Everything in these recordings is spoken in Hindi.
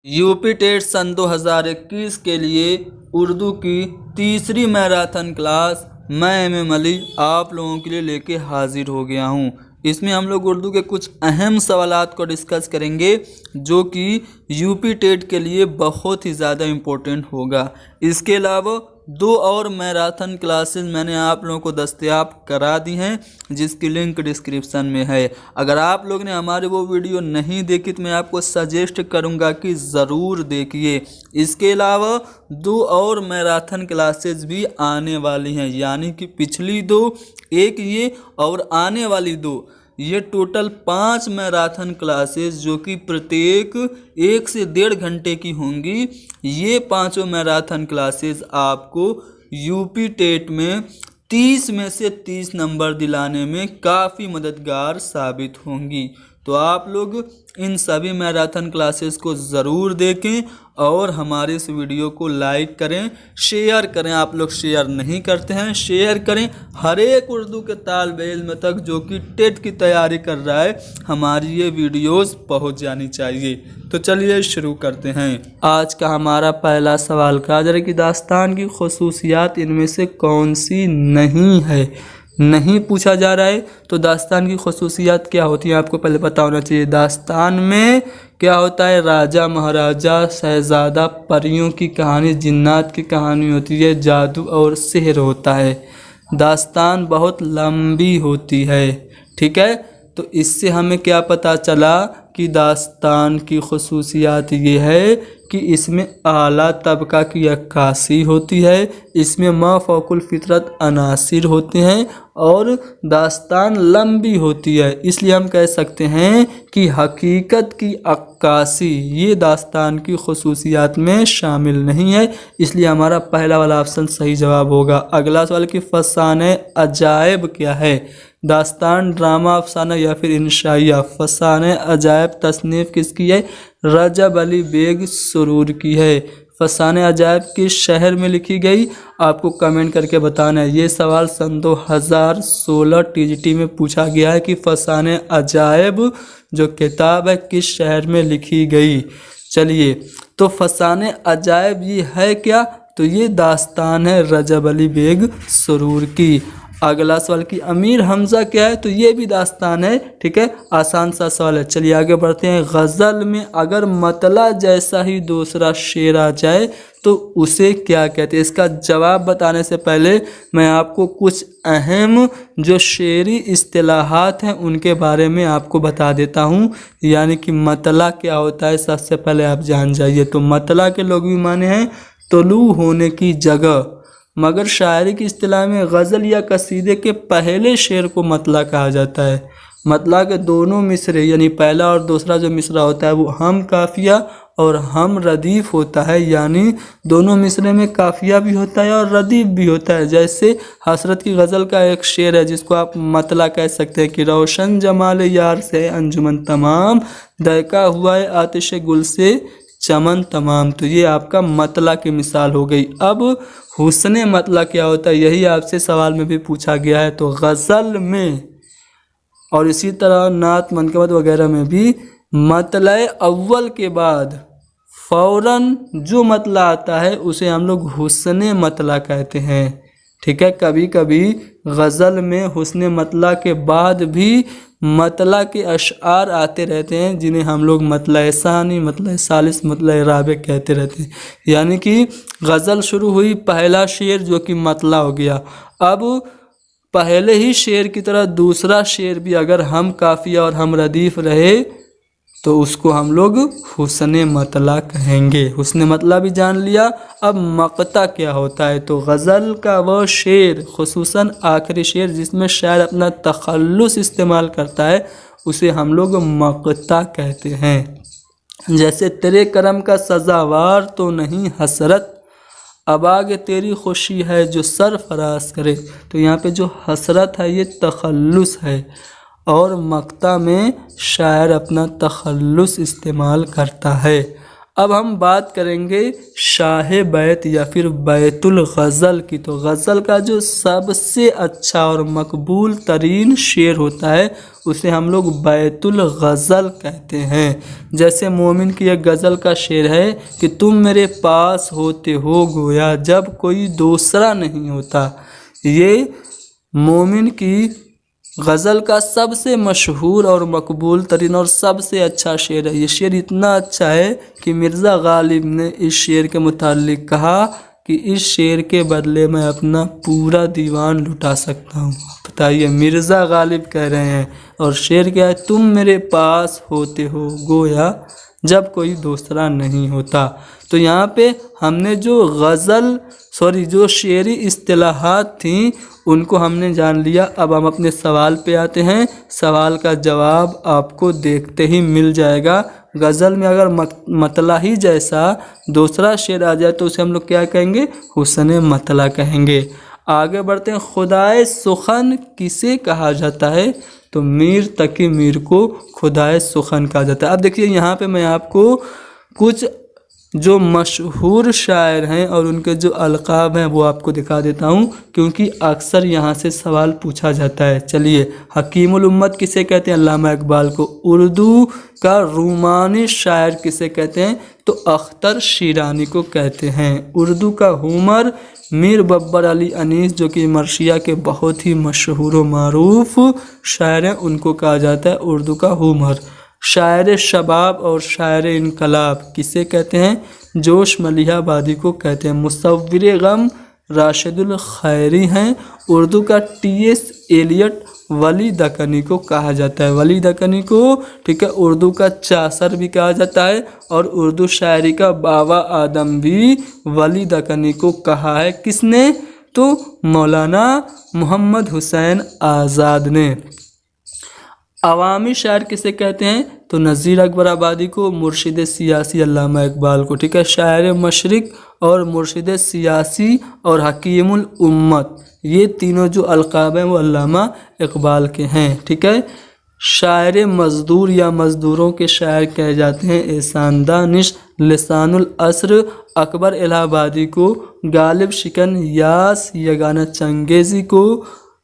यूपी टेट सन 2021 के लिए उर्दू की तीसरी मैराथन क्लास मैं एम अली आप लोगों के लिए लेके हाजिर हो गया हूँ। इसमें हम लोग उर्दू के कुछ अहम सवालात को डिस्कस करेंगे जो कि यूपी टेट के लिए बहुत ही ज़्यादा इम्पोर्टेंट होगा। इसके अलावा 2 और मैराथन क्लासेस मैंने आप लोगों को दस्तयाब करा दी हैं जिसकी लिंक डिस्क्रिप्शन में है। अगर आप लोग ने हमारे वो वीडियो नहीं देखी तो मैं आपको सजेस्ट करूंगा कि ज़रूर देखिए। इसके अलावा 2 और मैराथन क्लासेस भी आने वाली हैं, यानी कि पिछली 2, एक ये और आने वाली 2, ये टोटल 5 मैराथन क्लासेस जो कि प्रत्येक 1 से 1.5 घंटे की होंगी। ये 5 मैराथन क्लासेस आपको यूपी टेट में 30 में से 30 नंबर दिलाने में काफ़ी मददगार साबित होंगी। तो आप लोग इन सभी मैराथन क्लासेस को ज़रूर देखें और हमारे इस वीडियो को लाइक करें, शेयर करें। आप लोग शेयर नहीं करते हैं, शेयर करें। हर एक उर्दू के तालिबे इल्म तक जो कि टेट की तैयारी कर रहा है हमारी ये वीडियोस पहुंच जानी चाहिए। तो चलिए शुरू करते हैं। आज का हमारा पहला सवाल काजर की दास्तान की खुसूसियात इनमें से कौन सी नहीं है, नहीं पूछा जा रहा है। तो दास्तान की खुसूसियात क्या होती है आपको पहले पता होना चाहिए। दास्तान में क्या होता है, राजा महाराजा शहजादा परियों की कहानी, जिन्नात की कहानी होती है, जादू और सिहर होता है। दास्तान बहुत लंबी होती है, ठीक है। तो इससे हमें क्या पता चला कि दास्तान की खुसूसियात ये है कि इसमें आला तबका की अक्कासी होती है, इसमें माफ़ौकुल फितरत अनासिर होते हैं और दास्तान लंबी होती है। इसलिए हम कह सकते हैं कि हकीकत की अक्कासी ये दास्तान की खुसूसियात में शामिल नहीं है। इसलिए हमारा पहला वाला ऑप्शन सही जवाब होगा। अगला सवाल कि फसाने अजायब क्या है। दास्तान ड्रामा, अफसाना या फिर इंशाइया। फसाने अजायब तसनीफ़ किसकी है, रजब अली बेग सुरूर की है। फसाने अजायब किस शहर में लिखी गई, आपको कमेंट करके बताना है। ये सवाल सन 2016 टीजीटी में पूछा गया है कि फसाने अजायब जो किताब है किस शहर में लिखी गई। चलिए, तो फसाने अजायब ये है क्या, तो ये दास्तान है रजब अली बेग सुरूर की। अगला सवाल कि अमीर हमजा क्या है, तो ये भी दास्तान है, ठीक है। आसान सा सवाल है। चलिए आगे बढ़ते हैं। गज़ल में अगर मतला जैसा ही दूसरा शेर आ जाए तो उसे क्या कहते हैं। इसका जवाब बताने से पहले मैं आपको कुछ अहम जो शेरी इस्तिलाहात हैं उनके बारे में आपको बता देता हूँ, यानी कि मतला क्या होता है सबसे पहले आप जान जाइए। तो मतला के लोग भी माने हैं तुलू होने की जगह, मगर शायरी की इस्तिलाह में गज़ल या कसीदे के पहले शेर को मतला कहा जाता है। मतला के दोनों मिसरे यानी पहला और दूसरा जो मिसरा होता है वो हम काफिया और हम रदीफ़ होता है, यानी दोनों मिसरे में काफिया भी होता है और रदीफ़ भी होता है। जैसे हसरत की गज़ल का एक शेर है जिसको आप मतला कह सकते हैं कि रोशन जमाल यार से अंजुमन तमाम, दहका हुआ है आतिश गुल से चमन तमाम। तो ये आपका मतला की मिसाल हो गई। अब हुस्ने मतला क्या होता है, यही आपसे सवाल में भी पूछा गया है। तो गज़ल में और इसी तरह नात मनकबत वगैरह में भी मतला अव्वल के बाद फ़ौरन जो मतला आता है उसे हम लोग हुस्ने मतला कहते हैं, ठीक है। कभी कभी गज़ल में हुस्ने मतला के बाद भी मतला के अशआर आते रहते हैं जिन्हें हम लोग मतला सानी, मतला सालिस, मतला राबे कहते रहते हैं। यानी कि गज़ल शुरू हुई, पहला शेर जो कि मतला हो गया। अब पहले ही शेर की तरह दूसरा शेर भी अगर हम काफिया और हम रदीफ़ रहे तो उसको हम लोग हुस्ने मतला कहेंगे। हुस्ने मतला भी जान लिया। अब मक़ता क्या होता है, तो गज़ल का वो शेर खुसूसन आखिरी शेर जिसमें शायर अपना तखल्लुस इस्तेमाल करता है उसे हम लोग मक़ता कहते हैं। जैसे तेरे करम का सज़ावार तो नहीं हसरत, अब आगे तेरी खुशी है जो सरफराज करे। तो यहाँ पे जो हसरत है ये तखल्लुस है और मक़ता में शायर अपना तखल्लुस इस्तेमाल करता है। अब हम बात करेंगे शाह बैत या फिर बैतुल गज़ल की। तो गज़ल का जो सबसे अच्छा और मकबूल तरीन शेर होता है उसे हम लोग बैतुल गज़ल कहते हैं। जैसे मोमिन की एक गज़ल का शेर है कि तुम मेरे पास होते हो गोया जब कोई दूसरा नहीं होता। ये मोमिन की गज़ल का सबसे मशहूर और मकबूल तरीन और सबसे अच्छा शेर है। ये शेर इतना अच्छा है कि मिर्ज़ा गालिब ने इस शेर के मुताल्लिक़ कहा कि इस शेर के बदले मैं अपना पूरा दीवान लुटा सकता हूँ। बताइए, मिर्ज़ा गालिब कह रहे हैं और शेर क्या है, तुम मेरे पास होते हो गोया जब कोई दूसरा नहीं होता। तो यहाँ पे हमने जो शेरी इस्तिलाहात थी उनको हमने जान लिया। अब हम अपने सवाल पे आते हैं। सवाल का जवाब आपको देखते ही मिल जाएगा। गज़ल में अगर मतला ही जैसा दूसरा शेर आ जाए तो उसे हम लोग क्या कहेंगे, हुस्न मतला कहेंगे। आगे बढ़ते हैं। खुदाए सुखन किसे कहा जाता है? तो मीर तकी मीर को खुदाए सुखन कहा जाता है। अब देखिए यहाँ पे मैं आपको कुछ जो मशहूर शायर हैं और उनके जो अलक़ाब हैं वो आपको दिखा देता हूँ, क्योंकि अक्सर यहाँ से सवाल पूछा जाता है। चलिए, हकीमुल उम्मत किसे कहते हैं? अल्लामा इकबाल को। उर्दू का रूमानी शायर किसे कहते हैं? तो अख्तर शीरानी को कहते हैं। उर्दू का हुमर मीर बब्बर अली अनीस, जो कि मर्शिया के बहुत ही मशहूर व मारूफ शायर हैं, उनको कहा जाता है उर्दू का हुमर। शायर शबाब और शायर इनकलाब किसे कहते हैं? जोश मलिहाबादी को कहते हैं। मुसव्विर गम राशिदुल खैरी हैं। उर्दू का टी.एस. एलियट वली दकनी को कहा जाता है। वली दकनी को, ठीक है, उर्दू का चासर भी कहा जाता है और उर्दू शायरी का बाबा आदम भी वली दकनी को कहा है। किसने? तो मौलाना मोहम्मद हुसैन आज़ाद ने। अवामी शायर किसे कहते हैं? तो नज़ीर अकबर आबादी को। मुर्शिद सियासी अल्लामा इकबाल को, ठीक है। शायर मशरिक और मुर्शिद सियासी और हकीमुल उम्मत, ये तीनों जो अलक़ाब हैं वो अल्लामा इकबाल के हैं, ठीक है। शायर मज़दूर या मज़दूरों के शायर कहे जाते हैं एहसान दानिश, लिसानुल असर अकबर इलाहाबादी को, गालिब शिकन यास यगाना चंगेज़ी को,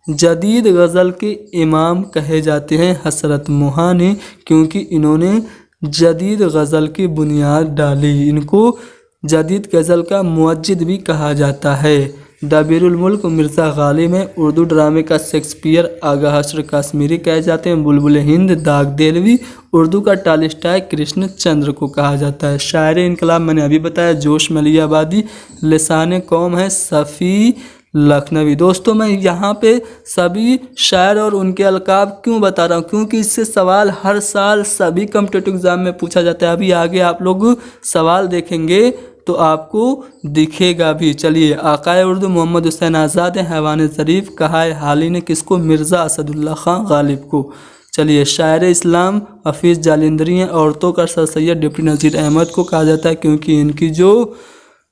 जदीद गज़ल के इमाम कहे जाते हैं हसरत मोहानी, क्योंकि इन्होंने जदीद गज़ल की बुनियाद डाली। इनको जदीद गज़ल का मुअज्जिद भी कहा जाता है। दबीरुल मुल्क मिर्ज़ा गालिब में। उर्दू ड्रामे का शेक्सपियर आगा हश्र कश्मीरी कहे जाते हैं। बुलबुल हिंद दाग देलवी। उर्दू का टॉलस्टॉय कृष्ण चंद्र को कहा जाता है। शायर इनकलाब मैंने अभी बताया जोश मलिहाबादी। लिसाने कौम है सफ़ी लखनवी। दोस्तों, मैं यहाँ पे सभी शायर और उनके अलकाब क्यों बता रहा हूँ, क्योंकि इससे सवाल हर साल सभी कॉम्पिटिटिव एग्ज़ाम में पूछा जाता है। अभी आगे आप लोग सवाल देखेंगे तो आपको दिखेगा भी। चलिए, आकाए उर्दू मोहम्मद हुसैन आज़ाद हैं। हैवान ज़रीफ़ कहा है हाली ने किसको? मिर्ज़ा असदुल्ला ख़ान गालिब को। चलिए, शायर इस्लाम हफीज़ जालिंदरी हैं। औरतों का सर सैयद डिप्टी नज़ीर अहमद को कहा जाता है, क्योंकि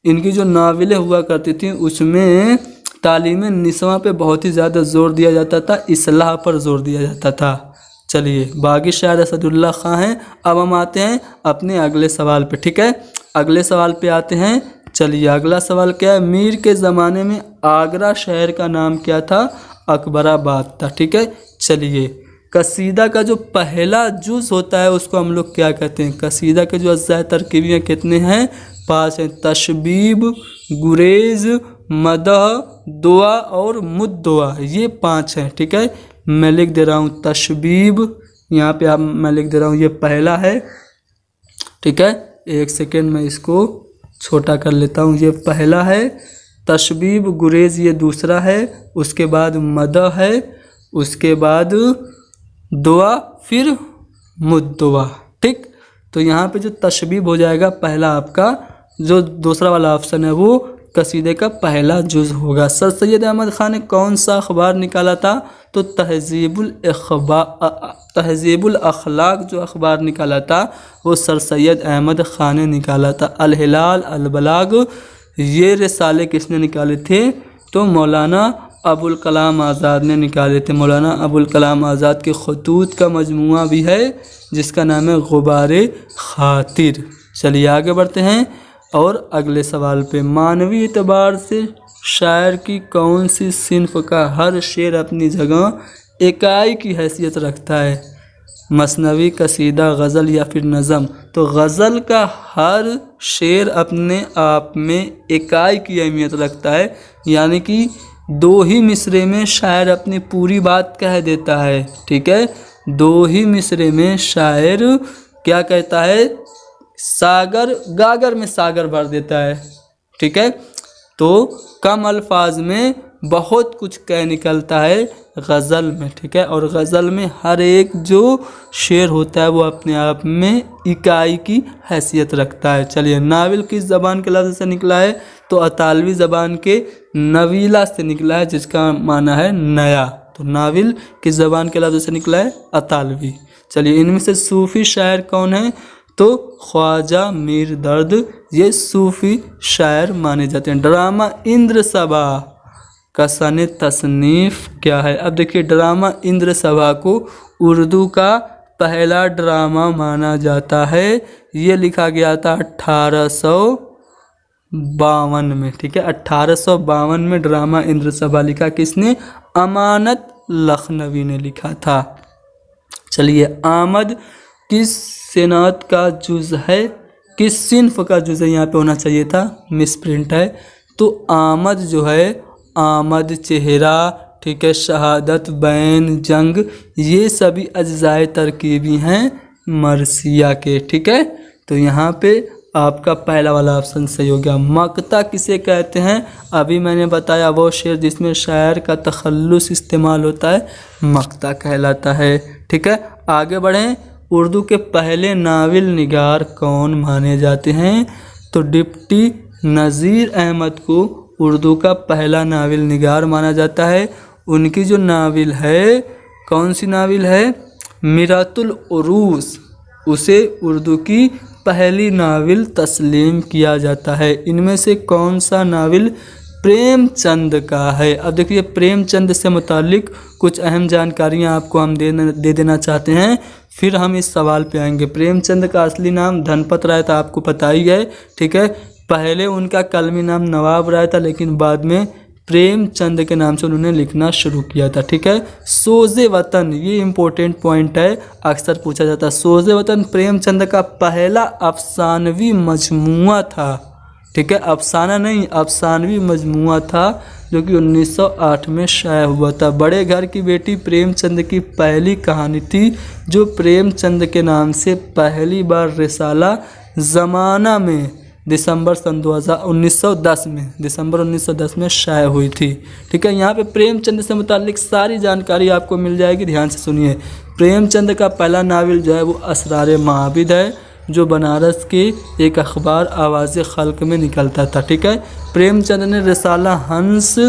इनकी जो नावलें हुआ करती थी उसमें तालीम निस्वां पे बहुत ही ज़्यादा ज़ोर दिया जाता था, इस्लाह पर ज़ोर दिया जाता था। चलिए, बागी शायर असदुल्ला ख़ान हैं। अब हम आते हैं अपने अगले सवाल पे, ठीक है। अगले सवाल पे आते हैं। चलिए, अगला सवाल क्या है? मीर के ज़माने में आगरा शहर का नाम क्या था? अकबराबाद था, ठीक है। चलिए, कसीदा का जो पहला जुज़ होता है उसको हम लोग क्या कहते हैं? कसीदा के जो अज़्ज़ाए तरकीबियाँ कितने हैं? 5 हैं। तशबीब, गुरेज़, मदह, दुआ और मुद्दुआ, ये 5 हैं, ठीक है। मैं लिख दे रहा हूँ तशबीब, यहाँ पे मैं लिख दे रहा हूँ, ये पहला है, ठीक है। एक सेकेंड में इसको छोटा कर लेता हूँ। ये पहला है तशबीब, गुरेज़ ये दूसरा है, उसके बाद मदह है, उसके बाद दुआ, फिर मुद्दुआ, ठीक। तो यहाँ पे जो तशबीब हो जाएगा पहला आपका, जो दूसरा वाला ऑप्शन है वो कसीदे का पहला जुज़ होगा। सर सैयद अहमद ख़ान ने कौन सा अखबार निकाला था? तो तहज़ीबुल अखलाक जो अखबार निकाला था वो सर सैयद अहमद ख़ान ने निकाला था। अल हिलाल, अल बलाग, ये रिसाले किसने निकाले थे? तो मौलाना अबुल कलाम आज़ाद ने निकाले थे। मौलाना अबुल कलाम आज़ाद के खतूत का मजमुआ भी है जिसका नाम है गुबारे खातिर। चलिए आगे बढ़ते हैं और अगले सवाल पे। मानवीय एतबार से शायर की कौन सी सिन्फ का हर शेर अपनी जगह इकाई की हैसियत रखता है? मसनवी, कसीदा, गज़ल या फिर नज़म? तो गज़ल का हर शेर अपने आप में इकाई की अहमियत रखता है, यानी कि 2 ही मिसरे में शायर अपनी पूरी बात कह देता है। ठीक है, 2 ही मिसरे में शायर क्या कहता है? सागर गागर में सागर भर देता है। ठीक है, तो कम अल्फाज में बहुत कुछ कह निकलता है गज़ल में। ठीक है, और गज़ल में हर एक जो शेर होता है वो अपने आप में इकाई की हैसियत रखता है। चलिए, नावल किस ज़बान के लफ्ज़ से निकला है? तो अतालवी ज़बान के नवीला से निकला है, जिसका माना है नया। तो नावल किस ज़बान के लफ्ज़ से निकला है? अतालवी। चलिए, इनमें से सूफ़ी शायर कौन है? तो ख्वाजा मीर दर्द ये सूफ़ी शायर माने जाते हैं। ड्रामा इंद्र सभा का सन तसनीफ़ क्या है? अब देखिए, ड्रामा इंद्र सभा को उर्दू का पहला ड्रामा माना जाता है। ये लिखा गया था 1852 में। ठीक है, 1852 में ड्रामा इंद्र सभा लिखा। किसने? अमानत लखनवी ने लिखा था। चलिए, आमद किस सेनात का जुज़ है? किस सिन्फ का जुज़ है? यहाँ पे होना चाहिए था, मिसप्रिंट है। तो आमद जो है, आमद, चेहरा, ठीक है, शहादत, बैन, जंग, ये सभी अज्जाए तरकीबी हैं मरसिया के। ठीक है, तो यहाँ पे आपका पहला वाला ऑप्शन सही हो गया। मक्ता किसे कहते हैं? अभी मैंने बताया, वो शेर जिसमें शायर का तखल्लुस इस्तेमाल होता है मक्ता कहलाता है। ठीक है, आगे बढ़ें। उर्दू के पहले नावल निगार कौन माने जाते हैं? तो डिप्टी नज़ीर अहमद को उर्दू का पहला नावल निगार माना जाता है। उनकी जो नावल है, कौन सी नावल है? मिरातुल उरूस, उसे उर्दू की पहली नावल तस्लीम किया जाता है। इनमें से कौन सा नावल प्रेमचंद का है? अब देखिए, प्रेमचंद से मुतालिक कुछ अहम जानकारियाँ आपको हम दे देना चाहते हैं, फिर हम इस सवाल पे आएंगे। प्रेमचंद का असली नाम धनपत राय था, आपको पता ही है। ठीक है, पहले उनका कलमी नाम नवाब राय था, लेकिन बाद में प्रेमचंद के नाम से उन्होंने लिखना शुरू किया था। ठीक है, सोज़े वतन, ये इम्पोर्टेंट पॉइंट है, अक्सर पूछा जाता है। सोज़े वतन प्रेमचंद का पहला अफसानवी मजमुआ था। ठीक है, अफसाना नहीं, अफसानवी मजमुआ था, जो कि 1908 में शाया हुआ था। बड़े घर की बेटी प्रेमचंद की पहली कहानी थी, जो प्रेमचंद के नाम से पहली बार रिसाला ज़माना में दिसंबर सन 1910 में, दिसंबर 1910 में शाया हुई थी। ठीक है, यहाँ पे प्रेमचंद से मुतालिक सारी जानकारी आपको मिल जाएगी, ध्यान से सुनिए। प्रेमचंद का पहला नावल जो है वो असरार माबिद है, जो बनारस के एक अखबार आवाज़ खल्क में निकलता था। ठीक है, प्रेमचंद ने रिसाला हंस,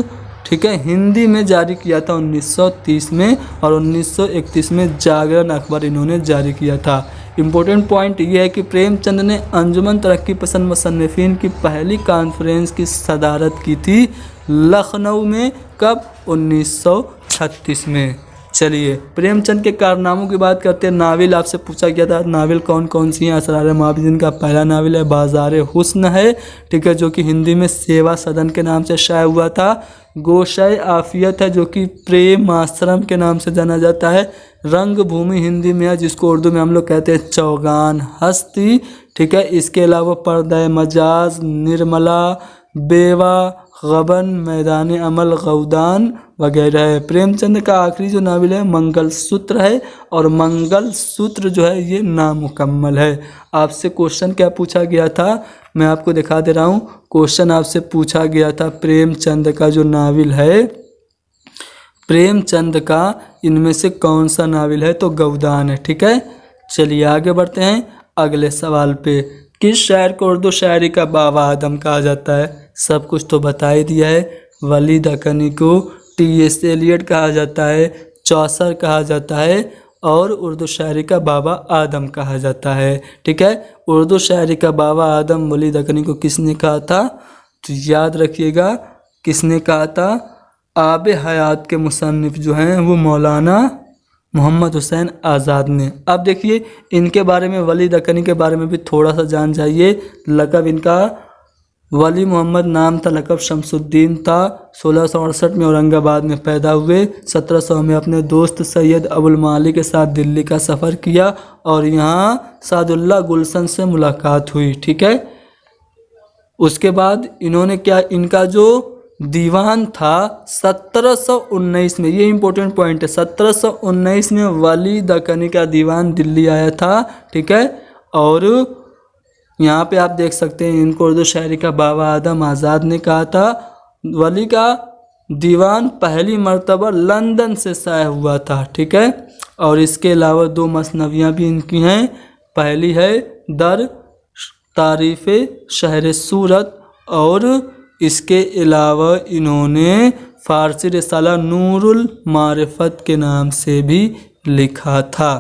ठीक है, हिंदी में जारी किया था 1930 में, और 1931 में जागरण अखबार इन्होंने जारी किया था। इम्पोर्टेंट पॉइंट ये है कि प्रेमचंद ने अंजुमन तरक्की पसंद मुसन्निफीन की पहली कॉन्फ्रेंस की सदारत की थी लखनऊ में। कब? 1936 में। चलिए, प्रेमचंद के कारनामों की बात करते हैं। नावल आपसे पूछा गया था, नावल कौन कौन सी हैं? असरार माबिद जिनका पहला नावल है बाज़ार हुस्न है, ठीक है, जो कि हिंदी में सेवा सदन के नाम से शाया हुआ था। गोशाए आफियत है, जो कि प्रेम आश्रम के नाम से जाना जाता है। रंग भूमि हिंदी में है, जिसको उर्दू में हम लोग कहते हैं चौगान हस्ती। ठीक है, इसके अलावा पर्दा मजाज, निर्मला, बेवा, गबन, मैदान अमल, गौदान वगैरह है। प्रेमचंद का आखिरी जो नावल है मंगलसूत्र है, और मंगलसूत्र जो है ये नामुकम्मल है। आपसे क्वेश्चन क्या पूछा गया था, मैं आपको दिखा दे रहा हूँ। क्वेश्चन आपसे पूछा गया था प्रेमचंद का जो नावल है, प्रेमचंद का इनमें से कौन सा नावल है? तो गौदान है। ठीक है, चलिए आगे बढ़ते हैं अगले सवाल पे। किस शायर को उर्दू शायरी का बाबा आदम कहा जाता है? सब कुछ तो बता ही दिया है। वली दक्कनी को टी.एस. एलियट कहा जाता है, चौसर कहा जाता है, और उर्दू शायरी का बाबा आदम कहा जाता है। ठीक है, उर्दू शायरी का बाबा आदम वली दक्कनी को किसने कहा था? तो याद रखिएगा, किसने कहा था? आब हयात के मुसन्निफ जो हैं वो मौलाना मोहम्मद हुसैन आज़ाद ने। अब देखिए इनके बारे में, वली दक्कनी के बारे में भी थोड़ा सा जान जाइए। लक़ब इनका वली मोहम्मद नाम था, लक़ब शमसुद्दीन था। 1668 में औरंगाबाद में पैदा हुए। 1700 में अपने दोस्त सैयद अबुल माली के साथ दिल्ली का सफ़र किया और यहाँ सादुल्लाह गुलशन से मुलाकात हुई। ठीक है, उसके बाद इन्होंने क्या, इनका जो दीवान था 1719 में, ये इंपॉर्टेंट पॉइंट है, 1719 में वली दक्कनी का दीवान दिल्ली आया था। ठीक है, और यहाँ पे आप देख सकते हैं इनको उर्दू शायरी का बाबा आदम आज़ाद ने कहा था। वली का दीवान पहली मर्तबा लंदन से शाया हुआ था। ठीक है, और इसके अलावा 2 मसनवियाँ भी इनकी हैं। पहली है दर तारीफ़ शहर सूरत, और इसके अलावा इन्होंने फ़ारसी रिसाला नूरुल मारिफत के नाम से भी लिखा था।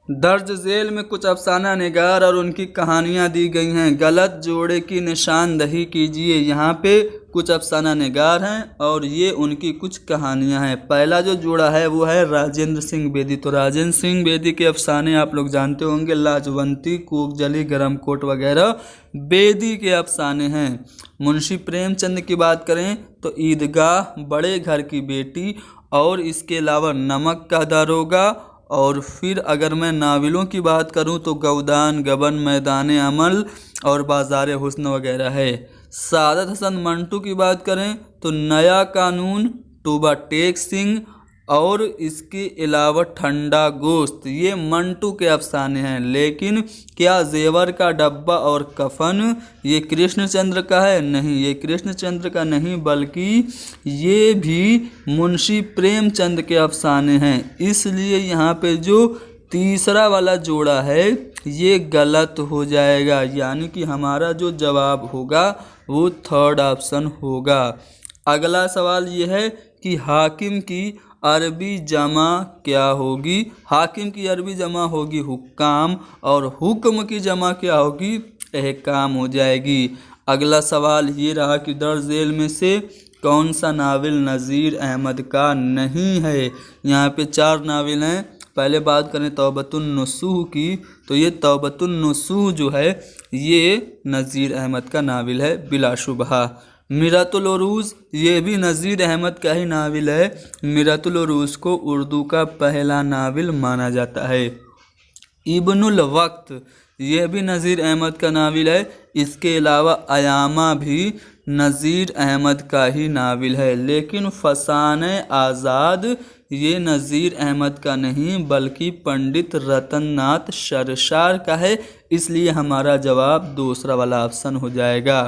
दर्ज झेल में कुछ अफसाना निगार और उनकी कहानियाँ दी गई हैं। गलत जोड़े की निशानदही कीजिए। यहाँ पे कुछ अफसाना निगार हैं और ये उनकी कुछ कहानियाँ हैं। पहला जो जोड़ा है वो है राजेंद्र सिंह बेदी। तो राजेंद्र सिंह बेदी के अफसाने आप लोग जानते होंगे, लाजवंती, कोकजली, गरमकोट वगैरह बेदी के अफसाने हैं। मुंशी प्रेमचंद की बात करें तो ईदगाह, बड़े घर की बेटी, और इसके अलावा नमक का दारोगा। और फिर अगर मैं नावलों की बात करूं तो गौदान, गबन, मैदान अमल और बाज़ार हुस्न वगैरह है। सादत हसन मंटू की बात करें तो नया कानून, टूबा टेक सिंह और इसके अलावा ठंडा गोश्त, ये मंटू के अफसाने हैं। लेकिन क्या जेवर का डब्बा और कफन ये कृष्णचंद्र का है? नहीं, ये कृष्णचंद्र का नहीं, बल्कि ये भी मुंशी प्रेमचंद के अफसाने हैं। इसलिए यहाँ पे जो तीसरा वाला जोड़ा है ये गलत हो जाएगा, यानी कि हमारा जो जवाब होगा वो थर्ड ऑप्शन होगा। अगला सवाल ये है कि हाकिम की अरबी जमा क्या होगी? हाकिम की अरबी जमा होगी हुक्काम, और हुक्म की जमा क्या होगी? एहकाम हो जाएगी। अगला सवाल ये रहा कि दर्ज झेल में से कौन सा नावल नज़ीर अहमद का नहीं है? यहाँ पे 4 नावल हैं। पहले बात करें तौबतुन नसूह की, तो ये तौबतुन नसूह जो है ये नज़ीर अहमद का नावल है बिलाशुबहा। मिरातुल उरूज़ ये भी नज़ीर अहमद का ही नावल है। मिरातुल उरूज़ को उर्दू का पहला नावल माना जाता है। इब्नुल वक्त ये भी नज़ीर अहमद का नावल है। इसके अलावा अयामा भी नज़ीर अहमद का ही नावल है। लेकिन फसाने आज़ाद ये नज़ीर अहमद का नहीं बल्कि पंडित रतननाथ शरशार का है। इसलिए हमारा जवाब दूसरा वाला ऑप्शन हो जाएगा।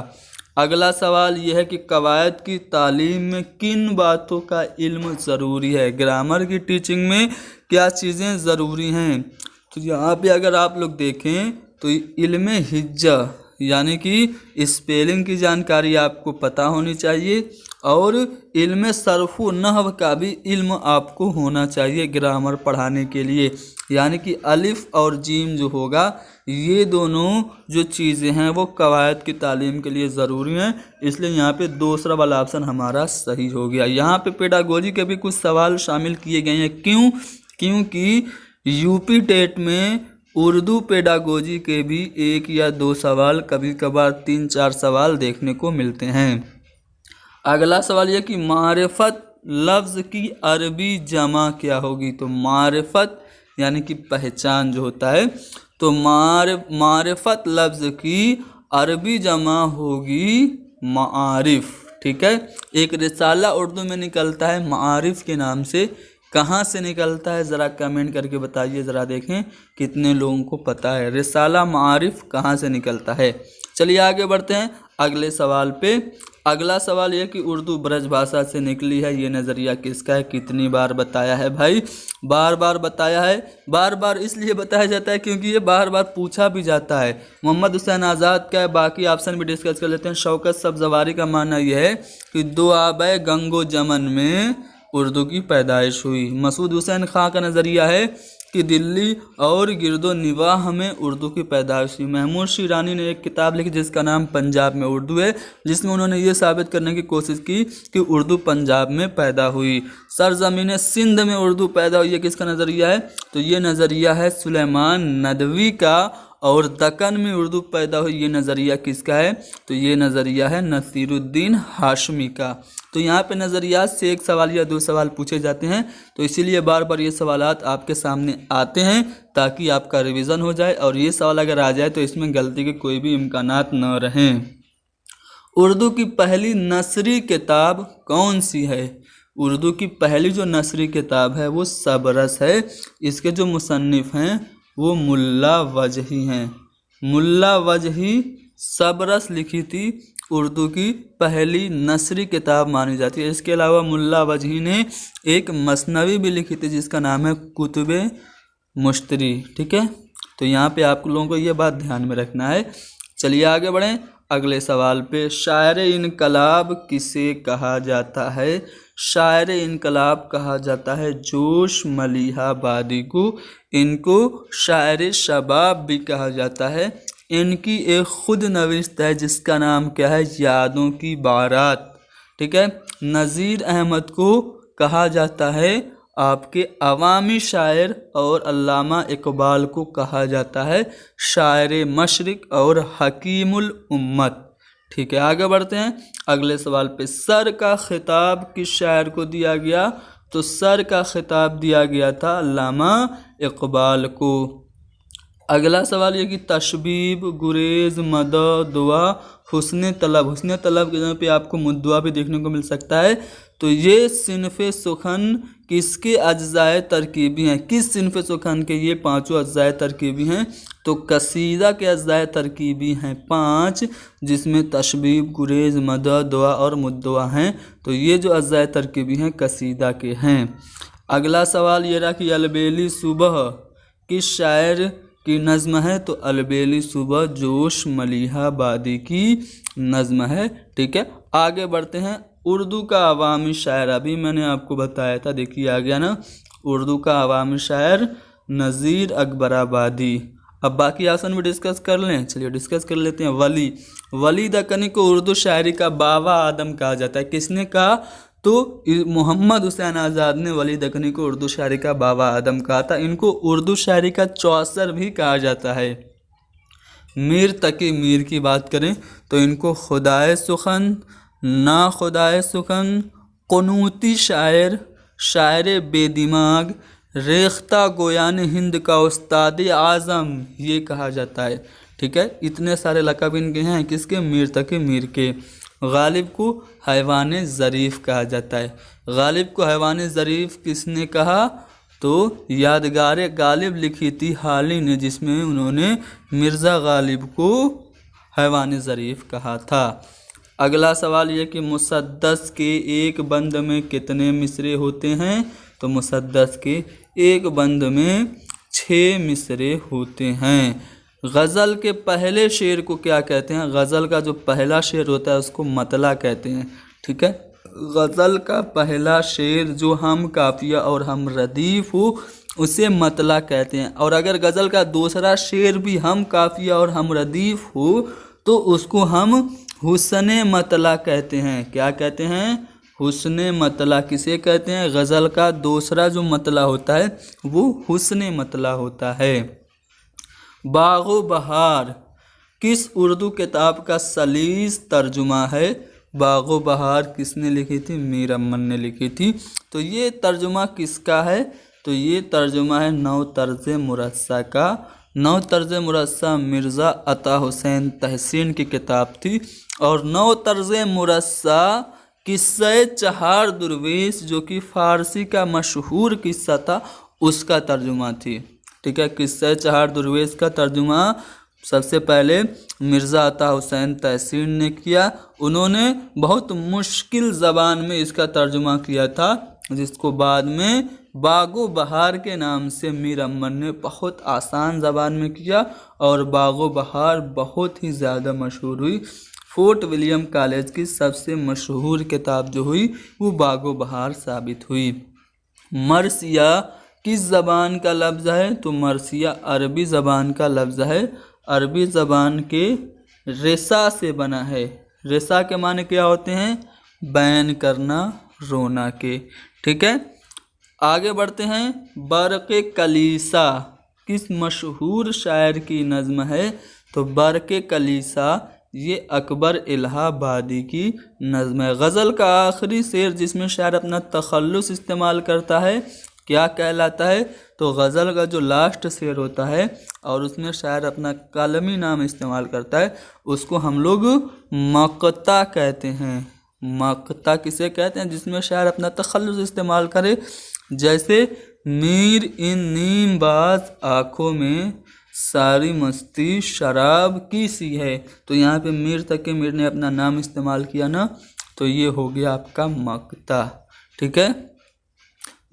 अगला सवाल यह है कि कवायद की तालीम में किन बातों का इल्म ज़रूरी है? ग्रामर की टीचिंग में क्या चीज़ें ज़रूरी हैं? तो यहाँ पे अगर आप लोग देखें तो इल्म हिज्जा यानी कि स्पेलिंग की जानकारी आपको पता होनी चाहिए, और इल्म सर्फ़ नहव का भी इल्म आपको होना चाहिए ग्रामर पढ़ाने के लिए। यानी कि अलिफ और जीम जो होगा, ये दोनों जो चीज़ें हैं वो कवायद की तालीम के लिए ज़रूरी हैं। इसलिए यहाँ पे दूसरा वाला ऑप्शन हमारा सही हो गया। यहाँ पे पेडागोजी के भी कुछ सवाल शामिल किए गए हैं। क्यों? क्योंकि यूपी टेट में उर्दू पेडागोजी के भी 1 या 2 सवाल, कभी कभार 3-4 सवाल देखने को मिलते हैं। अगला सवाल यह कि मारिफत लफ्ज़ की अरबी जमा क्या होगी? तो मारिफत यानी कि पहचान जो होता है, तो मारिफत लफ्ज़ की अरबी जमा होगी मारिफ। ठीक है, एक रिसाला उर्दू में निकलता है मारिफ के नाम से। कहाँ से निकलता है ज़रा कमेंट करके बताइए, ज़रा देखें कितने लोगों को पता है रिसाला मारिफ कहाँ से निकलता है। चलिए आगे बढ़ते हैं अगले सवाल पे। अगला सवाल यह कि उर्दू ब्रज भाषा से निकली है, ये नज़रिया किसका है? कितनी बार बताया है भाई? बार बार बताया है। बार बार इसलिए बताया जाता है क्योंकि ये बार बार पूछा भी जाता है। मोहम्मद हुसैन आज़ाद का है, बाकी ऑप्शन भी डिस्कस कर लेते हैं। शौकत सब्ज़वारी का मानना यह है कि दुआबे गंगो जमन में उर्दू की पैदाइश हुई। मसूद हुसैन खां का नज़रिया है कि दिल्ली और गिरदो निवाह में उर्दू की पैदाइश हुई। महमूद शिरानी ने एक किताब लिखी जिसका नाम पंजाब में उर्दू है, जिसमें उन्होंने ये साबित करने की कोशिश की कि उर्दू पंजाब में पैदा हुई। सरजमीन सिंध में उर्दू पैदा हुई है, किसका नज़रिया है? तो ये नज़रिया है सुलेमान नदवी का। और दक्कन में उर्दू पैदा हुई, ये नज़रिया किसका है? तो ये नज़रिया है नसीरुद्दीन हाशमी का। तो यहाँ पे नज़रियात से एक सवाल या दो सवाल पूछे जाते हैं, तो इसीलिए बार बार ये सवालात आपके सामने आते हैं ताकि आपका रिवीजन हो जाए, और ये सवाल अगर आ जाए तो इसमें गलती के कोई भी इम्कानात न रहें। उर्दू की पहली नसरी किताब कौन सी है? उर्दू की पहली जो नसरी किताब है वो सबरस है। इसके जो मुसन्निफ़ हैं वो मुल्ला वजही हैं। मुल्ला वजही सबरस लिखी थी, उर्दू की पहली नसरी किताब मानी जाती है। इसके अलावा मुल्ला वजही ने एक मसनवी भी लिखी थी जिसका नाम है कुतुबे मुश्तरी। ठीक है, तो यहाँ पे आप लोगों को ये बात ध्यान में रखना है। चलिए आगे बढ़ें अगले सवाल पे। शायर इनकलाब किसे कहा जाता है? शायर इनकलाब कहा जाता है जोश मलिहाबादी को। इनको शायर शबाब भी कहा जाता है। इनकी एक खुद नविश्त है जिसका नाम क्या है? यादों की बारात। ठीक है, नज़ीर अहमद को कहा जाता है आपके अवामी शायर, और अल्लामा इकबाल को कहा जाता है शायर मशरिक और हकीमुल उम्मत। ठीक है, आगे बढ़ते हैं अगले सवाल पे। सर का खिताब किस शायर को दिया गया? तो सर का खिताब दिया गया था अल्लामा इकबाल को। अगला सवाल ये कि तशबीब, गुरेज, मदद, दुआ, हुस्न तलब। हुस्न तलब के जगह पे आपको मुद्दुआ भी देखने को मिल सकता है। तो ये सिनफ़े सुखन किसके अज्जाए तरकीबी हैं? किस सिनफ़े सुखन के ये पांचों अज्जाए तरकीबी हैं? तो कसीदा के अज्जाए तरकीबी हैं 5, जिसमें तशबीब, गुरेज, मदद, दुआ और मुद्दुआ हैं। तो ये जो अज्जाए तरकीबी हैं कसीदा के हैं। अगला सवाल ये रहा कि अलबेली सुबह किस शायर की नज़्म है? तो अलबेली सुबह जोश मलिहाबादी की नज़्म है। ठीक है, आगे बढ़ते हैं। उर्दू का अवामी शायर, अभी मैंने आपको बताया था, देखिए आ गया ना। उर्दू का अवामी शायर नज़ीर अकबराबादी। अब बाकी आसन भी डिस्कस कर लें। चलिए डिस्कस कर लेते हैं। वली दक्कनी को उर्दू शायरी का बाबा आदम कहा जाता है। किसने कहा? तो मोहम्मद हुसैन आज़ाद ने वली दक्कनी को उर्दू शायरी का बाबा आदम कहा था। इनको उर्दू शायरी का चौसर भी कहा जाता है। मीर तकी मीर की बात करें तो इनको खुदाए सुखन, ना खुदाए सुखन, क़ुनूती शायर, शायर बेदिमाग, रेख्ता गोयान हिंद का उस्ताद आज़म ये कहा जाता है। ठीक है, इतने सारे लक़ब इनके हैं। किसके? मीर तकी मीर के। गालिब को हैवान ज़रीफ़ कहा जाता है। गालिब को हैवान ज़रीफ़ किसने कहा? तो यादगार गालिब लिखी थी हाली ने, जिसमें उन्होंने मिर्ज़ा गालिब को हैवान ज़रीफ़ कहा था। अगला सवाल ये कि मुसद्दस के एक बंद में कितने मिसरे होते हैं? तो मुसद्दस के एक बंद में 6 मिसरे होते हैं। गज़ल के पहले शेर को क्या कहते हैं? गज़ल का जो पहला शेर होता है उसको मतला कहते हैं। ठीक है, गज़ल का पहला शेर जो हम काफिया और हम रदीफ़ हो उसे मतला कहते हैं। और अगर गज़ल का दूसरा शेर भी हम काफिया और हम रदीफ़ हो तो उसको हम हुस्ने मतला कहते हैं। क्या कहते हैं? हुस्ने मतला। किसे कहते हैं? गज़ल का दूसरा जो मतला होता है वो हुस्ने मतला होता है। बाग़ो बहार किस उर्दू किताब का सलीस तर्जुमा है? बाग़ो बहार किसने लिखी थी? मीर अमन ने लिखी थी। तो ये तर्जुमा किसका है? तो ये तर्जुमा है नौ तर्ज मुरस्सा का। नौ तर्ज मुरस्सा मिर्ज़ा अता हुसैन तहसीन की किताब थी। और नौ तर्ज मुरस्सा किस्से चहार दुर्वेश जो कि फ़ारसी का मशहूर किस्सा था उसका तर्जुमा थी। ठीक है, किस्से चहार दुर्वेश का तर्जुमा सबसे पहले मिर्ज़ा अता हुसैन तहसीन ने किया। उन्होंने बहुत मुश्किल ज़बान में इसका तर्जुमा किया था, जिसको बाद में बाग़ो बहार के नाम से मीर अमन ने बहुत आसान ज़बान में किया और बाग़ो बहार बहुत ही ज़्यादा मशहूर हुई। फोर्ट विलियम कॉलेज की सबसे मशहूर किताब जो हुई वो बाग़ो बहार साबित हुई। मर्सिया किस ज़बान का लफ्ज़ है? तो मरसिया अरबी ज़बान का लफ्ज़ है। अरबी ज़बान के रेसा से बना है। रेसा के माने क्या होते हैं? बैन करना, रोना के। ठीक है, आगे बढ़ते हैं। बरक़े कलीसा किस मशहूर शायर की नज़्म है? तो बरक़े कलीसा ये अकबर इलाहाबादी की नज़्म है। गज़ल का आखिरी शेर जिसमें शायर अपना तखल्लुस इस्तेमाल करता है क्या कहलाता है? तो गज़ल का जो लास्ट शेर होता है और उसमें शायर अपना कलमी नाम इस्तेमाल करता है उसको हम लोग मक़ता कहते हैं। मक़ता किसे कहते हैं? जिसमें शायर अपना तखल्लुस इस्तेमाल करे। जैसे मीर इन नीम बाज आँखों में सारी मस्ती शराब की सी है। तो यहाँ पे मीर तक के मीर ने अपना नाम इस्तेमाल किया ना, तो ये हो गया आपका मक़ता। ठीक है,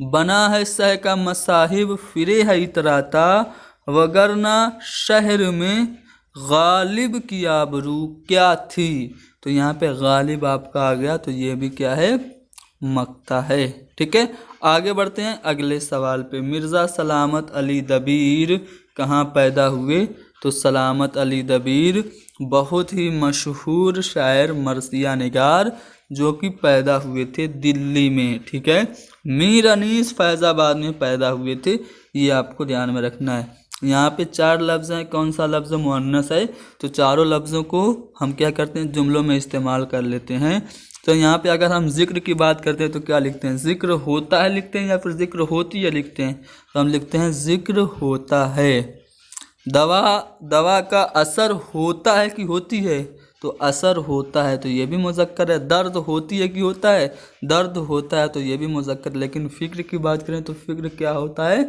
बना है सह का मसाहिब फिरे है इतराता, वगरना शहर में गालिब की आबरू क्या थी। तो यहाँ पे गालिब आपका आ गया, तो ये भी क्या है? मक़ता है। ठीक है, आगे बढ़ते हैं अगले सवाल पे। मिर्ज़ा सलामत अली दबीर कहाँ पैदा हुए? तो सलामत अली दबीर बहुत ही मशहूर शायर मरसिया निगार जो कि पैदा हुए थे दिल्ली में। ठीक है, मीर अनीस फैज़ाबाद में पैदा हुए थे, ये आपको ध्यान में रखना है। यहाँ पे 4 लफ्ज़ हैं, कौन सा लफ्ज़ मुअन्नस है? तो चारों लफ्ज़ों को हम क्या करते हैं? जुमलों में इस्तेमाल कर लेते हैं। तो यहाँ पे अगर हम जिक्र की बात करते हैं तो क्या लिखते हैं? जिक्र होता है लिखते हैं या फिर जिक्र होती है लिखते हैं? तो हम लिखते हैं जिक्र होता है। दवा का असर होता है कि होती है? तो असर होता है, तो ये भी मुज़क्कर है। दर्द होती है कि होता है? दर्द होता है, तो ये भी मुज़क्कर। लेकिन फ़िक्र की बात करें तो फ़िक्र क्या होता है?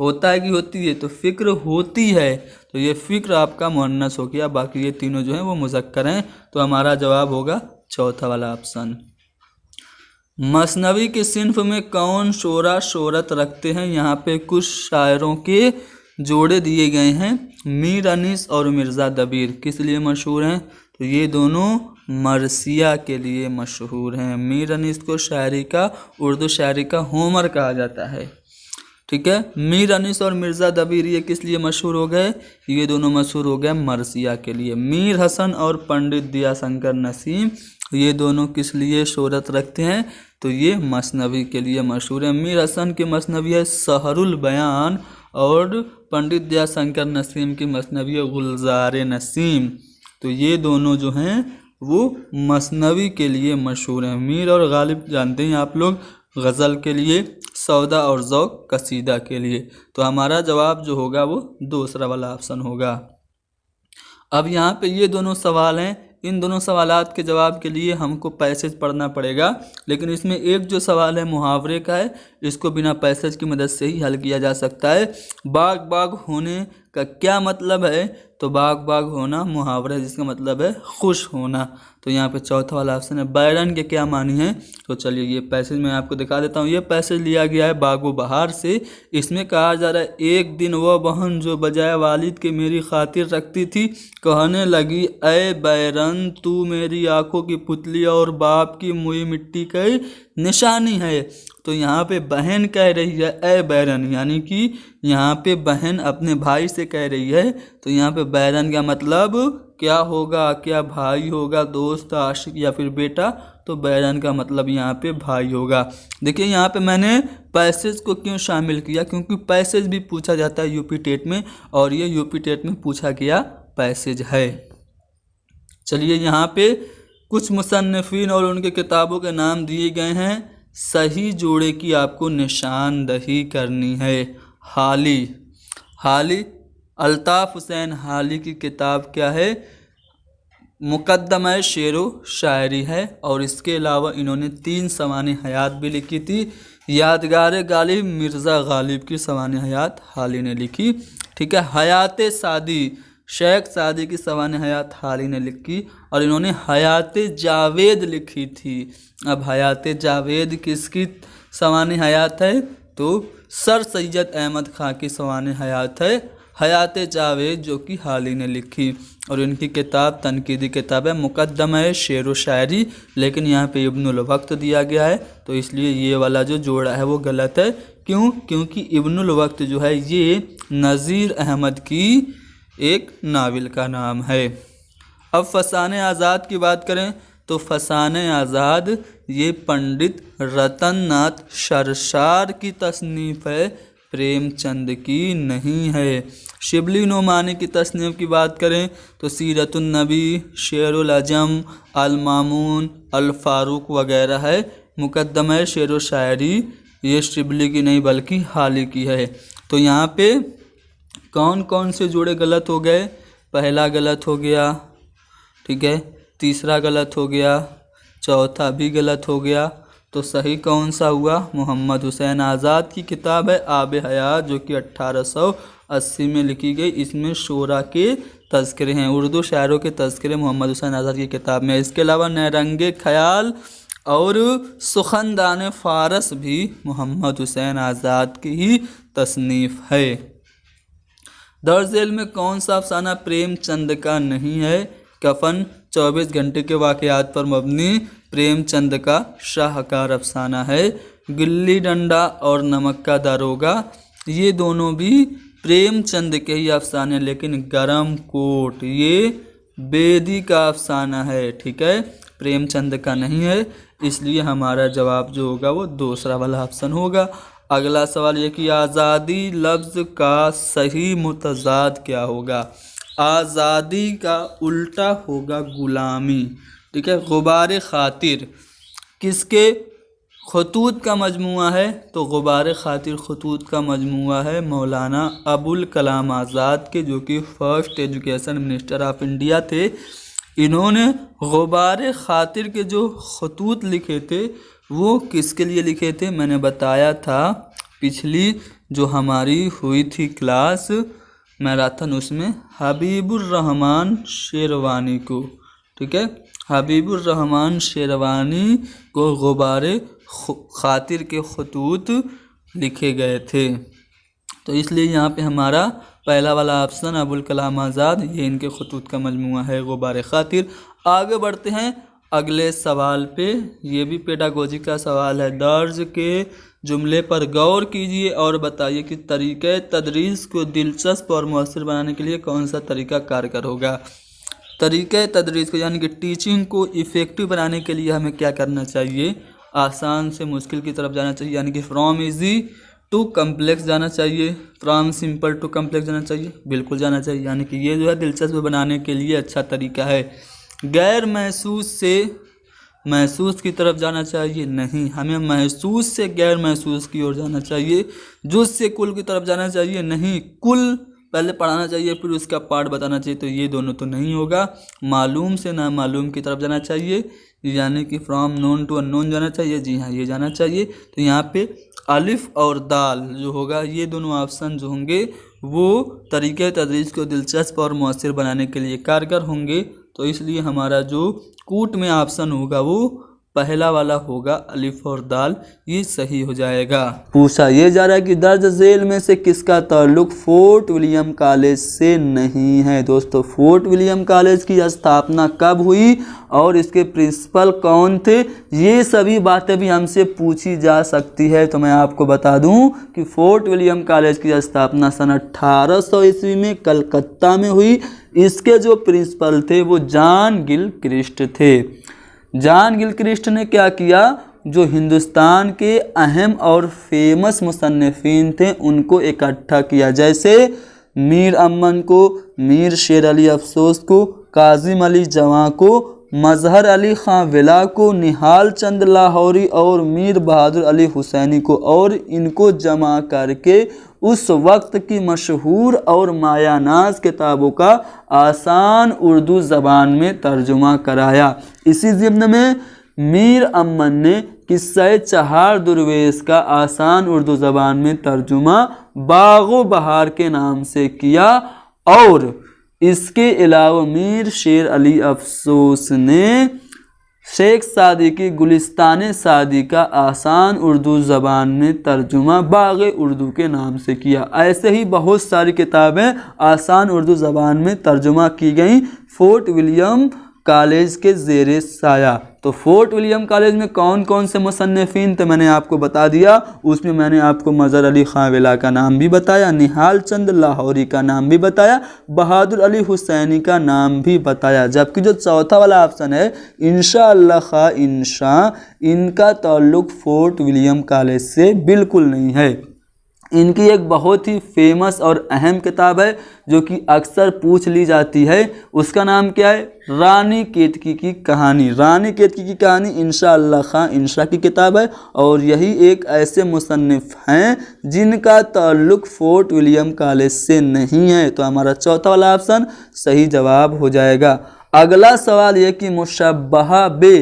होता है कि होती है? तो फ़िक्र होती है, तो ये फ़िक्र आपका मुअन्नस हो गया। बाकी ये तीनों जो हैं वो मुज़क्कर हैं। तो हमारा जवाब होगा चौथा वाला ऑप्शन। मसनवी के सिन्फ में कौन शोरा शोहरत रखते हैं? यहाँ पे कुछ शायरों के जोड़े दिए गए हैं। मीर अनीस और मिर्ज़ा दबीर किस लिए मशहूर हैं? तो ये दोनों मरसिया के लिए मशहूर हैं। मीर अनीस को शायरी का, उर्दू शायरी का होमर कहा जाता है। ठीक है, मीर अनीस और मिर्ज़ा दबीर ये किस लिए मशहूर हो गए? ये दोनों मशहूर हो गए मरसिया के लिए। मीर हसन और पंडित दयाशंकर नसीम ये दोनों किस लिए शोहरत रखते हैं? तो ये मसनवी के लिए मशहूर है। मीर हसन की मसनवी है सहरुल बयान और पंडित दयाशंकर नसीम की मसनवी है गुलजार नसीम। तो ये दोनों जो हैं वो मसनवी के लिए मशहूर हैं। मीर और गालिब जानते हैं आप लोग गज़ल के लिए, सौदा और ज़ौक़ कसीदा के लिए। तो हमारा जवाब जो होगा वो दूसरा वाला ऑप्शन होगा। अब यहाँ पे ये दोनों सवाल हैं, इन दोनों सवालात के जवाब के लिए हमको पैसेज पढ़ना पड़ेगा। लेकिन इसमें एक जो सवाल है मुहावरे का है, इसको बिना पैसेज की मदद से ही हल किया जा सकता है। बाग बाग होने का क्या मतलब है? तो बाग बाग होना मुहावरा है जिसका मतलब है खुश होना। तो यहाँ पे चौथा वाला ऑप्शन है। बैरन के क्या मानी है? तो चलिए ये पैसेज मैं आपको दिखा देता हूँ। ये पैसेज लिया गया है बागो बहार से। इसमें कहा जा रहा है, एक दिन वह बहन जो बजाय वालिद के मेरी खातिर रखती थी कहने लगी, ऐ बैरन तू मेरी आंखों की पुतली और बाप की मुई मिट्टी की निशानी है। तो यहाँ पे बहन कह रही है ऐ बैरन, यानी कि यहाँ पे बहन अपने भाई से कह रही है। तो यहाँ पे बैरन का मतलब क्या होगा? क्या भाई होगा, दोस्त, आशिक या फिर बेटा? तो बैरन का मतलब यहाँ पे भाई होगा। देखिए यहाँ पे मैंने पैसेज को क्यों शामिल किया, क्योंकि पैसेज भी पूछा जाता है यूपी टेट में, और ये यूपी टेट में पूछा गया पैसेज है। चलिए यहाँ पे कुछ मुसन्निफीन और उनके किताबों के नाम दिए गए हैं। सही जोड़े की आपको निशानदही करनी है। हाली अल्ताफ़ हुसैन हाली की किताब क्या है? मुक़द्दमा शेरो शायरी है। और इसके अलावा इन्होंने 3 सवाने हयात भी लिखी थी। यादगार गालिब मिर्ज़ा गालिब की सवाने हयात हाली ने लिखी। ठीक है, हयात सादी शेख सादी की सवाने हयात हाली ने लिखी। और इन्होंने हयात जावेद लिखी थी। अब हयात जावेद किसकी सवाने हयात है? तो सर सैयद अहमद खां की सवाने हयात है हयात जावेद जो कि हाल ही ने लिखी, और इनकी किताब तनकीदी किताब है, मुकद्दमा है शेर व शायरी, लेकिन यहाँ पे इब्नुल वक्त दिया गया है, तो इसलिए ये वाला जो जोड़ा है वो गलत है। क्यों? क्योंकि इब्नुल वक्त जो है ये नज़ीर अहमद की एक नावल का नाम है। अब फसान आज़ाद की बात करें तो फसान आज़ाद ये पंडित रतन नाथ शरशार की तसनीफ़ है, प्रेमचंद की नहीं है। शिबली नोमानी की तसनीफ़ की बात करें तो सीरतुन नबी, शेरुल अजम, अल मामून, अल फारूक वगैरह है। मुकद्दमा शेर व शायरी ये शिबली की नहीं बल्कि हाली की है। तो यहाँ पे कौन कौन से जोड़े गलत हो गए? पहला गलत हो गया, ठीक है, तीसरा गलत हो गया, चौथा भी गलत हो गया। तो सही कौन सा हुआ? मोहम्मद हुसैन आज़ाद की किताब है आब हयात जो कि 1880 में लिखी गई। इसमें शोरा के तज़किरे हैं, उर्दू शायरों के तज़किरे मोहम्मद हुसैन आज़ाद की किताब में। इसके अलावा नरंगे ख्याल और सुखनदान फ़ारस भी मोहम्मद हुसैन आज़ाद की ही तसनीफ़ है। दर्ज झेल में कौन सा अफसाना प्रेमचंद का नहीं है? कफन 24 घंटे के वाक़यात पर मबनी प्रेमचंद का शाहकार अफसाना है। गिल्ली डंडा और नमक का दारोगा ये दोनों भी प्रेमचंद के ही अफसाने, लेकिन गरम कोट ये बेदी का अफसाना है, ठीक है, प्रेमचंद का नहीं है। इसलिए हमारा जवाब जो होगा वो दूसरा वाला ऑप्शन होगा। अगला सवाल ये कि आज़ादी लफ्ज़ का सही मुतज़ाद क्या होगा? आज़ादी का उल्टा होगा गुलामी, ठीक है। गुबार खातिर किसके खतूत का मजमुआ है? तो गुबार खातिर खतूत का मजमुआ है मौलाना अबुल कलाम आज़ाद के, जो कि first education minister of India थे। इन्होंने गुबार खातिर के जो खतूत लिखे थे वो किसके लिए लिखे थे? मैंने बताया था पिछली जो हमारी हुई थी क्लास मैराथन, उसमें हबीबुर रहमान शेरवानी को, ठीक है, हबीबुर रहमान शेरवानी को गुबार खातिर के खतूत लिखे गए थे। तो इसलिए यहाँ पे हमारा पहला वाला ऑप्शन अबुल कलाम आज़ाद ये इनके खतूत का मजमुआ है गुबार खातिर। आगे बढ़ते हैं अगले सवाल पे। ये भी पेडागोजी का सवाल है। दर्ज के जुमले पर गौर कीजिए और बताइए कि तरीक़े तदरीस को दिलचस्प और मौसर बनाने के लिए कौन सा तरीका कारगर होगा। तरीक़े तदरीस को यानी कि टीचिंग को इफ़ेक्टिव बनाने के लिए हमें क्या करना चाहिए? आसान से मुश्किल की तरफ जाना चाहिए, यानी कि फ्रॉम इजी टू कम्प्लेक्स जाना चाहिए, फ्रॉम सिंपल टू कम्प्लेक्स जाना चाहिए, बिल्कुल जाना चाहिए। यानी कि ये जो है दिलचस्प बनाने के लिए अच्छा तरीका है। गैर महसूस से महसूस की तरफ जाना चाहिए, नहीं, हमें महसूस से गैर महसूस की ओर जाना चाहिए। जुज़ से कुल की तरफ जाना चाहिए, नहीं, कुल पहले पढ़ाना चाहिए फिर उसका पार्ट बताना चाहिए, तो ये दोनों तो नहीं होगा। मालूम से ना मालूम की तरफ जाना चाहिए, यानी कि फ्रॉम नोन टू अननोन जाना चाहिए, जी हाँ ये जाना चाहिए। तो यहाँ पे अलिफ और दाल जो होगा ये दोनों ऑप्शन जो होंगे वो तरीक़े तदरीस को दिलचस्प और मौसर बनाने के लिए कारगर होंगे। तो इसलिए हमारा जो कूट में ऑप्शन होगा वो पहला वाला होगा, अलिफ और दाल, ये सही हो जाएगा। पूछा ये जा रहा है कि दर्ज झेल में से किसका ताल्लुक फोर्ट विलियम कॉलेज से नहीं है। दोस्तों फोर्ट विलियम कॉलेज की स्थापना कब हुई और इसके प्रिंसिपल कौन थे, ये सभी बातें भी हमसे पूछी जा सकती है। तो मैं आपको बता दूं कि फोर्ट विलियम कॉलेज की स्थापना सन 1800 ईस्वी में कलकत्ता में हुई। इसके जो प्रिंसिपल थे वो जॉन गिलक्रिस्ट थे। जॉन गिलक्रिस्ट ने क्या किया, जो हिंदुस्तान के अहम और फेमस मुसन्निफीन थे उनको इकट्ठा किया, जैसे मीर अमन को, मीर शेर अली अफसोस को, काजिम अली जवां को, मजहर अली खां विला को, निहाल चंद लाहौरी और मीर बहादुर अली हुसैनी को, और इनको जमा करके उस वक्त की मशहूर और मायानाज किताबों का आसान उर्दू ज़बान में तर्जुमा कराया। इसी ज़िम्न में मीर अमन ने किस्सा चहार दुर्वेश का आसान उर्दू ज़बान में तर्जुमा बागो बहार के नाम से किया। और इसके अलावा मीर शेर अली अफसोस ने शेख सादी की गुलिस्तान सादी का आसान उर्दू ज़बान में तर्जुमा बाग़ उर्दू के नाम से किया। ऐसे ही बहुत सारी किताबें आसान उर्दू ज़बान में तर्जुमा की गई फोर्ट विलियम कॉलेज के ज़ेरे साया। तो फोर्ट विलियम कॉलेज में कौन कौन से मुसन्निफ़ीन थे मैंने आपको बता दिया। उसमें मैंने आपको मज़हर अली ख़ाविला का नाम भी बताया, निहाल चंद लाहौरी का नाम भी बताया, बहादुर अली हुसैनी का नाम भी बताया। जबकि जो चौथा वाला ऑप्शन है इंशाअल्लाह खा इंशा, इनका ताल्लुक़ फोर्ट विलियम कॉलेज से बिल्कुल नहीं है। इनकी एक बहुत ही फेमस और अहम किताब है जो कि अक्सर पूछ ली जाती है, उसका नाम क्या है? रानी केतकी की कहानी। रानी केतकी की कहानी इंशाअल्लाह खां इंशा की किताब है और यही एक ऐसे मुसन्निफ़ हैं जिनका ताल्लुक़ फोर्ट विलियम कॉलेज से नहीं है। तो हमारा चौथा वाला ऑप्शन सही जवाब हो जाएगा। अगला सवाल यह कि मुशब्बहा बे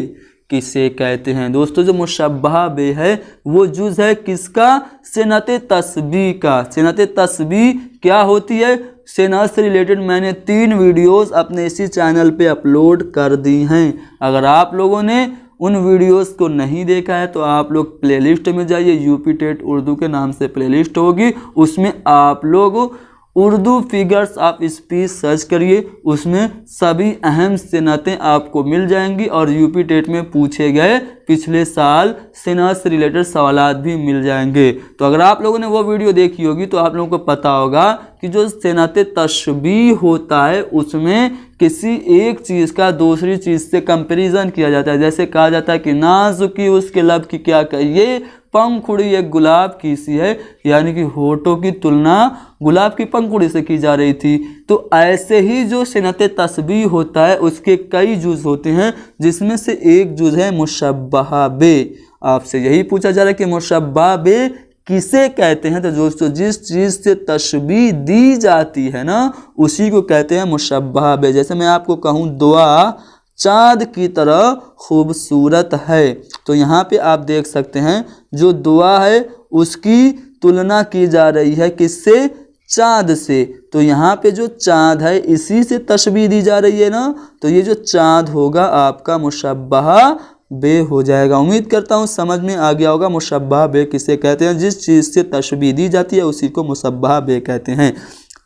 किसे कहते हैं? दोस्तों जो मुशब्बहा बे है वो जुज़ है किसका? सनअत तस्बीह का। सनअत तस्बीह क्या होती है? सनअत से रिलेटेड मैंने 3 वीडियोस अपने इसी चैनल पे अपलोड कर दी हैं। अगर आप लोगों ने उन वीडियोस को नहीं देखा है तो आप लोग प्लेलिस्ट में जाइए, यूपी टेट उर्दू के नाम से प्लेलिस्ट होगी, उसमें आप लोग Urdu figures of speech search करिए, उसमें सभी अहम सनअतें आपको मिल जाएंगी और यूपी टेट में पूछे गए पिछले साल सनअत से रिलेटेड सवालात भी मिल जाएंगे। तो अगर आप लोगों ने वो वीडियो देखी होगी तो आप लोगों को पता होगा कि जो सनअत तशबीह होता है उसमें किसी एक चीज़ का दूसरी चीज़ से कंपैरिजन किया जाता है। जैसे कहा जाता है कि नाजुकी उसके लब की क्या कहिए, पंखुड़ी एक गुलाब की सी है, यानी कि होठों की तुलना गुलाब की पंखुड़ी से की जा रही थी। तो ऐसे ही जो सनअत तस्बीह होता है उसके कई जुज़ होते हैं जिसमें से एक जुज़ है मुशब्बहा बे। आपसे यही पूछा जा रहा है कि मुशब्बहा बे किसे कहते हैं? तो दोस्तों जिस चीज़ से तशबीह दी जाती है ना उसी को कहते हैं मुशब्बहा बे। जैसे मैं आपको कहूँ दुआ चाँद की तरह खूबसूरत है, तो यहाँ पे आप देख सकते हैं जो दुआ है उसकी तुलना की जा रही है किससे? चाँद से। तो यहाँ पे जो चाँद है इसी से तशबीह दी जा रही है ना, तो ये जो चाँद होगा आपका मुशब्बहा बे हो जाएगा। उम्मीद करता हूँ समझ में आ गया होगा मुशब्बहा बे किसे कहते हैं। जिस चीज़ से तशबीह दी जाती है उसी को मुशब्बहा बे कहते हैं।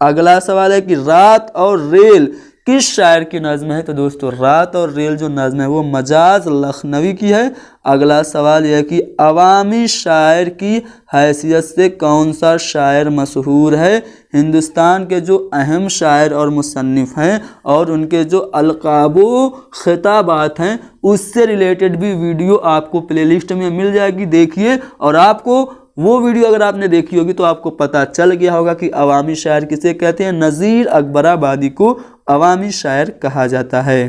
अगला सवाल है कि रात और रेल किस शायर की नज़्म है? तो दोस्तों रात और रेल जो नज़्म है वो मजाज लखनवी की है। अगला सवाल यह कि अवामी शायर की हैसियत से कौन सा शायर मशहूर है? हिंदुस्तान के जो अहम शायर और मुसन्निफ़ हैं और उनके जो अलक़ाबो ख़िताबात हैं उससे रिलेटेड भी वीडियो आपको प्लेलिस्ट में मिल जाएगी, देखिए। और आपको वो वीडियो अगर आपने देखी होगी तो आपको पता चल गया होगा कि अवामी शायर किसे कहते हैं। नज़ीर अकबराबादी को अवामी शायर कहा जाता है।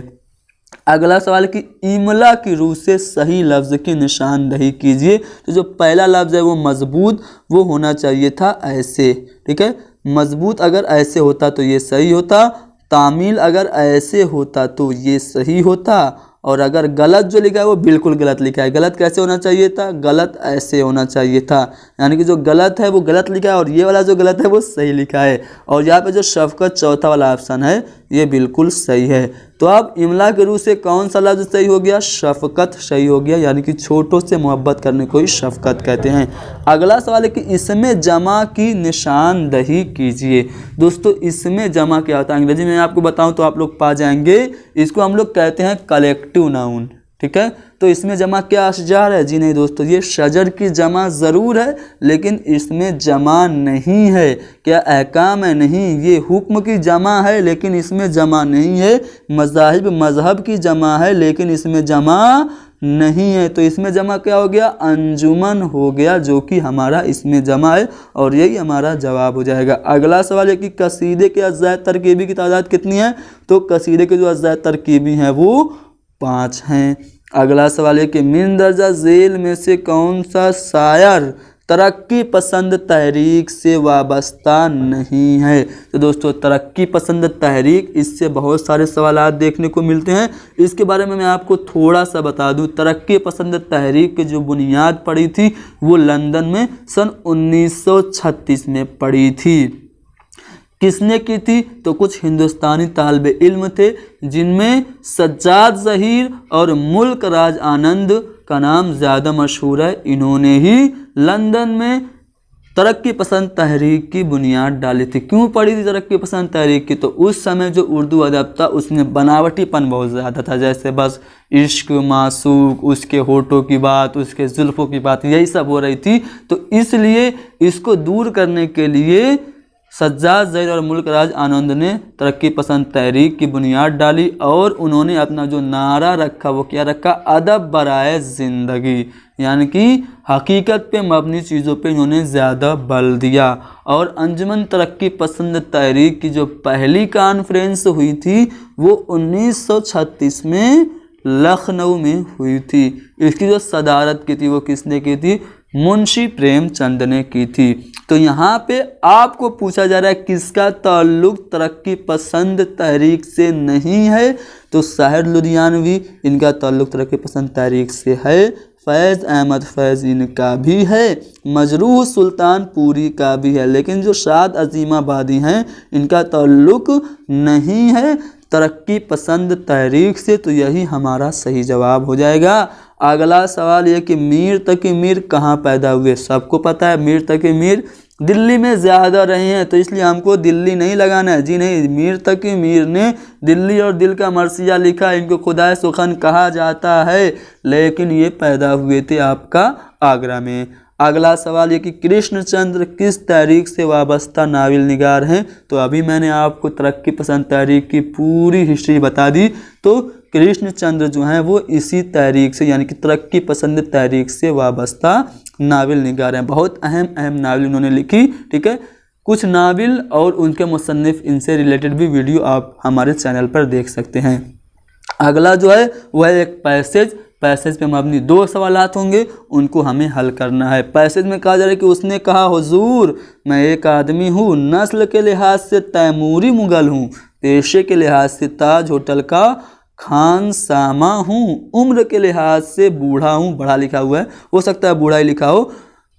अगला सवाल कि इमला की रूह से सही लफ्ज़ की निशानदही कीजिए। तो जो पहला लफ्ज़ है वो मजबूत, वो होना चाहिए था ऐसे, ठीक है। मजबूत अगर ऐसे होता तो ये सही होता, तामील अगर ऐसे होता तो ये सही होता, और अगर गलत जो लिखा है वो बिल्कुल गलत लिखा है। गलत कैसे होना चाहिए था? गलत ऐसे होना चाहिए था, यानी कि जो गलत है वो गलत लिखा है और ये वाला जो गलत है वो सही लिखा है। और यहाँ पे जो शफ़क़त चौथा वाला ऑप्शन है ये बिल्कुल सही है। तो अब इमला के रूह से कौन सा लफ्ज़ सही हो गया? शफ़क़त सही हो गया, यानी कि छोटों से मोहब्बत करने को ही शफ़क़त कहते हैं। अगला सवाल है कि इसमें जमा की निशानदही कीजिए। दोस्तों इसमें जमा क्या होता है? अंग्रेजी में आपको बताऊं तो आप लोग पा जाएंगे, इसको हम लोग कहते हैं कलेक्टिव नाउन, ठीक है। तो इसमें जमा क्या अशजार है? जी नहीं दोस्तों, ये शजर की जमा ज़रूर है लेकिन इसमें जमा नहीं है। क्या अहकाम है? नहीं, ये हुक्म की जमा है लेकिन इसमें जमा नहीं है। मज़ाहिब मज़हब की जमा है लेकिन इसमें जमा नहीं है। तो इसमें जमा क्या हो गया? अंजुमन हो गया, जो कि हमारा इसमें जमा है और यही हमारा जवाब हो जाएगा। अगला सवाल है कि कसीदे के अज़्ज़ाए तरकीबी की तादाद कितनी है? तो कसीदे के जो अज़्ज़ाए तरकीबी हैं वो 5 हैं। अगला सवाल है कि मिन दर्जा झेल में से कौन सा शायर तरक्की पसंद तहरीक से वाबस्ता नहीं है? तो दोस्तों तरक्की पसंद तहरीक, इससे बहुत सारे सवालात देखने को मिलते हैं। इसके बारे में मैं आपको थोड़ा सा बता दूं। तरक्की पसंद तहरीक की जो बुनियाद पड़ी थी वो लंदन में सन 1936 में पड़ी थी। किसने की थी? तो कुछ हिंदुस्तानी तालिब इल्म थे, जिनमें सज्जाद ज़हीर और मुल्क राज आनंद का नाम ज़्यादा मशहूर है। इन्होंने ही लंदन में तरक्की पसंद तहरीक की बुनियाद डाली थी। क्यों पड़ी थी तरक्की पसंद तहरीक की? तो उस समय जो उर्दू अदब था उसमें बनावटीपन बहुत ज़्यादा था, जैसे बस इश्क, मासूक, उसके होठों की बात, उसके जुल्फ़ों की बात, यही सब हो रही थी। तो इसलिए इसको दूर करने के लिए सज्जाद ज़हीर और मुल्क राज आनंद ने तरक्की पसंद तहरीक की बुनियाद डाली और उन्होंने अपना जो नारा रखा वो क्या रखा? अदब बराए ज़िंदगी, यानी कि हकीकत पे मबनी चीज़ों पे इन्होंने ज़्यादा बल दिया। और अंजुमन तरक्की पसंद तहरीक की जो पहली कॉन्फ्रेंस हुई थी वो 1936 में लखनऊ में हुई थी। इसकी जो सदारत की थी वो किसने की थी? मुंशी प्रेमचंद ने की थी। तो यहाँ पे आपको पूछा जा रहा है किसका ताल्लुक तरक्की पसंद तहरीक से नहीं है? तो साहिर लुधियानवी, इनका ताल्लुक तरक्की पसंद तहरीक से है। फैज़ अहमद फैज़ इनका भी है, मजरूह सुल्तानपुरी का भी है, लेकिन जो शाद अजीमाबादी हैं इनका ताल्लुक नहीं है तरक्की पसंद तहरीक से। तो यही हमारा सही जवाब हो जाएगा। अगला सवाल ये कि मीर तकी मीर कहाँ पैदा हुए? सबको पता है मीर तकी मीर दिल्ली में ज़्यादा रहे हैं, तो इसलिए हमको दिल्ली नहीं लगाना है। जी नहीं, मीर तकी मीर ने दिल्ली और दिल का मरसिया लिखा, इनको खुदाए सुखन कहा जाता है, लेकिन ये पैदा हुए थे आपका आगरा में। अगला सवाल ये कि कृष्णचंद्र किस तहरीक से वाबस्ता नावल निगार हैं? तो अभी मैंने आपको तरक्की पसंद तहरीक की पूरी हिस्ट्री बता दी। तो कृष्णचंद्र जो हैं वो इसी तहरीक से यानी कि तरक्की पसंद तहरीक से वाबस्ता नावल निगार हैं। बहुत अहम अहम नावल उन्होंने लिखी, ठीक है। कुछ नावल और उनके मुसन्निफ इनसे रिलेटेड भी वीडियो आप हमारे चैनल पर देख सकते हैं। अगला जो है वह एक पैसेज पे मबनी 2 सवालात होंगे, उनको हमें हल करना है। पैसेज में कहा जा रहा है कि उसने कहा, हुजूर मैं एक आदमी हूँ, नस्ल के लिहाज से तैमूरी मुगल हूँ, पेशे के लिहाज से ताज होटल का खानसामा हूँ, उम्र के लिहाज से बूढ़ा हूँ, बड़ा लिखा हुआ है, हो सकता है बूढ़ा ही लिखा हो,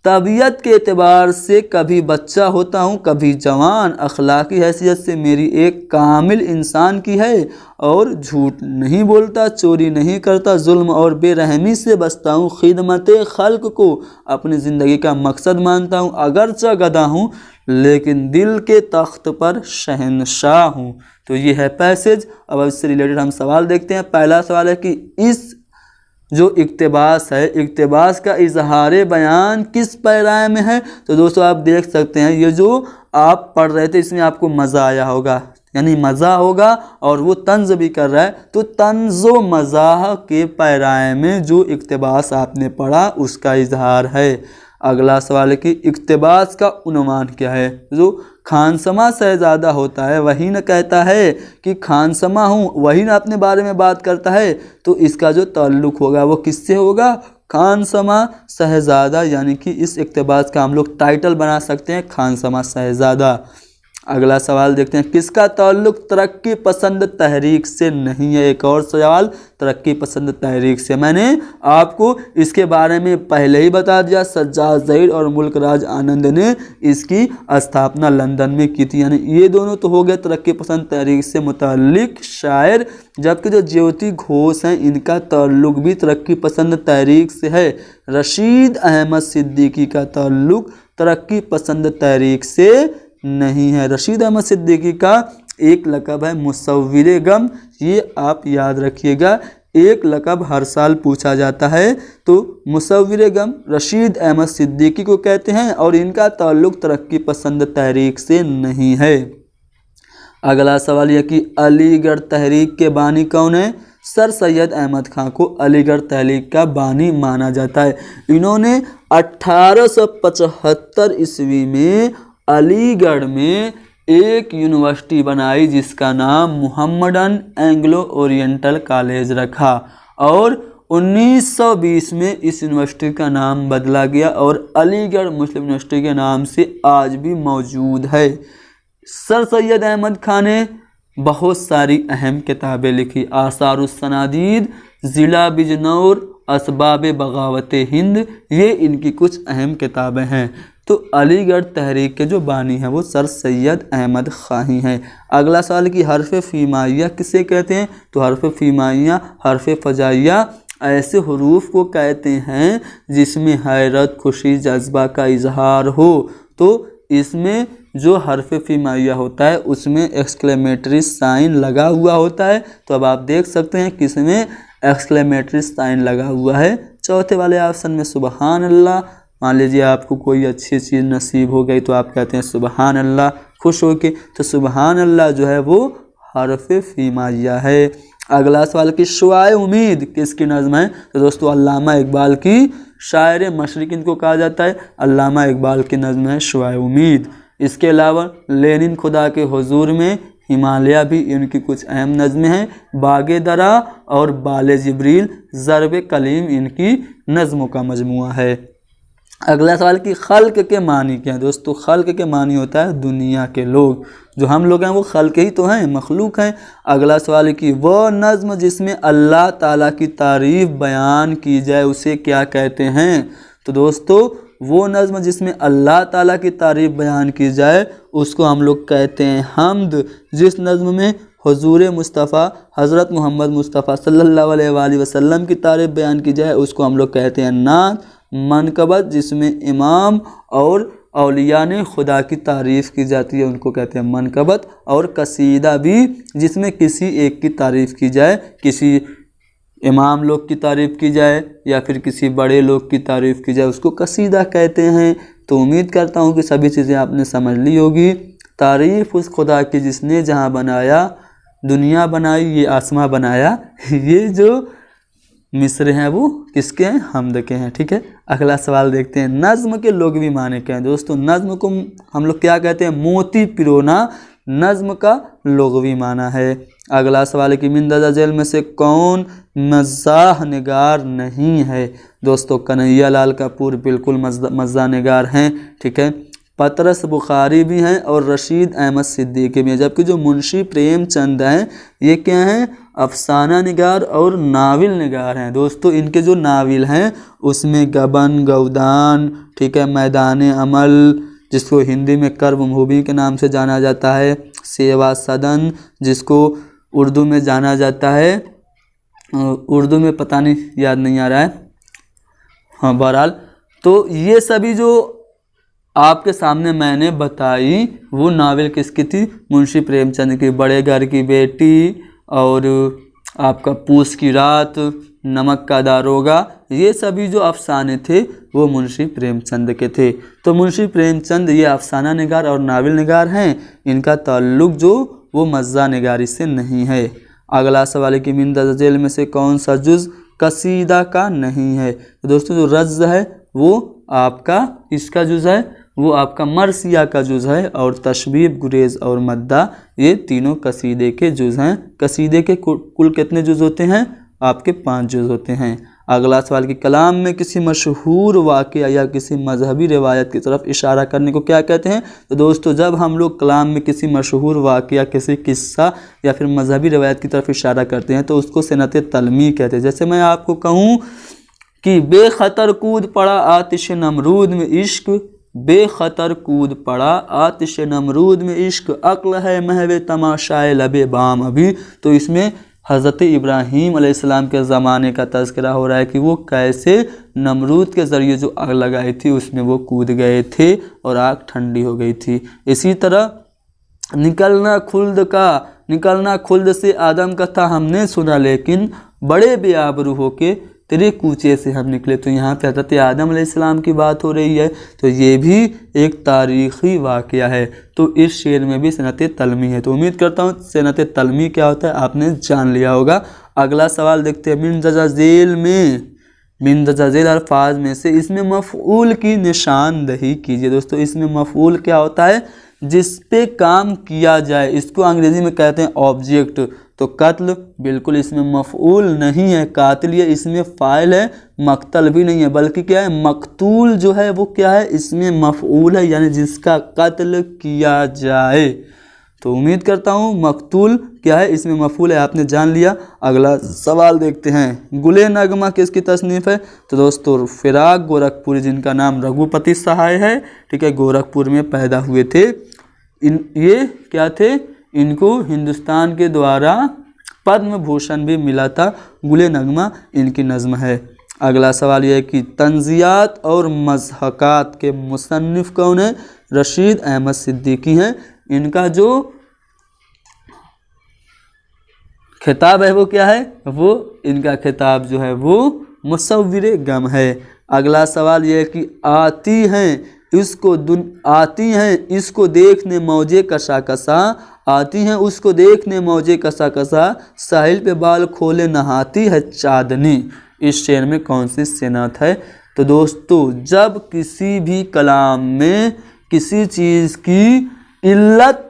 तबीयत के एतबार से कभी बच्चा होता हूँ कभी जवान, अखलाकी हैसियत से मेरी एक कामिल इंसान की है और झूठ नहीं बोलता, चोरी नहीं करता, जुल्म और बेरहमी से बचता हूँ, खिदमत खल्क को अपनी ज़िंदगी का मकसद मानता हूँ, अगरचा गधा हूँ लेकिन दिल के तख्त पर शहंशाह हूँ। तो ये है पैसेज। अब इससे रिलेटेड हम सवाल देखते हैं। पहला सवाल है कि इस जो इक्तिबास है, इक्तिबास का इजहार बयान किस पैराए में है? तो दोस्तों आप देख सकते हैं, ये जो आप पढ़ रहे थे इसमें आपको मज़ा आया होगा, यानी मज़ा होगा और वो तंज भी कर रहा है, तो तंज़ो मज़ाह के पैराए में जो इक्तिबास आपने पढ़ा उसका इजहार है। अगला सवाल है कि इक्तिबास का उन्वान क्या है? जो खानसमा शहजादा होता है वही न कहता है कि खानसमा हूँ, वही न अपने बारे में बात करता है, तो इसका जो ताल्लुक़ होगा वो किससे होगा? खानसमा शहजादा, यानी कि इस इक्तिबास का हम लोग टाइटल बना सकते हैं खानसमा शहजादा। अगला सवाल देखते हैं, किसका ताल्लुक़ तरक्की पसंद तहरीक से नहीं है? एक और सवाल तरक्की पसंद तहरीक से, मैंने आपको इसके बारे में पहले ही बता दिया। सज्जाद ज़हीर और मुल्क राज आनंद ने इसकी स्थापना लंदन में की थी, यानी ये दोनों तो हो गए तरक्की पसंद तहरीक से मुताल्लिक शायर, जबकि जो ज्योति घोष हैं इनका ताल्लुक़ भी तरक्की पसंद तहरीक से है। रशीद अहमद सिद्दीकी का ताल्लुक़ तरक्की पसंद तहरीक से नहीं है। रशीद अहमद सिद्दीकी का एक लक़ब है मुसव्विरे गम, ये आप याद रखिएगा, एक लक़ब हर साल पूछा जाता है। तो मुसव्विरे गम रशीद अहमद सिद्दीकी को कहते हैं और इनका ताल्लुक़ तरक्की पसंद तहरीक से नहीं है। अगला सवाल यह कि अलीगढ़ तहरीक के बानी कौन है? सर सैयद अहमद खां को अलीगढ़ तहरीक का बानी माना जाता है। इन्होंने 1875 ईस्वी में अलीगढ़ में एक यूनिवर्सिटी बनाई जिसका नाम मुहम्मदन एंग्लो ओरिएंटल कॉलेज रखा और 1920 में इस यूनिवर्सिटी का नाम बदला गया और अलीगढ़ मुस्लिम यूनिवर्सिटी के नाम से आज भी मौजूद है। सर सैयद अहमद खान ने बहुत सारी अहम किताबें लिखी, आसारुस सनादीद, ज़िला बिजनौर, असबाब बगावत हिंद, ये इनकी कुछ अहम किताबें हैं। तो अलीगढ़ तहरीक के जो बानी हैं वो सर सैयद अहमद ख़ाही हैं। अगला सवाल कि हर्फ फ़ीमाइया किसे कहते हैं? तो हर्फ फ़ीमाइया, हर्फ फ़जाइया ऐसे हरूफ को कहते हैं जिसमें हैरत, खुशी, जज्बा का इजहार हो। तो इसमें जो हर्फ फ़ीमाइया होता है उसमें एक्सक्लेमेटरी साइन लगा हुआ होता है। तो अब आप देख सकते हैं किसमें एक्सक्लेमेटरी साइन लगा हुआ है। चौथे वाले ऑप्शन में सुबहान अल्लाह। मान लीजिए आपको कोई अच्छी चीज़ नसीब हो गई तो आप कहते हैं सुबहान अल्लाह खुश होके, तो सुबहान अल्लाह जो है वो हर्फ फ़ीमाइया है। अगला सवाल कि शुआए उम्मीद किसकी नज़्म है? तो दोस्तों अल्लामा इकबाल की शायर मशरिक़ इनको कहा जाता है। अल्लामा इकबाल की नज़्म है शुआए उम्मीद। इसके अलावा लेनिन खुदा के हुजूर में, हिमालय भी इनकी कुछ अहम नज़्में हैं। बागे दरा और बाले जिब्रील, ज़रब कलीम इनकी नज़्मों का मजमुआ है। अगला सवाल कि खल्क के मानी क्या है? दोस्तों खल्क के मानी होता है दुनिया के लोग, जो हम लोग हैं वो खल्क ही तो हैं, मखलूक हैं। अगला सवाल कि वह नज़्म जिसमें अल्लाह ताला की तारीफ़ बयान की जाए उसे क्या कहते हैं? तो दोस्तों वो नज़्म जिसमें अल्लाह ताला की तारीफ़ बयान की जाए उसको हम लोग कहते हैं हम्द। जिस नज़्म में हुजूर मुस्तफ़ा हज़रत मोहम्मद मुस्तफ़ा सल्लल्लाहु अलैहि वसल्लम की तारीफ़ बयान की जाए उसको हम लोग कहते हैं नात। मनकबत जिसमें इमाम और औलिया ने खुदा की तारीफ़ की जाती है उनको कहते हैं मनकबत। और कसीदा भी जिसमें किसी एक की तारीफ़ की जाए, किसी इमाम लोग की तारीफ़ की जाए या फिर किसी बड़े लोग की तारीफ़ की जाए उसको कसीदा कहते हैं। तो उम्मीद करता हूँ कि सभी चीज़ें आपने समझ ली होगी। तारीफ़ उस खुदा की जिसने जहाँ बनाया, दुनिया बनाई, ये आसमां बनाया। ये जो मिसरे हैं वो किसके हैं? हम्द के हैं। ठीक है, अगला सवाल देखते हैं नज़्म के लुग़वी माने क्या हैं? दोस्तों नज़्म को हम लोग क्या कहते हैं? मोती पिरोना नज़्म का लुग़वी माना है। अगला सवाल है कि मिंदरजा झेल में से कौन मज़ाह निगार नहीं है? दोस्तों कन्हैया लाल कपूर बिल्कुल मज़ाह निगार हैं। ठीक है, पतरस बुखारी भी हैं और रशीद अहमद सिद्दीकी भी हैं। जबकि जो मुंशी प्रेमचंद हैं ये क्या हैं? अफसाना निगार और नाविल निगार हैं। दोस्तों इनके जो नाविल हैं उसमें गबन, गौदान, ठीक है, मैदान अमल जिसको हिंदी में कर्ब मूवी के नाम से जाना जाता है, सेवा सदन जिसको उर्दू में जाना जाता है, उर्दू में पता नहीं याद नहीं आ रहा है, हाँ बहरहाल। तो ये सभी जो आपके सामने मैंने बताई वो नावल किसकी थी? मुंशी प्रेमचंद की। बड़े घर की बेटी और आपका पूस की रात, नमक का दारोगा, ये सभी जो अफसाने थे वो मुंशी प्रेमचंद के थे। तो मुंशी प्रेमचंद ये अफसाना निगार और नावल निगार हैं, इनका ताल्लुक़ जो वो मज़्ज़ा निगारी से नहीं है। अगला सवाल है कि मिंदरजा झेल में से कौन सा जुज़ कसीदा का नहीं है? तो दोस्तों जो रज़्ज़ है वो आपका इसका जुज़ है, वो आपका मरसिया का जुज़ है। और तशबीब, गुरेज़ और मद्दा ये तीनों कसीदे के जुज़ हैं। कसीदे के कुल कितने जुज़ होते हैं? आपके 5 जुज़ होते हैं। अगला सवाल कि कलाम में किसी मशहूर वाक़या या किसी मजहबी रिवायत की तरफ इशारा करने को क्या कहते हैं? तो दोस्तों जब हम लोग कलाम में किसी मशहूर वाक़या, किसी किस्सा या फिर मजहबी रिवायत की तरफ इशारा करते हैं तो उसको सनत तलमी कहते हैं। जैसे मैं आपको कहूँ कि बेखतर कूद पड़ा आतिश नमरूद में इश्क, बेखतर कूद पड़ा आतिश नमरूद में इश्क, अक्ल है महवे तमाशाए लबे बाम अभी। तो इसमें हज़रत इब्राहीम अलैहिस्सलाम के ज़माने का तज़किरा हो रहा है कि वो कैसे नमरूद के ज़रिए जो आग लगाई थी उसमें वो कूद गए थे और आग ठंडी हो गई थी। इसी तरह निकलना खुल्द से आदम का था हमने सुना, लेकिन बड़े बेआबरू होके तेरे कूचे से हम निकले। तो यहाँ पे हज़रत आदम अलैहिस्सलाम की बात हो रही है, तो ये भी एक तारीख़ी वाक़या है। तो इस शेर में भी सनत तलमी है। तो उम्मीद करता हूँ सनत तलमी क्या होता है आपने जान लिया होगा। अगला सवाल देखते हैं मिंदरजा झेल अल्फाज में से इसमें मफ़ऊल की निशानदही कीजिए। दोस्तों इसमें मफ़ऊल क्या होता है? जिस पे काम किया जाए, इसको अंग्रेज़ी में कहते हैं ऑब्जेक्ट। तो कत्ल बिल्कुल इसमें मफ़ऊल नहीं है, कातिल ये इसमें फ़ाइल है, मक्तल भी नहीं है, बल्कि क्या है? मकतूल जो है वो क्या है? इसमें मफ़ऊल है, यानी जिसका कत्ल किया जाए। तो उम्मीद करता हूँ मकतूल क्या है, इसमें मफूल है, आपने जान लिया। अगला सवाल देखते हैं, गुले नगमा किसकी तसनीफ़ है? तो दोस्तों फिराक गोरखपुरी, जिनका नाम रघुपति सहाय है, ठीक है, गोरखपुर में पैदा हुए थे। ये क्या थे? इनको हिंदुस्तान के द्वारा पद्म भूषण भी मिला था। गुले नगमा इनकी नज़्म है। अगला सवाल यह है कि तंज़ियात और मज़हकात के मुसन्निफ़ कौन है? रशीद अहमद सिद्दीकी हैं। इनका जो खिताब है वो क्या है? वो इनका खिताब जो है वो मुसव्विरे गम है। अगला सवाल यह है कि आती हैं इसको देखने मौजे कसा कसा, आती हैं उसको देखने मौजे कसा कसा, साहिल पे बाल खोले नहाती है चांदनी। इस शेर में कौन सी सिनात है? तो दोस्तों जब किसी भी कलाम में किसी चीज़ की इल्लत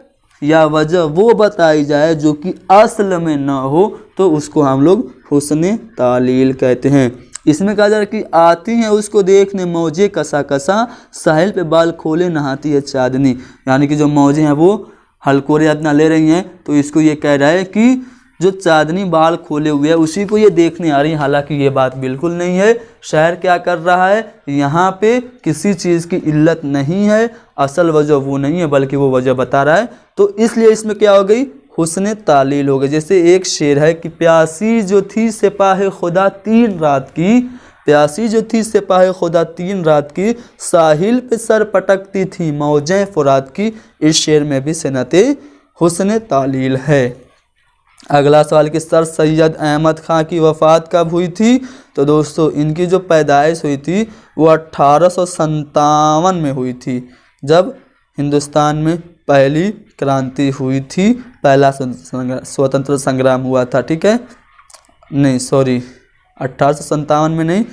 या वजह वो बताई जाए जो कि असल में ना हो, तो उसको हम लोग हुस्न तालील कहते हैं। इसमें कहा जा रहा है कि आती हैं उसको देखने मौजे कसा कसा, साहिल पे बाल खोले नहाती है चांदनी। यानी कि जो मौजें हैं वो हलकोरे अपना ले रही हैं, तो इसको ये कह रहा है कि जो चांदनी बाल खोले हुए है उसी को ये देखने आ रही है। हालांकि ये बात बिल्कुल नहीं है। शायर क्या कर रहा है? यहाँ पे किसी चीज़ की इल्लत नहीं है, असल वजह वो नहीं है, बल्कि वो वजह बता रहा है। तो इसलिए इसमें क्या हो गई? हुस्न तालील हो गई। जैसे एक शेर है कि प्यासी जो थी सिपाही खुदा 3 रात की, प्यासी जो थी सिपाही खुदा 3 रात की, साहिल पे सर पटकती थी मौजें फुरात की। इस शेर में भी सिनते हुस्न तालील है। अगला सवाल कि सर सैयद अहमद खां की वफ़ात कब हुई थी? तो दोस्तों इनकी जो पैदाइश हुई थी वो 1857 में हुई थी, जब हिंदुस्तान में पहली क्रांति हुई थी, पहला स्वतंत्र संग्राम हुआ था। ठीक है, नहीं सॉरी 1857 में नहीं,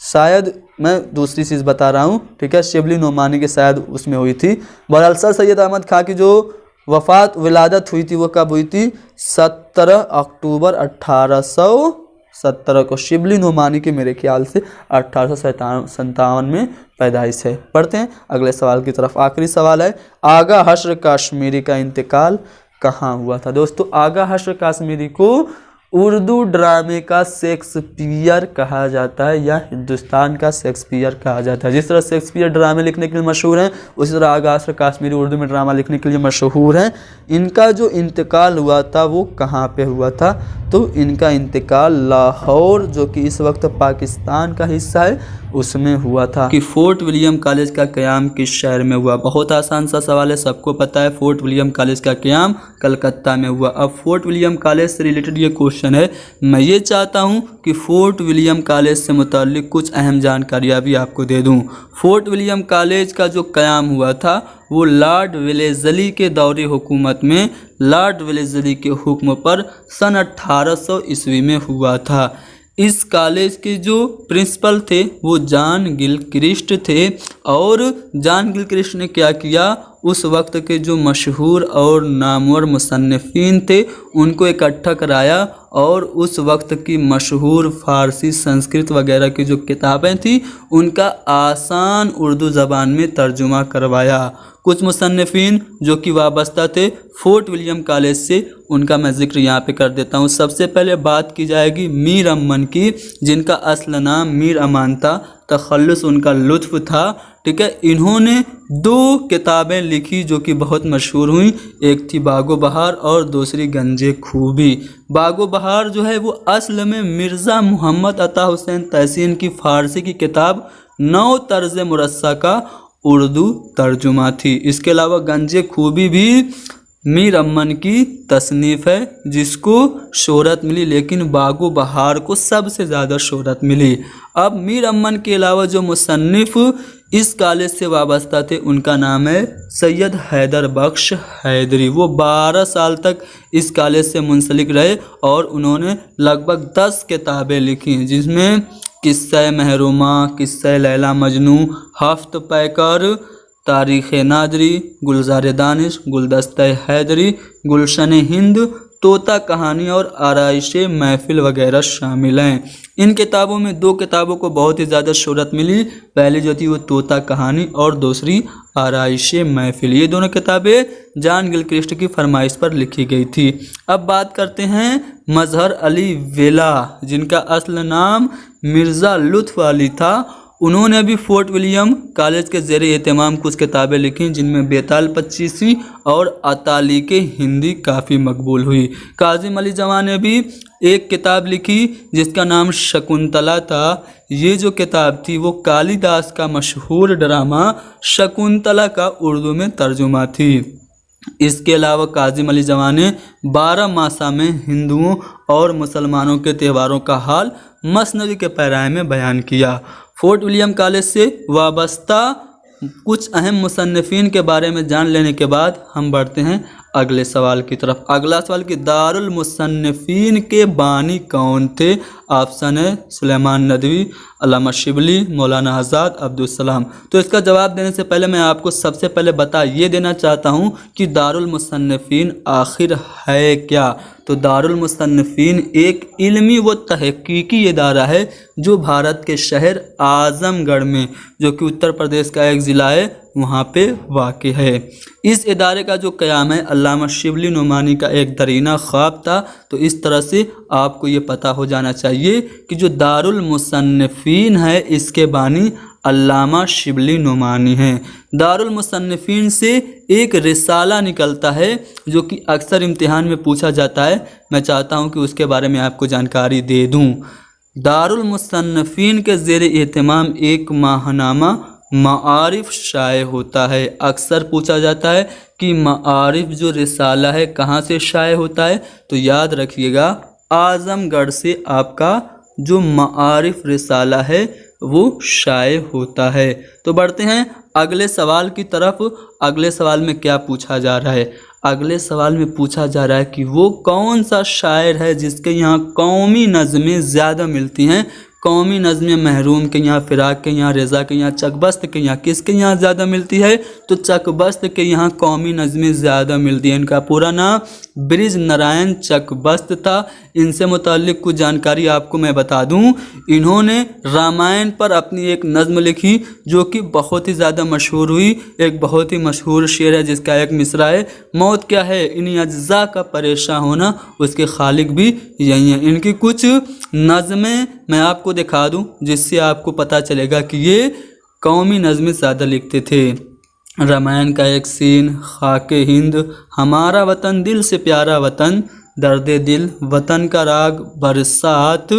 शायद मैं दूसरी चीज़ बता रहा हूँ। ठीक है, शिबली नोमानी के शायद उसमें हुई थी। बहरहाल सर सैयद अहमद खां की जो वफ़ात विलादत हुई थी वो कब हुई थी? 17 अक्टूबर 1817 को। शिबली नोमानी के मेरे ख्याल से 1857 में पैदाइश है। पढ़ते हैं अगले सवाल की तरफ। आखिरी सवाल है, आगा हश्र काश्मीरी का इंतकाल कहाँ हुआ था? दोस्तों आगा हश्र काश्मीरी को उर्दू ड्रामे का शेक्सपियर कहा जाता है, या हिंदुस्तान का शेक्सपियर कहा जाता है। जिस तरह शेक्सपियर ड्रामे लिखने के लिए मशहूर हैं, उसी तरह आगा हश्र काश्मीरी उर्दू में ड्रामा लिखने के लिए मशहूर हैं। इनका जो इंतकाल हुआ था वो कहाँ पे हुआ था? तो इनका इंतकाल लाहौर, जो कि इस वक्त पाकिस्तान का हिस्सा है, उसमें हुआ था। कि फोर्ट विलियम कॉलेज का क़याम किस शहर में हुआ? बहुत आसान सा सवाल है, सबको पता है। फोर्ट विलियम कॉलेज का क़याम कलकत्ता में हुआ। अब फोर्ट विलियम कॉलेज से रिलेटेड ये क्वेश्चन है, मैं ये चाहता हूँ कि फोर्ट विलियम कॉलेज से मुताल्लिक कुछ अहम जानकारियाँ भी आपको दे दूँ। फोर्ट विलियम कॉलेज का जो क़याम हुआ था वो लॉर्ड वेलेज़ली के दौरे हुकूमत में, लॉर्ड वेलेज़ली के हुक्म पर सन 1800 ईस्वी में हुआ था। इस कॉलेज के जो प्रिंसिपल थे वो जॉन गिलक्रिस्ट थे, और जॉन गिलक्रिस्ट ने क्या किया? उस वक्त के जो मशहूर और नामवर मुसन्निफ़ीन थे उनको इकट्ठा कराया, और उस वक्त की मशहूर फ़ारसी, संस्कृत वगैरह की जो किताबें थी उनका आसान उर्दू ज़बान में तर्जुमा करवाया। कुछ मुसन्निफ़ीन जो कि वाबस्ता थे फोर्ट विलियम कॉलेज से, उनका मैं ज़िक्र यहाँ पे कर देता हूँ। सबसे पहले बात की जाएगी मीर अमन की, जिनका असल नाम मीर अमान था, तखल्लुस उनका लुत्फ़ था। ठीक है, इन्होंने 2 किताबें लिखी जो कि बहुत मशहूर हुई। एक थी बागो बहार और दूसरी गंजे खूबी। बागो बहार जो है वो असल में मिर्ज़ा मोहम्मद अता हुसैन तहसीन की फ़ारसी की किताब 9 तर्ज़ मुरस्सा का उर्दू तर्जुमा थी। इसके अलावा गंजे खूबी भी मीर अमन की तसनीफ़ है, जिसको शोहरत मिली, लेकिन बागो बहार को सबसे ज़्यादा शोहरत मिली। अब मीर अमन के अलावा जो मुसन्निफ़ इस कॉलेज से वाबस्ता थे उनका नाम है सैयद हैदर बख्श हैदरी। वो 12 साल तक इस कॉलेज से मुंसलिक रहे और उन्होंने लगभग 10 किताबें लिखी हैं, जिसमें किस्सा महरुमा, किस्सा लैला मजनू, हफ्त पैकर, तारीख़ नादरी, गुलजार दानिश, गुलदस्ता हैदरी, गुलशन हिंद, तोता कहानी और आराइशे महफिल वगैरह शामिल हैं। इन किताबों में 2 किताबों को बहुत ही ज़्यादा शोहरत मिली। पहली जो थी वो तोता कहानी और दूसरी आराइशे महफिल। ये दोनों किताबें जॉन गिलक्रिस्ट की फरमाइश पर लिखी गई थी। अब बात करते हैं मजहर अली वेला, जिनका असल नाम मिर्ज़ा लुत्फ़ अली था। उन्होंने भी फोर्ट विलियम कॉलेज के ज़ेरे एहतमाम कुछ किताबें लिखी, जिनमें बेताल पच्चीसी और अतालिक हिंदी काफ़ी मकबूल हुई। काज़िम अली जवान ने भी एक किताब लिखी जिसका नाम शकुंतला था। ये जो किताब थी वो कालिदास का मशहूर ड्रामा शकुंतला का उर्दू में तर्जुमा थी। इसके अलावा काज़िम अली जवान ने 12 मासा में हिंदुओं और मुसलमानों के त्योहारों का हाल मसनवी के पैराए में बयान किया। फोर्ट विलियम कॉलेज से वाबस्ता कुछ अहम मुसन्निफीन के बारे में जान लेने के बाद हम बढ़ते हैं अगले सवाल की तरफ। अगला सवाल कि दारुल मुसन्निफीन के बानी कौन थे? ऑप्शन है सुलेमान नदवी, अल्लामा शिबली, मौलाना आज़ाद, अब्दुल सलाम। तो इसका जवाब देने से पहले मैं आपको सबसे पहले बता ये देना चाहता हूँ कि दारुल मुसन्निफीन आखिर है क्या। तो दारुल मुसन्निफीन एक इल्मी व तहकीकी इदारा है जो भारत के शहर आज़मगढ़ में, जो कि उत्तर प्रदेश का एक ज़िला है, वहाँ पे वाक़ है। इस इदारे का जो क़याम है अल्लामा शिबली नुमानी का एक दरीना ख्वाब था। तो इस तरह से आपको ये पता हो जाना चाहिए कि जो दारुल मुसन्निफीन है इसके बानी अल्लामा शिबली नुमानी हैं। दारुल मुसन्निफीन से एक रिसाला निकलता है जो कि अक्सर इम्तिहान में पूछा जाता है। मैं चाहता हूँ कि उसके बारे में आपको जानकारी दे दूँ। दारुल मुसन्निफीन के ज़ेरे एहतमाम एक माहनामा माआरिफ शाये होता है। अक्सर पूछा जाता है कि माआरिफ जो रिसाला है कहाँ से शाये होता है, तो याद रखिएगा आज़मगढ़ से आपका जो माआरिफ रिसाला है वो शाये होता है। तो बढ़ते हैं अगले सवाल की तरफ। अगले सवाल में क्या पूछा जा रहा है? अगले सवाल में पूछा जा रहा है कि वो कौन सा शायर है जिसके यहाँ कौमी नज़में ज़्यादा मिलती हैं। कौमी नज़में महरूम के यहाँ, फ़िराक के यहाँ, रज़ा के यहाँ, चकबस्त के यहाँ किसके यहाँ ज़्यादा मिलती है? तो चकबस्त के यहाँ कौमी नज़में ज़्यादा मिलती हैं। इनका पूरा नाम ब्रिज नारायण चकबस्त था। इनसे मुताल्लिक़ कुछ जानकारी आपको मैं बता दूं। इन्होंने रामायण पर अपनी एक नज़्म लिखी जो कि बहुत ही ज़्यादा मशहूर हुई। एक बहुत ही मशहूर शेर है जिसका एक मिसरा है, मौत क्या है इन अज्जा का परेशान होना, उसके खालिक भी यही हैं। इनकी कुछ नज़में मैं आपको दिखा दूं जिससे आपको पता चलेगा कि ये कौमी नज़में ज़्यादा लिखते थे। रामायण का एक सीन, खाके हिंद, हमारा वतन दिल से प्यारा वतन, दर्दे दिल, वतन का राग, बरसात,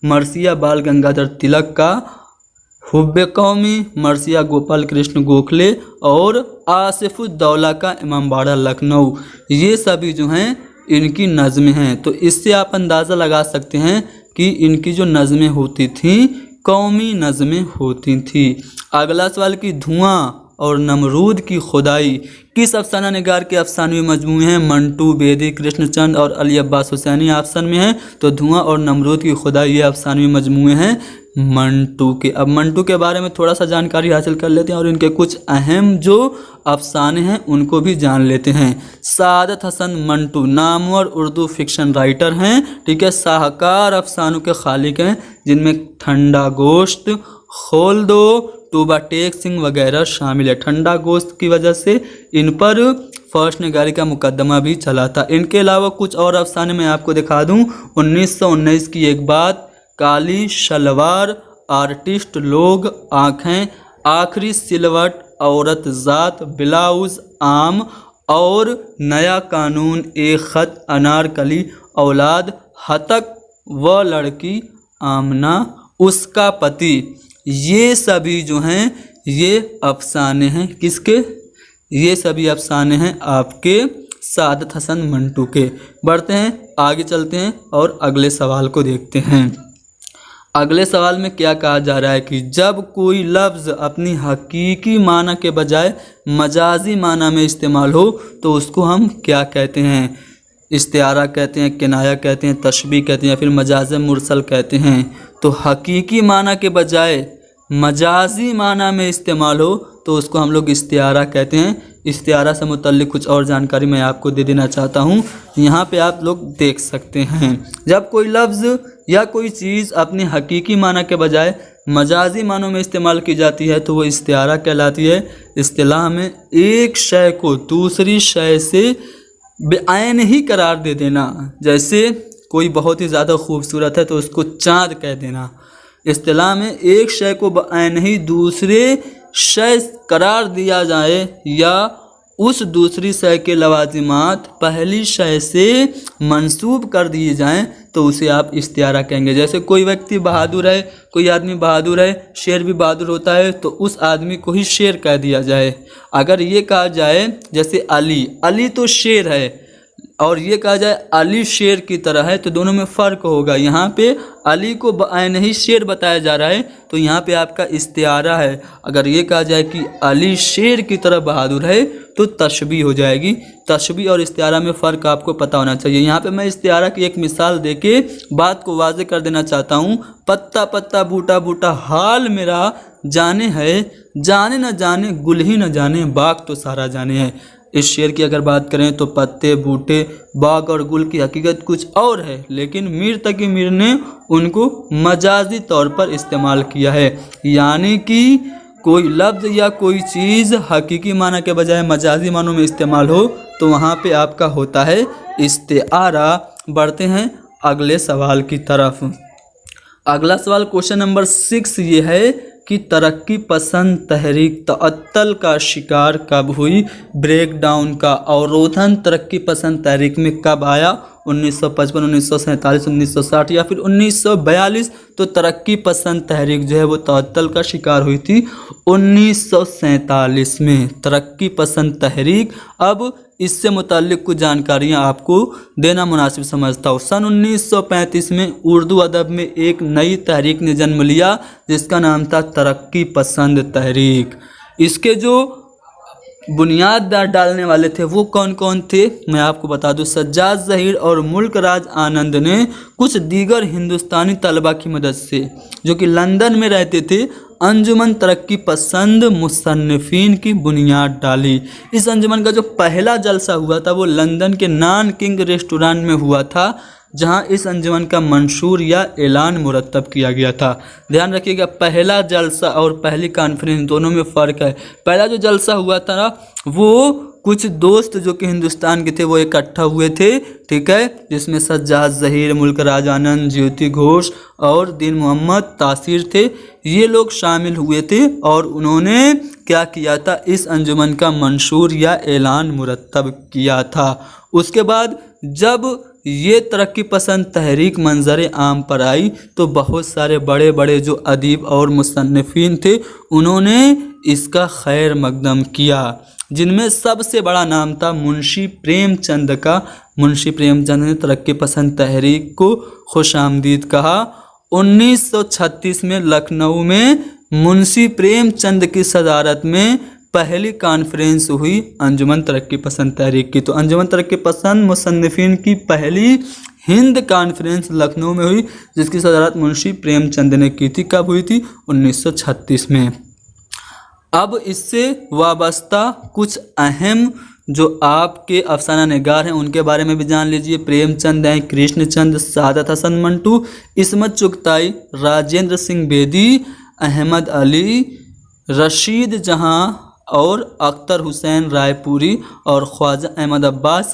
मरसिया बाल गंगाधर तिलक का, हुब्बे कौमी, मरसिया गोपाल कृष्ण गोखले और आसिफुद्दौला का इमामबाड़ा लखनऊ। ये सभी जो हैं इनकी नज़में हैं। तो इससे आप अंदाज़ा लगा सकते हैं कि इनकी जो नज़में होती थी कौमी नज़में होती थी। अगला सवाल कि धुआं और नमरूद की खुदाई किस अफसाना निगार के अफसानवी मजमूए हैं? मंटू, बेदी, कृष्णचंद और अली अब्बास हुसैनी ऑप्शन में है। तो धुआं और नमरूद की खुदाई ये अफसानवी मजमूए हैं मंटू के। अब मंटू के बारे में थोड़ा सा जानकारी हासिल कर लेते हैं और इनके कुछ अहम जो अफसाने हैं उनको भी जान लेते हैं। सादत हसन मंटू नामवर उर्दू फिक्शन राइटर हैं, ठीक है। शाहकार अफसानों के खालिक हैं जिनमें ठंडा गोश्त, खोल दो, टूबा टेक सिंह वगैरह शामिल है। ठंडा गोश्त की वजह से इन पर फर्स्ट निगारी का मुकदमा भी चला था। इनके अलावा कुछ और अफसाने मैं आपको दिखा दूं। 1919 की एक बात, काली शलवार, आर्टिस्ट लोग, आँखें, आखिरी सिलवट, औरत ज़ात, ब्लाउज आम और नया कानून, एक ख़त, अनारकली, औलाद, हतक व लड़की, आमना, उसका पति। ये सभी जो हैं ये अफसाने हैं किसके? ये सभी अफसाने हैं आपके सादत हसन मंटू के। बढ़ते हैं आगे, चलते हैं और अगले सवाल को देखते हैं। अगले सवाल में क्या कहा जा रहा है कि जब कोई लफ्ज़ अपनी हकीकी माना के बजाय मजाजी माना में इस्तेमाल हो तो उसको हम क्या कहते हैं? इस्तिआरा कहते हैं, किनाया कहते हैं, तशबीह कहते हैं या फिर मजाज मुरसल कहते हैं। तो हकीकी माना के बजाय मजाजी माना में इस्तेमाल हो तो उसको हम लोग इस्तिआरा कहते हैं। इस्तिआरा से मुतल्लिक कुछ और जानकारी मैं आपको दे देना चाहता हूँ, यहाँ पे आप लोग देख सकते हैं। जब कोई लफ्ज़ या कोई चीज़ अपनी हकीकी माना के बजाय मजाजी मानों में इस्तेमाल की जाती है तो वो इस्तिआरा कहलाती है। इस्तिलाह में एक शय को दूसरी शय से बेआइन ही करार दे देना, जैसे कोई बहुत ही ज़्यादा खूबसूरत है तो उसको चाँद कह देना। इस्तिलाह में एक शय को बेआइन ही दूसरे शय करार दिया जाए या उस दूसरी शय के लवाजिमात पहली शय से मंसूब कर दिए जाएं तो उसे आप इस्तिआरा कहेंगे। जैसे कोई व्यक्ति बहादुर है, कोई आदमी बहादुर है, शेर भी बहादुर होता है तो उस आदमी को ही शेर कह दिया जाए। अगर ये कहा जाए जैसे अली, अली तो शेर है, और ये कहा जाए अली शेर की तरह है तो दोनों में फ़र्क होगा। यहाँ पे अली को बायन ही शेर बताया जा रहा है तो यहाँ पे आपका इस्तिआरा है। अगर ये कहा जाए कि अली शेर की तरह बहादुर है तो तशबीह हो जाएगी। तशबीह और इस्तिआरा में फ़र्क आपको पता होना चाहिए। यहाँ पे मैं इस्तिआरा की एक मिसाल देके बात को वाज़ेह कर देना चाहता हूँ। पत्ता पत्ता बूटा बूटा हाल मेरा जाने है, जाने न जाने गुल ही न जाने बाग तो सारा जाने है। इस शेर की अगर बात करें तो पत्ते बूटे बाग और गुल की हकीकत कुछ और है, लेकिन मीर तकी मीर ने उनको मजाजी तौर पर इस्तेमाल किया है। यानी कि कोई लफ्ज़ या कोई चीज़ हकीकी माना के बजाय मजाजी मानों में इस्तेमाल हो तो वहाँ पे आपका होता है इस्तिआरा। बढ़ते हैं अगले सवाल की तरफ। अगला सवाल क्वेश्चन नंबर 6 ये है कि तरक्की पसंद तहरीक तअत्तल का शिकार कब हुई? ब्रेक डाउन का अवरोधन तरक्की पसंद तहरीक में कब आया? 1955, 1947, 1960 या फिर 1942? तो तरक्की पसंद तहरीक जो है वो तअत्तल का शिकार हुई थी 1947 में। तरक्की पसंद तहरीक, अब इससे मुताल्लिक़ कुछ जानकारियाँ आपको देना मुनासिब समझता हूँ। सन 1935 में उर्दू अदब में एक नई तहरीक ने जन्म लिया जिसका नाम था तरक्की पसंद तहरीक। इसके जो बुनियाद डालने वाले थे वो कौन कौन थे मैं आपको बता दूं। सज्जाद ज़हीर और मुल्क राज आनंद ने कुछ दीगर हिंदुस्तानी तलबा की मदद से, जो कि लंदन में रहते थे, अंजुमन तरक्की पसंद मुसन्निफीन की बुनियाद डाली। इस अंजुमन का जो पहला जलसा हुआ था वो लंदन के नान किंग रेस्टोरेंट में हुआ था, जहां इस अंजुमन का मंशूर या ऐलान मुरतब किया गया था। ध्यान रखिएगा, पहला जलसा और पहली कॉन्फ्रेंस दोनों में फ़र्क है। पहला जो जलसा हुआ था ना वो कुछ दोस्त जो कि हिंदुस्तान के थे वो इकट्ठा हुए थे, ठीक है, जिसमें सज्जाद ज़हीर, मुल्क राज आनंद, ज्योति घोष और दीन मोहम्मद तासीर थे। ये लोग शामिल हुए थे और उन्होंने क्या किया था, इस अंजुमन का मंशूर या ऐलान मुरतब किया था। उसके बाद जब ये तरक्की पसंद तहरीक मंजर आम पर आई तो बहुत सारे बड़े बड़े जो अदीब और मुसन्निफीन थे उन्होंने इसका खैर मकदम किया, जिनमें सबसे बड़ा नाम था मुंशी प्रेमचंद का। मुंशी प्रेमचंद ने तरक्की पसंद तहरीक को खुश आमदीद कहा। 1936 में लखनऊ में मुंशी प्रेमचंद की सदारत में पहली कॉन्फ्रेंस हुई अंजुमन तरक्की पसंद तहरीक की। तो अंजुमन तरक्की पसंद मुसन्निफीन की पहली हिंद कॉन्फ्रेंस लखनऊ में हुई, जिसकी सदारत मुंशी प्रेमचंद ने की थी। कब हुई थी? 1936 में। अब इससे वाबस्ता कुछ अहम जो आपके अफसाना निगार हैं उनके बारे में भी जान लीजिए। प्रेमचंद हैं, कृष्णचंद, सादत हसन मंटू, इस्मत चुगताई, राजेंद्र सिंह बेदी, अहमद अली, रशीद जहां और अख्तर हुसैन रायपुरी और ख्वाजा अहमद अब्बास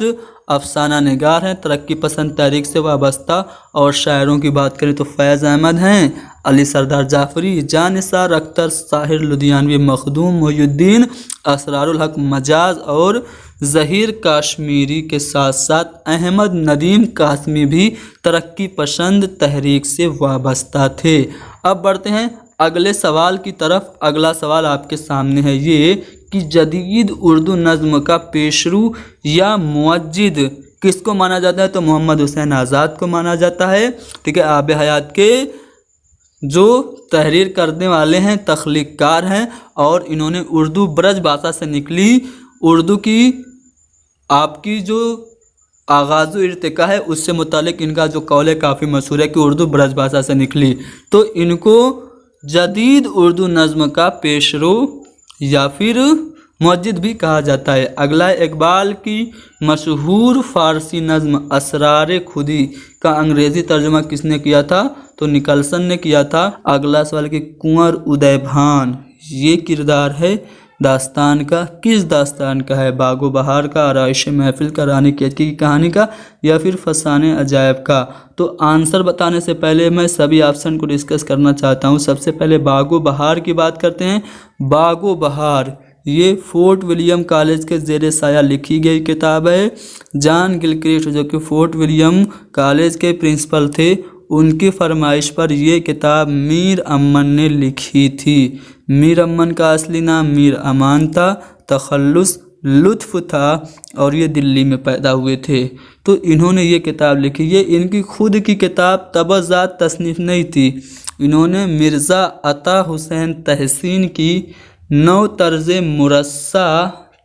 अफसाना निगार हैं तरक्की पसंद तहरीक से वाबस्ता। और शायरों की बात करें तो फैज़ अहमद हैं, अली सरदार जाफरी, जानिसार अख्तर, साहिर लुधियानवी, मखदूम मोहुद्दीन, असरारुल हक मजाज और ज़हीर काश्मीरी के साथ साथ अहमद नदीम कासमी भी तरक्की पसंद तहरीक से वाबस्ता थे। अब बढ़ते हैं अगले सवाल की तरफ। अगला सवाल आपके सामने है ये कि जदीद उर्दू नज़्म का पेशरू या मुअज्जिद किसको माना जाता है? तो मोहम्मद हुसैन आज़ाद को माना जाता है, ठीक है। आब हयात के जो तहरीर करने वाले हैं, तख्लीक़कार हैं और इन्होंने उर्दू ब्रज भाषा से निकली। उर्दू की आपकी जो आगाज़ इर्तिका है उससे मुतालिक इनका जो कौल है काफ़ी मशहूर है कि उर्दू ब्रज भाषा से निकली। तो इनको जदीद उर्दू नज़्म का पेशरो या फिर मुअज्जिद भी कहा जाता है। अगला इकबाल की मशहूर फ़ारसी नज़्म असरार खुदी का अंग्रेज़ी तर्जुमा किसने किया था? तो निकलसन ने किया था। अगला सवाल कि कुंवर उदय भान ये किरदार है दास्तान का, किस दास्तान का है? बागो बहार का, आराइश महफिल का, रानी केतकी की कहानी का, या फिर फसाने अजायब का? तो आंसर बताने से पहले मैं सभी ऑप्शन को डिस्कस करना चाहता हूँ। सबसे पहले बागो बहार की बात करते हैं। बागो बहार ये फोर्ट विलियम कॉलेज के ज़ेरे साया लिखी गई किताब है। जॉन गिलक्रिस्ट जो कि फोर्ट विलियम कॉलेज के प्रिंसिपल थे, उनकी फरमाइश पर यह किताब मीर अमन ने लिखी थी। मीर अमन का असली नाम मीर अमान था, तखल्लुस लुत्फ़ था और ये दिल्ली में पैदा हुए थे। तो इन्होंने ये किताब लिखी। ये इनकी खुद की किताब तबज़ात तसनीफ़ नहीं थी। इन्होंने मिर्ज़ा अता हुसैन तहसीन की नौ तर्ज़ मुरस्सा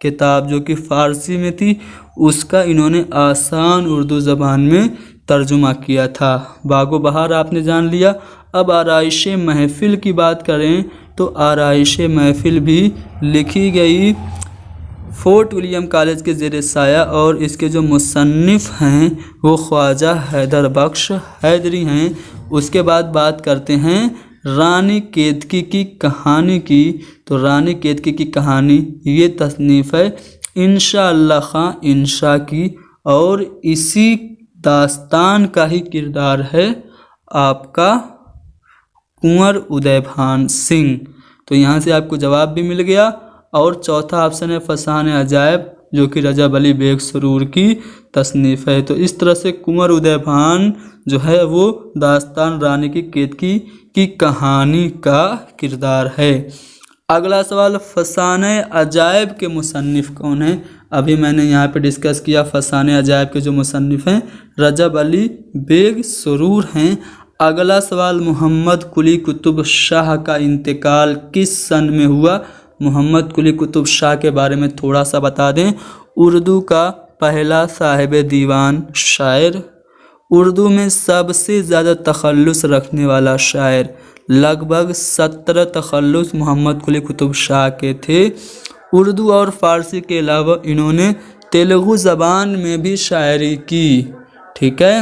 किताब जो कि फ़ारसी में थी, उसका इन्होंने आसान उर्दू ज़बान में तर्जुमा किया था। बागो बहार आपने जान लिया। अब आराइश महफिल की बात करें तो आराइश महफिल भी लिखी गई फोर्ट विलियम कॉलेज के ज़ेरे साया और इसके जो मुसन्निफ़ हैं वो ख्वाजा हैदर बख्श हैदरी हैं। उसके बाद बात करते हैं रानी केतकी की कहानी की। तो रानी केतकी की कहानी ये तसनीफ़ है इंशाअल्लाह खां इंशा की और इसी दास्तान का ही किरदार है आपका कुंवर उदय भान सिंह। तो यहाँ से आपको जवाब भी मिल गया। और चौथा ऑप्शन है फसाने अजायब जो कि रजब अली बेग सुरूर की तसनीफ़ है। तो इस तरह से कुंवर उदय भान जो है वो दास्तान रानी की केतकी की कहानी का किरदार है। अगला सवाल फसाने अजायब के मुसन्निफ़ कौन है? अभी मैंने यहाँ पे डिस्कस किया फसाने अजायब के जो मुसन्निफ़ हैं रजब अली बेग सुरूर हैं। अगला सवाल मोहम्मद कुली कुतुब शाह का इंतकाल किस सन में हुआ? मोहम्मद कुली कुतुब शाह के बारे में थोड़ा सा बता दें। उर्दू का पहला साहिब दीवान शायर, उर्दू में सबसे ज़्यादा तखल्लुस रखने वाला शायर, लगभग 17 तखल्लुस मोहम्मद कुली कुतुब शाह के थे। उर्दू और फ़ारसी के अलावा इन्होंने तेलुगु ज़बान में भी शायरी की। ठीक है,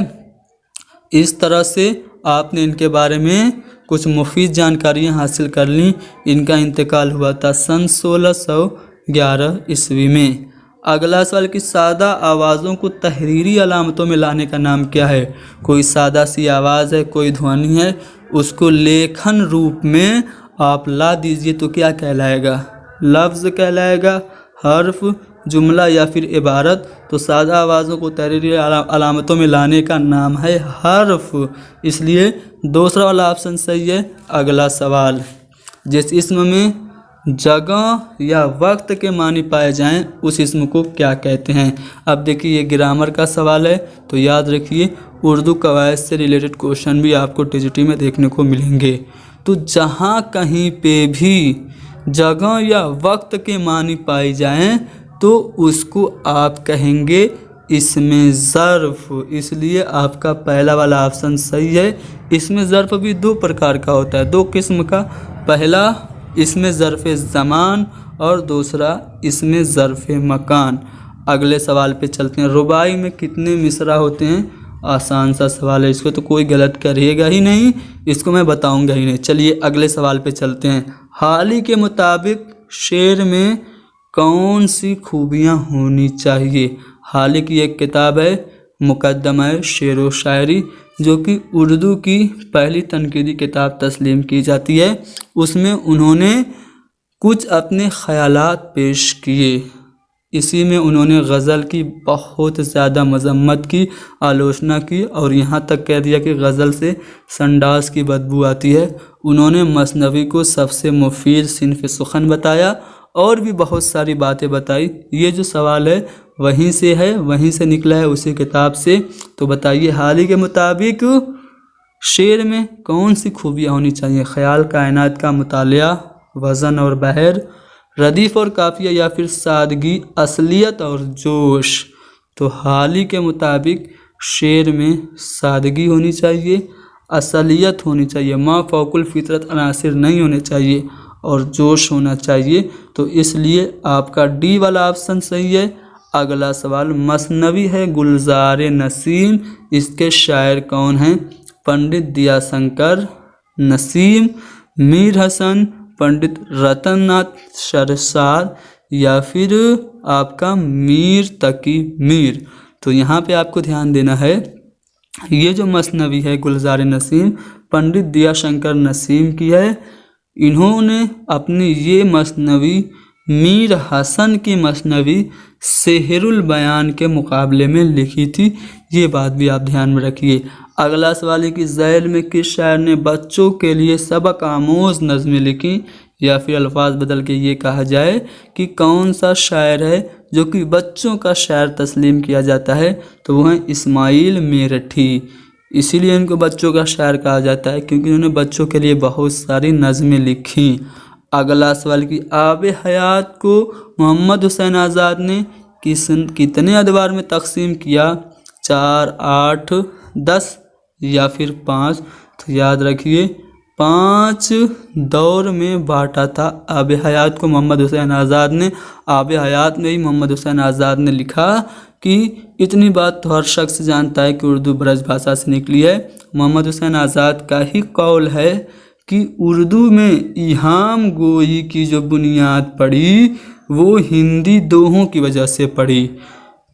इस तरह से आपने इनके बारे में कुछ मुफीद जानकारियाँ हासिल कर ली। इनका इंतकाल हुआ था सन 1611 ईस्वी में। अगला सवाल कि सादा आवाज़ों को तहरीरी अलामतों में लाने का नाम क्या है? कोई सादा सी आवाज़ है, कोई ध्वनि है, उसको लेखन रूप में आप ला दीजिए तो क्या कहलाएगा? लफ्ज़ कहलाएगा, हर्फ, जुमला या फिर इबारत? तो सादा आवाज़ों को तहरीरी अलामतों में लाने का नाम है हर्फ, इसलिए दूसरा वाला ऑप्शन सही है। अगला सवाल, जिस इस्म में जगह या वक्त के मानी पाए जाएं उस इस्म को क्या कहते हैं? अब देखिए ये ग्रामर का सवाल है, तो याद रखिए उर्दू कवायद से रिलेटेड क्वेश्चन भी आपको टीजीटी में देखने को मिलेंगे। तो जहाँ कहीं पे भी जगह या वक्त के मानी पाई जाएं तो उसको आप कहेंगे इसमें ज़र्फ़, इसलिए आपका पहला वाला ऑप्शन सही है। इसमें ज़र्फ़ भी दो प्रकार का होता है, दो किस्म का। पहला इसमें ज़र्फ़ ज़मान और दूसरा इसमें ज़र्फ़ मकान। अगले सवाल पे चलते हैं। रुबाई में कितने मिसरा होते हैं? आसान सा सवाल है, इसको तो कोई गलत करिएगा ही नहीं, इसको मैं बताऊंगा ही नहीं। चलिए अगले सवाल पे चलते हैं। हाली के मुताबिक शेर में कौन सी खूबियाँ होनी चाहिए? हाली की एक किताब है मुकद्दमा शेर व शायरी जो कि उर्दू की पहली तनकीदी किताब तस्लीम की जाती है। उसमें उन्होंने कुछ अपने ख़यालात पेश किए। इसी में उन्होंने गज़ल की बहुत ज़्यादा मज़म्मत की, आलोचना की और यहाँ तक कह दिया कि गज़ल से संडास की बदबू आती है। उन्होंने मसनवी को सबसे मुफीद सिन्फ़ सुखन बताया और भी बहुत सारी बातें बताई। ये जो सवाल है वहीं से है, वहीं से निकला है, उसी किताब से। तो बताइए हाली के मुताबिक शेर में कौन सी खूबियाँ होनी चाहिए? ख़याल, कायनात का मुतालिया, वज़न और बहर, रदीफ़ और काफ़िया या फिर सादगी, असलियत और जोश? तो हाली के मुताबिक शेर में सादगी होनी चाहिए, असलियत होनी चाहिए, मा फौकुल फितरत अनासिर नहीं होने चाहिए और जोश होना चाहिए। तो इसलिए आपका डी वाला ऑप्शन सही है। अगला सवाल, मसनवी है गुलजार नसीम, इसके शायर कौन हैं? पंडित दयाशंकर नसीम, मीर हसन, पंडित रतननाथ शरसार या फिर आपका मीर तकी मीर। तो यहाँ पे आपको ध्यान देना है, ये जो मसनवी है गुलजार नसीम पंडित दयाशंकर नसीम की है। इन्होंने अपनी ये मसनवी मीर हसन की मसनवी सेहरुल बयान के मुकाबले में लिखी थी। ये बात भी आप ध्यान में रखिए। अगला सवाल है कि ज़ैल में किस शायर ने बच्चों के लिए सबक आमोज नज़में लिखी, या फिर अल्फाज बदल के ये कहा जाए कि कौन सा शायर है जो कि बच्चों का शायर तस्लीम किया जाता है? तो वो हैं इस्माइल मेरठी। इसीलिए इनको बच्चों का शायर कहा जाता है क्योंकि उन्होंने बच्चों के लिए बहुत सारी नज़में लिखी। अगला सवाल कि आब हयात को मोहम्मद हुसैन आज़ाद ने कितने अदवार में तकसीम किया? 4, 8, 10 या फिर 5? तो याद रखिए 5 दौर में बांटा था आब हयात को मोहम्मद हुसैन आज़ाद ने। आब हयात में ही मोहम्मद हुसैन आज़ाद ने लिखा कि इतनी बात तो हर शख्स जानता है कि उर्दू ब्रज भाषा से निकली है। मोहम्मद हुसैन आज़ाद का ही कौल है कि उर्दू में इहाम गोई की जो बुनियाद पड़ी वो हिंदी दोहों की वजह से पड़ी।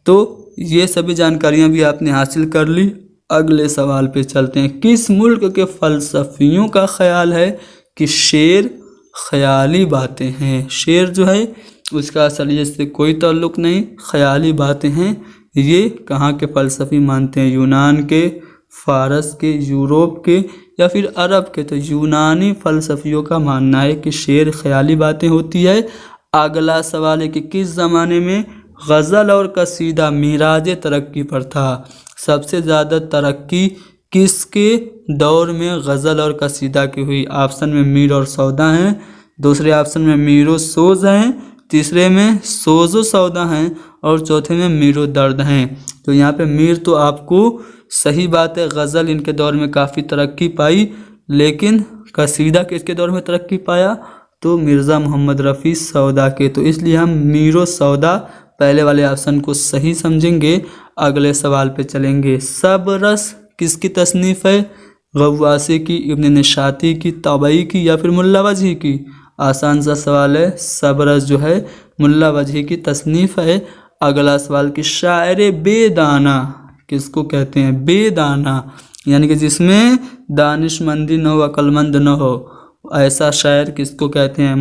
तो ये सभी जानकारियां भी आपने हासिल कर ली। अगले सवाल पे चलते हैं। किस मुल्क के फ़लसफ़ियों का ख्याल है कि शेर ख़याली बातें हैं? शेर जो है उसका असलियत से कोई ताल्लुक़ नहीं, ख़याली बातें हैं। ये कहाँ के फ़लसफ़ी मानते हैं? यूनान के, फ़ारस के, यूरोप के या फिर अरब के? तो यूनानी फ़लसफ़ियों का मानना है कि शेर ख़याली बातें होती है। अगला सवाल है कि किस ज़माने में गज़ल और कसीदा मिराज तरक्की पर था? सबसे ज़्यादा तरक्की किसके दौर में गज़ल और कसीदा की हुई? ऑप्शन में मीर और सौदा हैं, दूसरे ऑप्शन में मीरो सोज हैं, तीसरे में सोजो सौदा हैं और चौथे में मीरो दर्द हैं। तो यहाँ पे मीर तो आपको सही बात है, गज़ल इनके दौर में काफ़ी तरक्की पाई, लेकिन कसीदा किसके दौर में तरक्की पाया? तो मिर्ज़ा मोहम्मद रफ़ी सौदा के। तो इसलिए हम मीरो सौदा पहले वाले ऑप्शन को सही समझेंगे। अगले सवाल पे चलेंगे। सब रस किसकी तसनीफ़ है? गव्वासी की, इब्न निशाती की, तबई की या फिर मुल्ला वजही की? आसान सा सवाल है। सब रस जो है मुल्ला वजही की तसनीफ़ है। अगला सवाल कि शायर बेदाना किसको कहते हैं? बेदाना यानी कि जिसमें दानिशमंदी न हो, अक्लमंद न हो, ऐसा शायर किसको कहते हैं?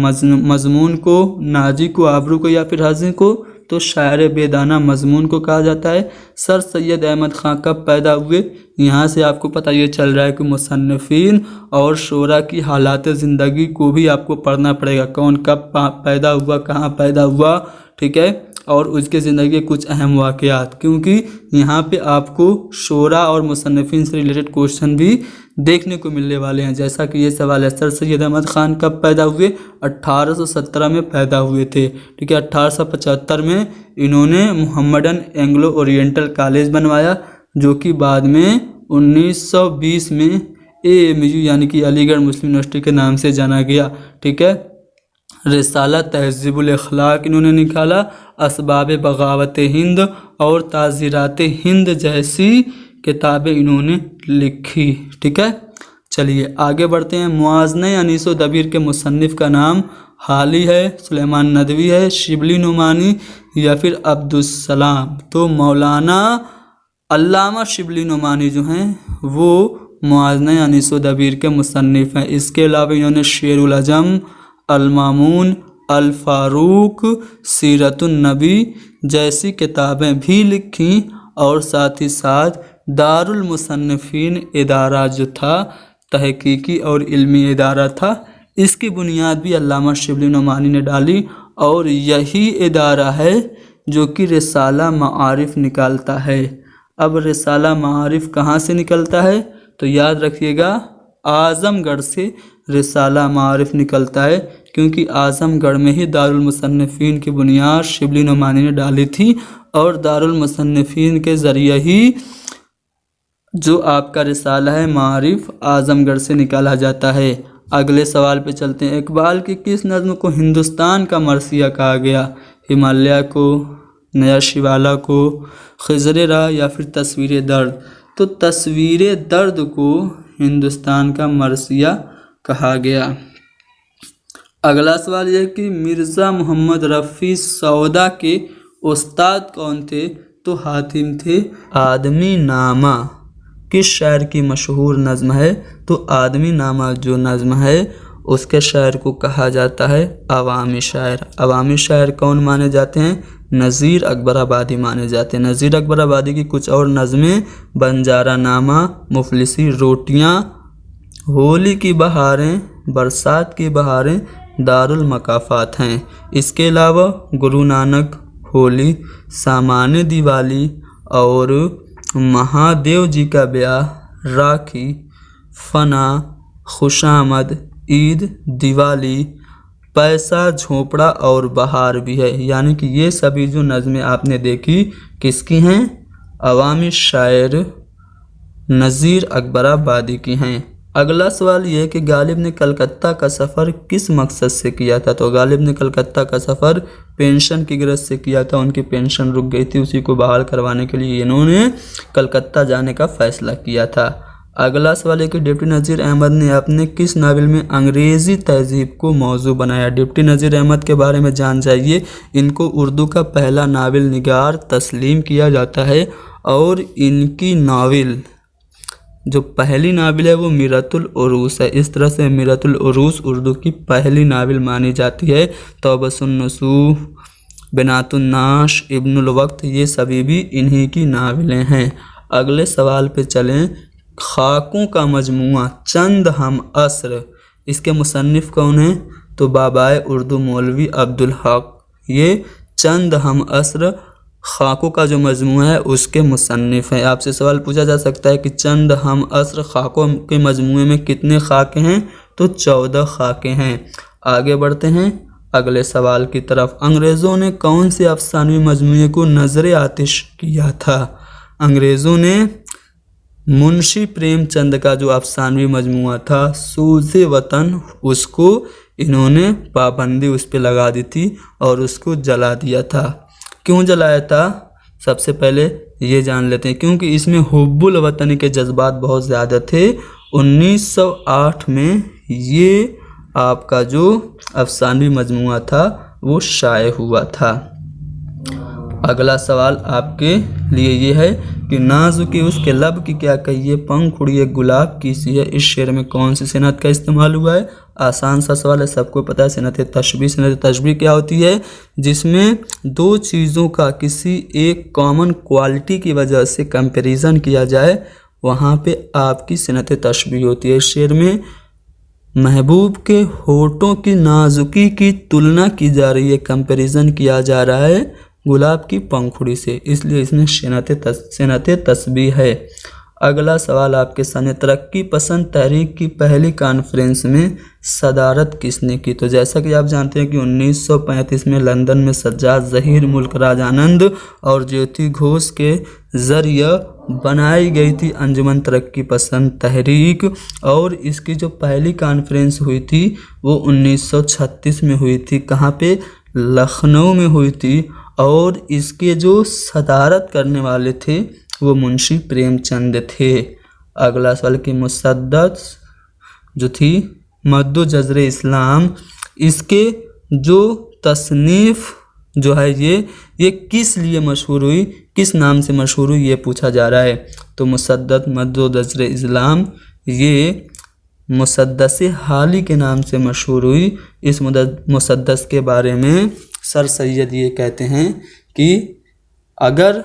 मजमून को, नाजी को, आबरू को या फिर हज़ी को? तो शायर बेदाना मजमून को कहा जाता है। सर सैयद अहमद ख़ां कब पैदा हुए? यहाँ से आपको पता ये चल रहा है कि मुसन्निफ़ीन और शोरा की हालात ज़िंदगी को भी आपको पढ़ना पड़ेगा। कौन कब पैदा हुआ, कहाँ पैदा हुआ, ठीक है, और उसके ज़िंदगी के कुछ अहम वाक़यात, क्योंकि यहाँ पे आपको शोरा और मुसन्निफ़ीन से रिलेटेड क्वेश्चन भी देखने को मिलने वाले हैं। जैसा कि ये सवाल है, सर सैयद अहमद ख़ान कब पैदा हुए? 1817 में पैदा हुए थे, ठीक है। 1875 में इन्होंने मुहम्मदन एंग्लो ओरिएंटल कॉलेज बनवाया, जो कि बाद में 1920 में AMU यानी कि अलीगढ़ मुस्लिम यूनिवर्सिटी के नाम से जाना गया, ठीक है। रिसाला तहज़ीबुल अखलाक इन्होंने निकाला। असबाब बगावत हिंद और ताज़ीरात हिंद जैसी किताबें इन्होंने लिखी, ठीक है। चलिए आगे बढ़ते हैं। मुआज़ने अनीस व दबीर के मुसन्निफ़ का नाम हाली है, सुलेमान नदवी है, शिबली नुमानी या फिर अब्दुस्सलाम? तो मौलाना अल्लामा शिबली नुमानी जो हैं वो मुआज़ने अनीस व दबीर के मुसन्निफ़ हैं। इसके अलावा इन्होंने शेरुल अजम, अल-मामून, अल-फ़ारूक, सीरतुन नबी जैसी किताबें भी लिखी और साथ ही साथ दारुल मुसन्निफ़ीन इदारा जो था, तहकीकी और इल्मी इदारा था, इसकी बुनियाद भी अल्लामा शिबली नुमानी ने डाली और यही इदारा है जो कि रिसाला माआरिफ निकालता है। अब रिसाला माआरिफ कहाँ से निकलता है? तो याद रखिएगा आज़मगढ़ से रिसाला माआरिफ निकलता है, क्योंकि आज़मगढ़ में ही दारुल मुसन्निफ़ीन की बुनियाद शिबली नुमानी ने डाली थी और दारुल मुसन्निफ़ीन के ज़रिए ही जो आपका रिसाला है मारिफ आजमगढ़ से निकाला जाता है। अगले सवाल पे चलते हैं। इकबाल की किस नज़्म को हिंदुस्तान का मरसिया कहा गया? हिमालय को, नया शिवाला को, खिज़र राह या फिर तस्वीर दर्द? तो तस्वीर दर्द को हिंदुस्तान का मरसिया कहा गया। अगला सवाल यह है कि मिर्ज़ा मोहम्मद रफ़ी सौदा के उस्ताद कौन थे? तो हातिम थे। आदमी नामा किस शायर की मशहूर नज़्म है? तो आदमी नामा जो नज़्म है उसके शायर को कहा जाता है अवामी शायर। अवामी शायर कौन माने जाते हैं? नज़ीर अकबराबादी माने जाते हैं। नज़ीर अकबराबादी की कुछ और नज़में बंजारा नामा, मुफलिसी रोटियाँ, होली की बहारें, बरसात की बहारें, दारुल मकाफात हैं। इसके अलावा गुरु नानक, होली, सामान्य दिवाली और महादेव जी का ब्याह, राखी, फना, खुशामद, ईद, दिवाली, पैसा, झोपड़ा और बहार भी है। यानी कि ये सभी जो नज़में आपने देखी किसकी हैं? अवामी शायर नज़ीर अकबराबादी की हैं। अगला सवाल ये है कि गालिब ने कलकत्ता का सफ़र किस मकसद से किया था? तो गालिब ने कलकत्ता का सफ़र पेंशन की गरज से किया था। उनकी पेंशन रुक गई थी, उसी को बहाल करवाने के लिए इन्होंने कलकत्ता जाने का फ़ैसला किया था। अगला सवाल है कि डिप्टी नज़ीर अहमद ने अपने किस नावल में अंग्रेज़ी तहज़ीब को मौजू बनाया? डिप्टी नज़ीर अहमद के बारे में जान जाइए। इनको उर्दू का पहला नावल निगार तस्लीम किया जाता है और इनकी नावल जो पहली नावल है वो मिरतुल उरूस है। इस तरह से मिरतुल उरूस उर्दू की पहली नावल मानी जाती है। तौबतुन नसूह, बनातुन नाश, इब्नुल वक्त, ये सभी भी इन्हीं की नावलें हैं। अगले सवाल पे चलें। खाकों का मजमुआ चंद हम असर, इसके मुसन्निफ़ कौन हैं? तो बाबाए उर्दू मौलवी अब्दुल हक। ये चंद हम असर खाकों का जो मजमुआ है उसके मुसन्निफ़ हैं। आपसे सवाल पूछा जा सकता है कि चंद हम असर खाकों के मजमुए में कितने खाके हैं? तो 14 खाके हैं। आगे बढ़ते हैं अगले सवाल की तरफ। अंग्रेज़ों ने कौन से अफसानवी मजमुए को नज़र आतिश किया था? अंग्रेज़ों ने मुंशी प्रेमचंद का जो अफसानवी मजमुआ था सूज़े वतन, उसको इन्होंने पाबंदी उस पर लगा दी थी और उसको जला दिया था। क्यों जलाया था? सबसे पहले ये जान लेते हैं। क्योंकि इसमें हुब्बुल वतन के जज्बात बहुत ज़्यादा थे। 1908 में ये आपका जो अफसानवी मजमुआ था वो शाये हुआ था। अगला सवाल आपके लिए ये है कि नाज़ुकी उसके लब की क्या कहिए, पंख उड़िए गुलाब की सी है, इस शेर में कौन सी सिनत का इस्तेमाल हुआ है? आसान सा सवाल है, सबको पता है। सिनत तशबीह। सिनत तशबीह क्या होती है? जिसमें दो चीज़ों का किसी एक कॉमन क्वालिटी की वजह से कंपैरिजन किया जाए, वहाँ पे आपकी सिनत तशबीह होती है। इस शेर में महबूब के होठों की नाजुकी की तुलना की जा रही है, कंपैरिजन किया जा रहा है गुलाब की पंखुड़ी से, इसलिए इसमें सिनत तस्बीह है। अगला सवाल आपके सामने। तरक्की पसंद तहरीक की पहली कॉन्फ्रेंस में सदारत किसने की? तो जैसा कि आप जानते हैं कि 1935 में लंदन में सज्जाद ज़हीर, मुल्कराज आनंद और ज्योति घोष के ज़रिए बनाई गई थी अंजुमन तरक्की पसंद तहरीक, और इसकी जो पहली कॉन्फ्रेंस हुई थी वो 1936 में हुई थी। कहाँ पे? लखनऊ में हुई थी। और इसके जो सदारत करने वाले थे वो मुंशी प्रेमचंद थे। अगला सवाल की मुसद्दस जो थी मद्दु जज़्र इस्लाम, इसके जो तसनीफ़ जो है ये किस लिए मशहूर हुई, किस नाम से मशहूर हुई, ये पूछा जा रहा है। तो मुसद्दस मद्दु जज़्र इस्लाम ये मुसद्दस हाली के नाम से मशहूर हुई। इस मुसद्दस के बारे में सर सैयद ये कहते हैं कि अगर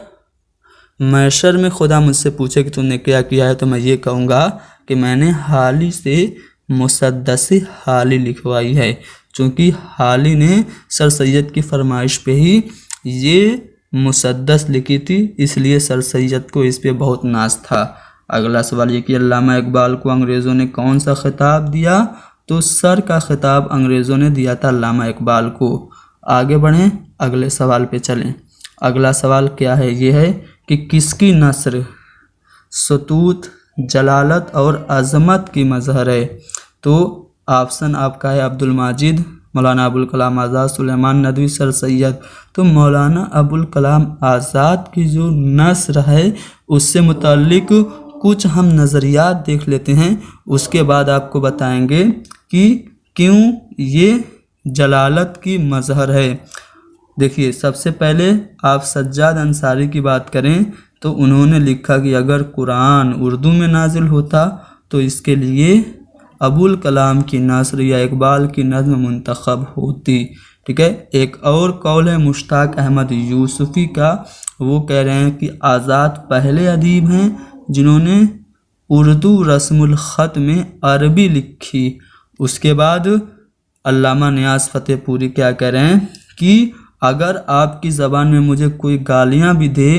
मैशर में खुदा मुझसे पूछे कि तूने क्या किया है, तो मैं ये कहूँगा कि मैंने हाली से मुसद्दस हाली लिखवाई है, क्योंकि हाली ने सर सैयद की फरमाइश पे ही ये मुसद्दस लिखी थी, इसलिए सर सैयद को इस पे बहुत नाज था। अगला सवाल ये कि अल्लामा इकबाल को अंग्रेज़ों ने कौन सा खिताब दिया? तो सर का खिताब अंग्रेज़ों ने दिया था अल्लामा इकबाल को। आगे बढ़ें, अगले सवाल पे चलें। अगला सवाल क्या है? ये है कि किसकी नस्र सतूत, जलालत और अज़मत की मज़हर है। तो ऑप्शन आपका है अब्दुल माजिद, मौलाना अबुल कलाम आज़ाद, सुलेमान नदवी, सर सैयद। तो मौलाना अबुल कलाम आज़ाद की जो नस्र है उससे मुताल्लिक कुछ हम नज़रियात देख लेते हैं, उसके बाद आपको बताएंगे कि क्यों ये जलालत की मज़हर है। देखिए, सबसे पहले आप सज्जाद अंसारी की बात करें तो उन्होंने लिखा कि अगर कुरान उर्दू में नाजिल होता तो इसके लिए अबुल कलाम की नस्र या इकबाल की नज़्म मुंतखब होती। ठीक है। एक और कौल है मुश्ताक अहमद यूसुफ़ी का, वो कह रहे हैं कि आज़ाद पहले अदीब हैं जिन्होंने उर्दू रस्मुल ख़त में अरबी लिखी। उसके बाद अल्लामा नियाज़ फ़तेहपुरी क्या कह रहे हैं कि अगर आपकी ज़बान में मुझे कोई गालियाँ भी दे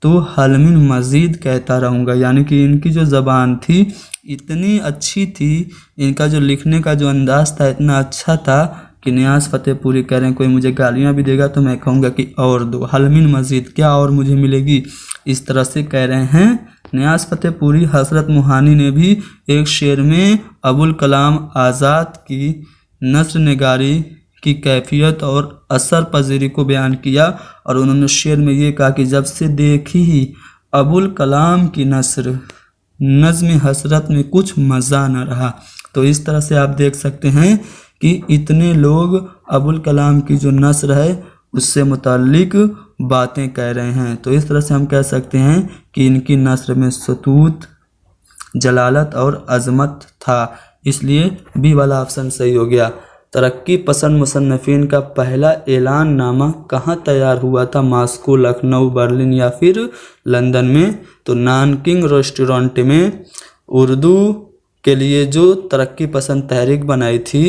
तो हलमिन मज़ीद कहता रहूँगा। यानी कि इनकी जो ज़बान थी इतनी अच्छी थी, इनका जो लिखने का जो अंदाज़ था इतना अच्छा था कि नियाज़ फ़तेहपुरी कह रहे हैं कोई मुझे गालियाँ भी देगा तो मैं कहूँगा कि और दो, हलमिन मज़ीद, क्या और मुझे मिलेगी। इस तरह से कह रहे हैं नियाज़ फ़तेहपुरी। हज़रत मुहानी ने भी एक शेर में अबुल कलाम आज़ाद की नस्र निगारी की कैफियत और असर पजीरी को बयान किया और उन्होंने शेर में ये कहा कि जब से देखी ही अबुल कलाम की नस्र, नज़्म हसरत में कुछ मज़ा न रहा। तो इस तरह से आप देख सकते हैं कि इतने लोग अबुल कलाम की जो नस्र है उससे मुताल्लिक बातें कह रहे हैं। तो इस तरह से हम कह सकते हैं कि इनकी नस्र में सतूत, जलालत और अज़मत था, इसलिए बी वाला ऑप्शन सही हो गया। तरक्की पसंद मुसन्निफ़ीन का पहला ऐलान नामा कहाँ तैयार हुआ था? मॉस्को, लखनऊ, बर्लिन या फिर लंदन में? तो नानकिंग रेस्टोरेंट में उर्दू के लिए जो तरक्की पसंद तहरीक बनाई थी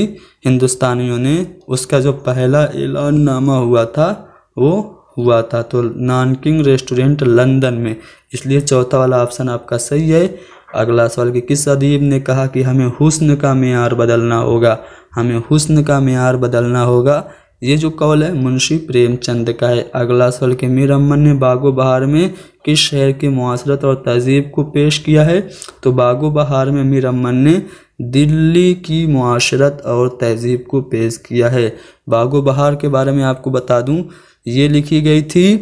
हिंदुस्तानियों ने, उसका जो पहला ऐलान नामा हुआ था वो हुआ था तो नानकिंग रेस्टोरेंट लंदन में, इसलिए चौथा वाला ऑप्शन आपका सही है। अगला सवाल कि किस अदीब ने कहा कि हमें हुस्न का मेयार बदलना होगा? हमें हुस्न का मेयार बदलना होगा, ये जो कौल है मुंशी प्रेमचंद का है। अगला सवाल कि मीर अमन ने बागो बहार में किस शहर की मुआशरत और तहजीब को पेश किया है? तो बागो बहार में मीर अमन ने दिल्ली की मुआशरत और तहजीब को पेश किया है। बागो बहार के बारे में आपको बता दूं, ये लिखी गई थी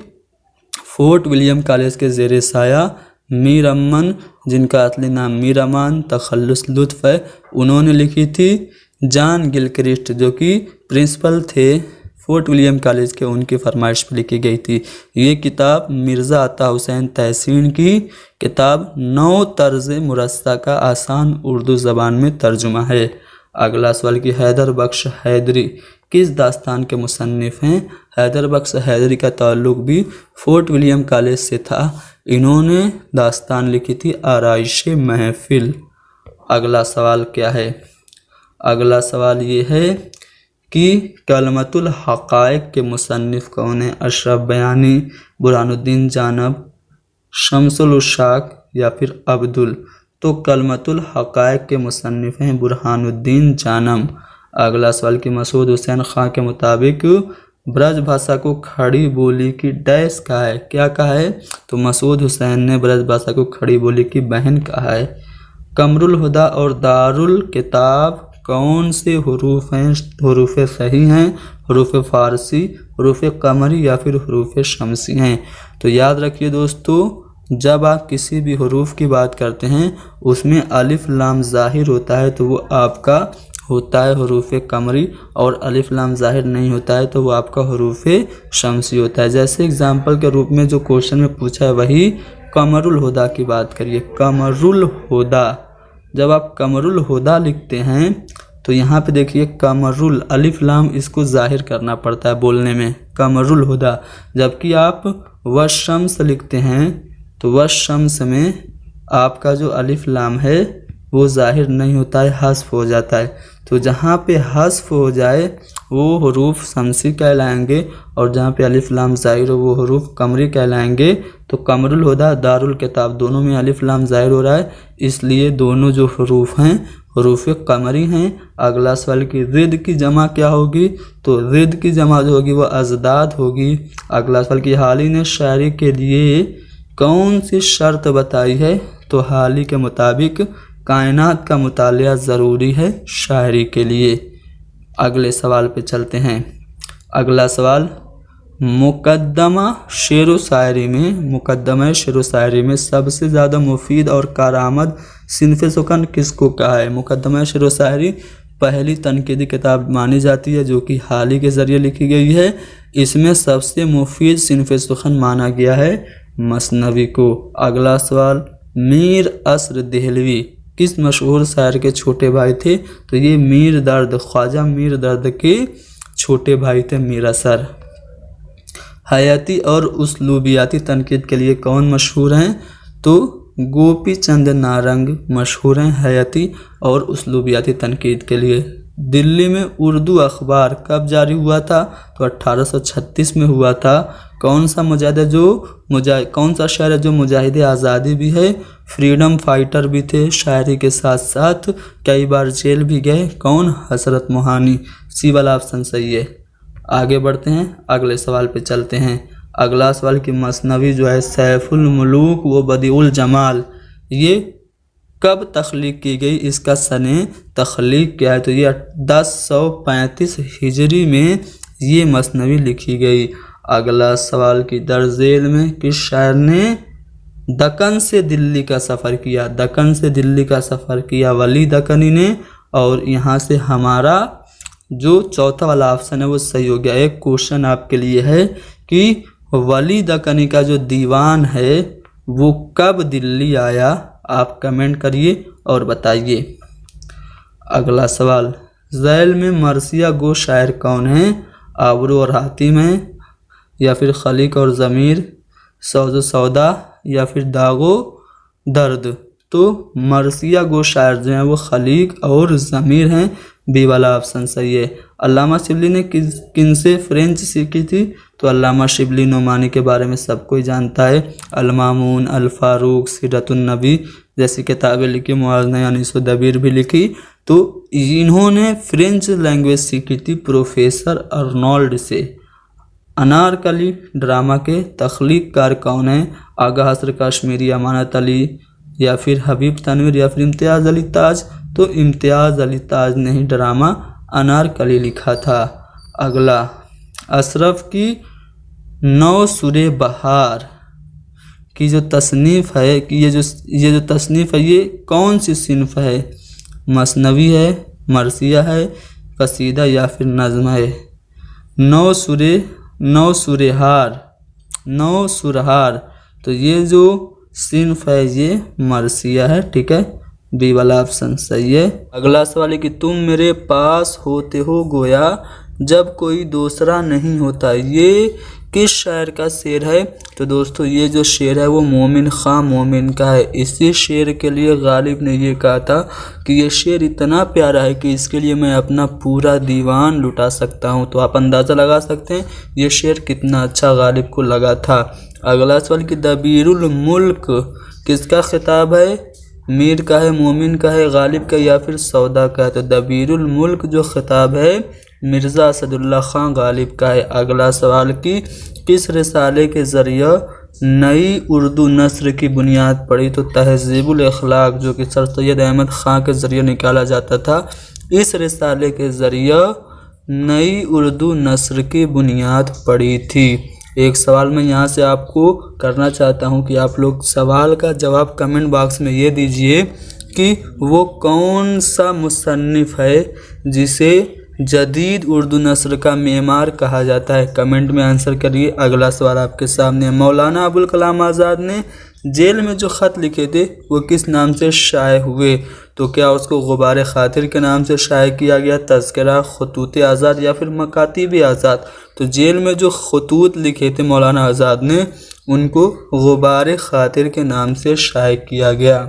फोर्ट विलियम कॉलेज के ज़ेरे साया। मीर अमन, जिनका असली नाम मीर अमान तखल्लुस लुत्फ़ है, उन्होंने लिखी थी। जॉन गिलक्रिस्ट जो कि प्रिंसिपल थे फोर्ट विलियम कॉलेज के, उनकी फरमाइश पर लिखी गई थी। ये किताब मिर्ज़ा अता हुसैन तहसीन की किताब 9 तर्ज़ मुरस्सा का आसान उर्दू ज़बान में तर्जुमा है। अगला सवाल कि हैदर बख्श हैदरी किस दास्तान के मुसन्निफ़ हैं? हैदर बख्श हैदरी का ताल्लुक़ भी फोर्ट विलियम कॉलेज से था। इन्होंने दास्तान लिखी थी आराइश महफिल। अगला सवाल क्या है? अगला सवाल ये है कि कलमतुल हक़ाइक़ के मुसन्निफ़ कौन है? अशरफ बयानी, बुरहानुद्दीन जानब, शम्सुल उशाक या फिर अब्दुल? तो कलमतुल हक़ाइक़ के मुसन्निफ़ हैं बुरहानुद्दीन जानम। अगला सवाल कि मसूद हुसैन खां के मुताबिक ब्रज भाषा को खड़ी बोली की डैश कहा है? क्या कहा है? तो मसूद हुसैन ने ब्रज भाषा को खड़ी बोली की बहन कहा है। कमरुल हुदा और दारुल किताब कौन से हुरूफ हैं? हुरूफ सही हैं, हुरूफ फ़ारसी, हुरूफ कमरी या फिर हुरूफ शमसी हैं? तो याद रखिए दोस्तों, जब आप किसी भी हुरूफ की बात करते हैं उसमें अलिफ लाम ज़ाहिर होता है तो वो आपका होता है हुरूफ कमरी, और अलिफ लाम ज़ाहिर नहीं होता है तो वो आपका हुरूफ शमसी होता है। जैसे एग्जाम्पल के रूप में जो क्वेश्चन में पूछा है वही कमरुल हुदा की बात करिए। कमरुल हुदा, जब आप कमरुल हुदा लिखते हैं तो यहाँ पे देखिए कमरुल अलिफ लाम इसको ज़ाहिर करना पड़ता है बोलने में, कमरुल हुदा। जबकि आप वशम्स लिखते हैं तो वशम्स में आपका जो अलिफ लाम है वो ज़ाहिर नहीं होता है, हस्फ हो जाता है। तो जहाँ पे हस्फ हो जाए वो हुरूफ शमसी कहलाएंगे और जहाँ पे अलिफ लाम ज़ाहिर हो वो हुरूफ कमरी कहलाएंगे। तो कमरुल हुदा, दारुल किताब दोनों में अलिफ लाम ज़ाहिर हो रहा है, इसलिए दोनों जो हुरूफ हैं हुरूफ कमरी हैं। अगला सवाल की रिद की जमा क्या होगी? तो रिद की जमा जो होगी वो अजदाद होगी। अगला सवाल की हाली ने शायरी के लिए कौन सी शर्त बताई है? तो हाल ही के मुताबिक कायनात का मुतालिया ज़रूरी है शायरी के लिए। अगले सवाल पे चलते हैं। अगला सवाल, मुकद्दमा शेर व शायरी में सबसे ज़्यादा मुफीद और कारआमद सिनफ़ सुखन किसको कहा है? मुकद्दमा शेर व शायरी पहली तनकीदी किताब मानी जाती है जो कि हाल ही के ज़रिए लिखी गई है। इसमें सबसे मुफीद सिनफ़ सुखन माना गया है मसनवी को। अगला सवाल, मीर असर देहलवी किस मशहूर शायर के छोटे भाई थे? तो ये मीर दर्द, ख्वाजा मीर दर्द के छोटे भाई थे मीर असर। हयाती और उसलूबियाती तनकीद के लिए कौन मशहूर हैं? तो गोपी चंद नारंग मशहूर हैं हयाती और उसलूबियाती तनकीद के लिए। दिल्ली में उर्दू अखबार कब जारी हुआ था? तो 1836 में हुआ था। कौन सा शायर है जो मुजाहिद आज़ादी भी है, फ्रीडम फाइटर भी थे, शायरी के साथ साथ कई बार जेल भी गए? कौन? हसरत मोहानी। सी वाला ऑप्शन सही है। आगे बढ़ते हैं, अगले सवाल पे चलते हैं। अगला सवाल कि मसनवी जो है सैफुल मुलूक व बदीउल जमाल ये कब तख्लीक की गई? इसका सने तख्लीक क्या है? तो ये 1035 हिजरी में ये मसनवी लिखी गई। अगला सवाल कि दरजेल में किस शायर ने दक्कन से दिल्ली का सफ़र किया? दक्कन से दिल्ली का सफ़र किया वली दक्कनी ने। और यहाँ से हमारा जो चौथा वाला ऑप्शन है वो सही हो गया। एक क्वेश्चन आपके लिए है कि वली दक्कनी का जो दीवान है वो कब दिल्ली आया? आप कमेंट करिए और बताइए। अगला सवाल, ज़ैल में मरसिया गो शायर कौन है? आबरू और हातिम है, या फिर खलीक और ज़मीर, सौज़ सौदा, या फिर दागो दर्द? तो मरसिया गो शायर जो हैं वो खलीक और ज़मीर हैं। बी वाला ऑप्शन सही है। अल्लामा शिबली ने किन से फ्रेंच सीखी थी? तो अल्लामा शिबली नोमानी के बारे में सब कोई जानता है। अल-मामून, अल-फारूक, सीरतुन नबी जैसी किताबें लिखी, मुआज़ना अनीस व दबीर भी लिखी। तो इन्होंने फ्रेंच लैंग्वेज सीखी थी प्रोफेसर अर्नोल्ड से। अनारकली ड्रामा के तख्लीक़कार कौन है? आगा हसर कश्मीरी, अमानत अली, या फिर हबीब तनवीर, या फिर इम्तियाज़ अली ताज? तो इम्तियाज़ अली ताज ने ही ड्रामा अनारकली लिखा था। अगला, अशरफ की नौ सुरे बहार की जो तसनीफ़ है कि ये जो तसनीफ़ है ये कौन सी सिनफ़ है? मसनवी है, मरसिया है, कसीदा, या फिर नज़्म है? नौ सुरहार तो ये जो सिनफ़ है ये मरसिया है। ठीक है, बी वाला ऑप्शन सही है। अगला सवाल है कि तुम मेरे पास होते हो गोया जब कोई दूसरा नहीं होता, ये किस शायर का शेर है? तो दोस्तों ये जो शेर है वो मोमिन खां मोमिन का है। इसी शेर के लिए गालिब ने ये कहा था कि ये शेर इतना प्यारा है कि इसके लिए मैं अपना पूरा दीवान लुटा सकता हूँ। तो आप अंदाज़ा लगा सकते हैं ये शेर कितना अच्छा गालिब को लगा था। अगला सवाल कि दबीरुल मुल्क किसका खिताब है? मीर का है, मोमिन का है, गालिब का, या फिर सौदा का है? तो दबीरुल मुल्क जो खिताब है मिर्ज़ा असदुल्ला खां गालिब का है। अगला सवाल कि किस रिसाले के ज़रिए नई उर्दू नस्र की बुनियाद पड़ी? तो तहज़ीबुल अखलाक जो कि सर सैयद अहमद ख़ां के ज़रिए निकाला जाता था, इस रिसाले के ज़रिए नई उर्दू नस्र की बुनियाद पड़ी थी। एक सवाल मैं यहाँ से आपको करना चाहता हूँ कि आप लोग सवाल का जवाब कमेंट बॉक्स में ये दीजिए कि वो कौन सा मुसन्निफ़ है जिसे जदीद उर्दू नस्र का मेमार कहा जाता है? कमेंट में आंसर करिए। अगला सवाल आपके सामने, मौलाना अबुल कलाम आज़ाद ने जेल में जो ख़त लिखे थे वो किस नाम से शाये हुए? तो क्या उसको गुबार ख़ातिर के नाम से शाये किया गया, तज़किरा, ख़ुतूत आज़ाद, या फिर मकातिब आज़ाद? तो जेल में जो ख़ुतूत लिखे थे मौलाना आज़ाद ने उनको गुबार ख़ातिर के नाम से शाये किया गया।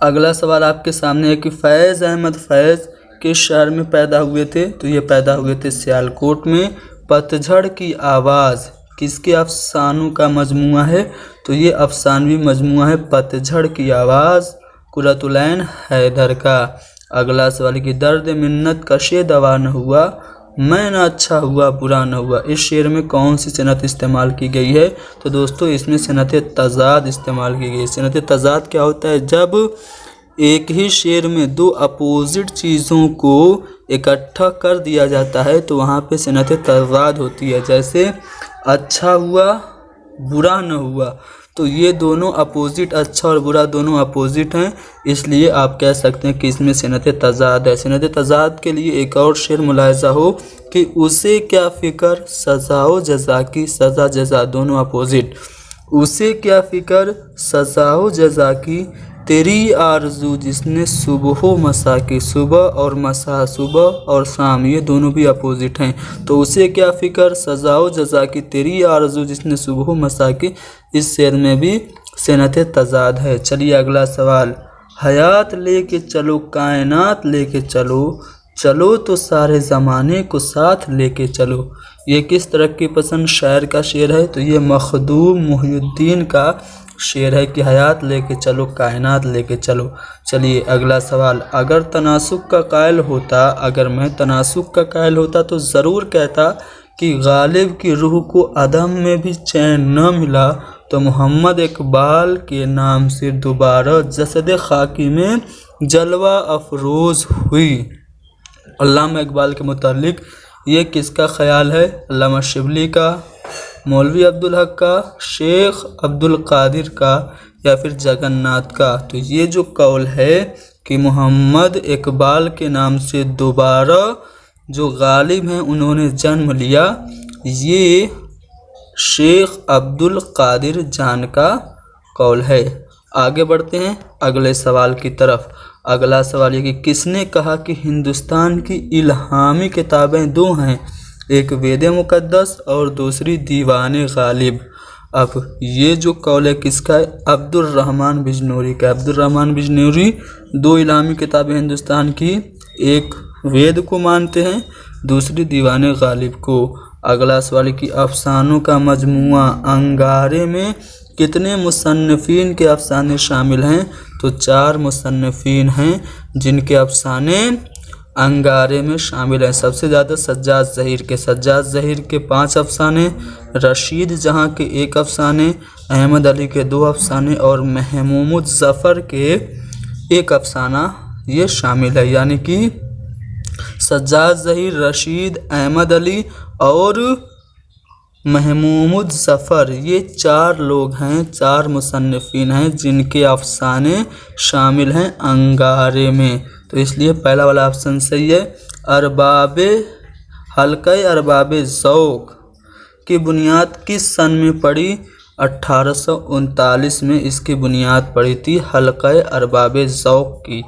अगला सवाल आपके सामने है कि फ़ैज़ अहमद फ़ैज़ किस शहर में पैदा हुए थे? तो ये पैदा हुए थे सियालकोट में। पतझड़ की आवाज़ किसके अफसानों का मजमुआ है? तो ये अफसानवी मजमुआ है पतझड़ की आवाज़ कुरतुलैन हैदर का। अगला सवाल कि दर्द मिन्नत कशे दवा न हुआ, मैं न अच्छा हुआ बुरा न हुआ। इस शेर में कौन सी सनत इस्तेमाल की गई है? तो दोस्तों इसमें सनत तज़ाद इस्तेमाल की गई है। सनत तज़ाद क्या होता है? जब एक ही शेर में दो अपोजिट चीज़ों को इकट्ठा कर दिया जाता है तो वहाँ पे सनत तज़ाद होती है। जैसे अच्छा हुआ बुरा न हुआ, तो ये दोनों अपोजिट, अच्छा और बुरा दोनों अपोजिट हैं, इसलिए आप कह सकते हैं कि इसमें सनत तज़ाद है। सनत तज़ाद के लिए एक और शेर मुलाहिज़ा हो कि उसे क्या फ़िक्र सज़ा व जज़ा की, सज़ा जज़ा दोनों अपोजिट। उसे क्या फ़िक्र सज़ा व जज़ा की, तेरी आरज़ू जिसने सुबह मसा की, सुबह और मसा, सुबह और शाम, ये दोनों भी अपोजिट हैं। तो उसे क्या फ़िक्र सज़ा व जज़ा की, तेरी आरज़ू जिसने सुबह मसा की, इस शेर में भी सनत तज़ाद है। चलिए अगला सवाल। हयात लेके चलो कायनात लेके चलो, चलो तो सारे ज़माने को साथ लेके चलो। ये किस तरक्की पसंद शायर का शेर है? तो ये मखदूम मुहिउद्दीन का शेर है कि हयात लेके चलो कायनात लेके चलो। चलिए अगला सवाल। अगर तनासुक का कायल होता, अगर मैं तनासुक का कायल होता तो ज़रूर कहता कि गालिब की रूह को अदम में भी चैन न मिला तो मोहम्मद इकबाल के नाम से दोबारा जसद खाकी में जलवा अफरोज़ हुई। अल्लामा इकबाल के मुतालिक ये किसका ख्याल है? अल्लामा शिबली का, मौलवी अब्दुल हक का, शेख अब्दुल कादिर का, या फिर जगन्नाथ का? तो ये जो कौल है कि मोहम्मद इकबाल के नाम से दोबारा जो गालिब हैं उन्होंने जन्म लिया, ये शेख अब्दुल कादिर जान का कौल है। आगे बढ़ते हैं अगले सवाल की तरफ। अगला सवाल ये कि किसने कहा कि हिंदुस्तान की इल्हामी किताबें दो हैं, एक वेद मुक़द्दस और दूसरी दीवान गालिब। अब ये जो कौल है किसका है? अब्दुर्रहमान बिजनौरी का। अब्दुर्रहमान बिजनौरी दो इल्हामी किताबें हिंदुस्तान की, एक वेद को मानते हैं, दूसरी दीवान गालिब को। अगला सवाल कि अफसानों का मजमुआ अंगारे में कितने मुसन्निफ़ीन के अफसाने शामिल हैं? तो 4 मुसन्निफ़ीन हैं जिनके अफसाने अंगारे में शामिल हैं। सबसे ज़्यादा सज्जाद ज़हीर के, सज्जाद ज़हीर के 5 अफसाने, रशीद जहाँ के 1 अफसाने, अहमद अली के 2 अफसाने और महमूद ज़फ़र के 1 अफसाना ये शामिल है। यानी कि सज्जाद ज़हीर, रशीद, अहमद अली और महमूद ज़फ़र, ये 4 लोग हैं, 4 मुसन्निफ़ीन हैं जिनके अफसाने शामिल हैं अंगारे में। तो इसलिए पहला वाला ऑप्शन सही है। अरबाबे हल्क़े अरबाबे ज़ौक़ की बुनियाद किस सन में पड़ी? 1839 में इसकी बुनियाद पड़ी थी हल्क़े अरबाबे ज़ौक़ की।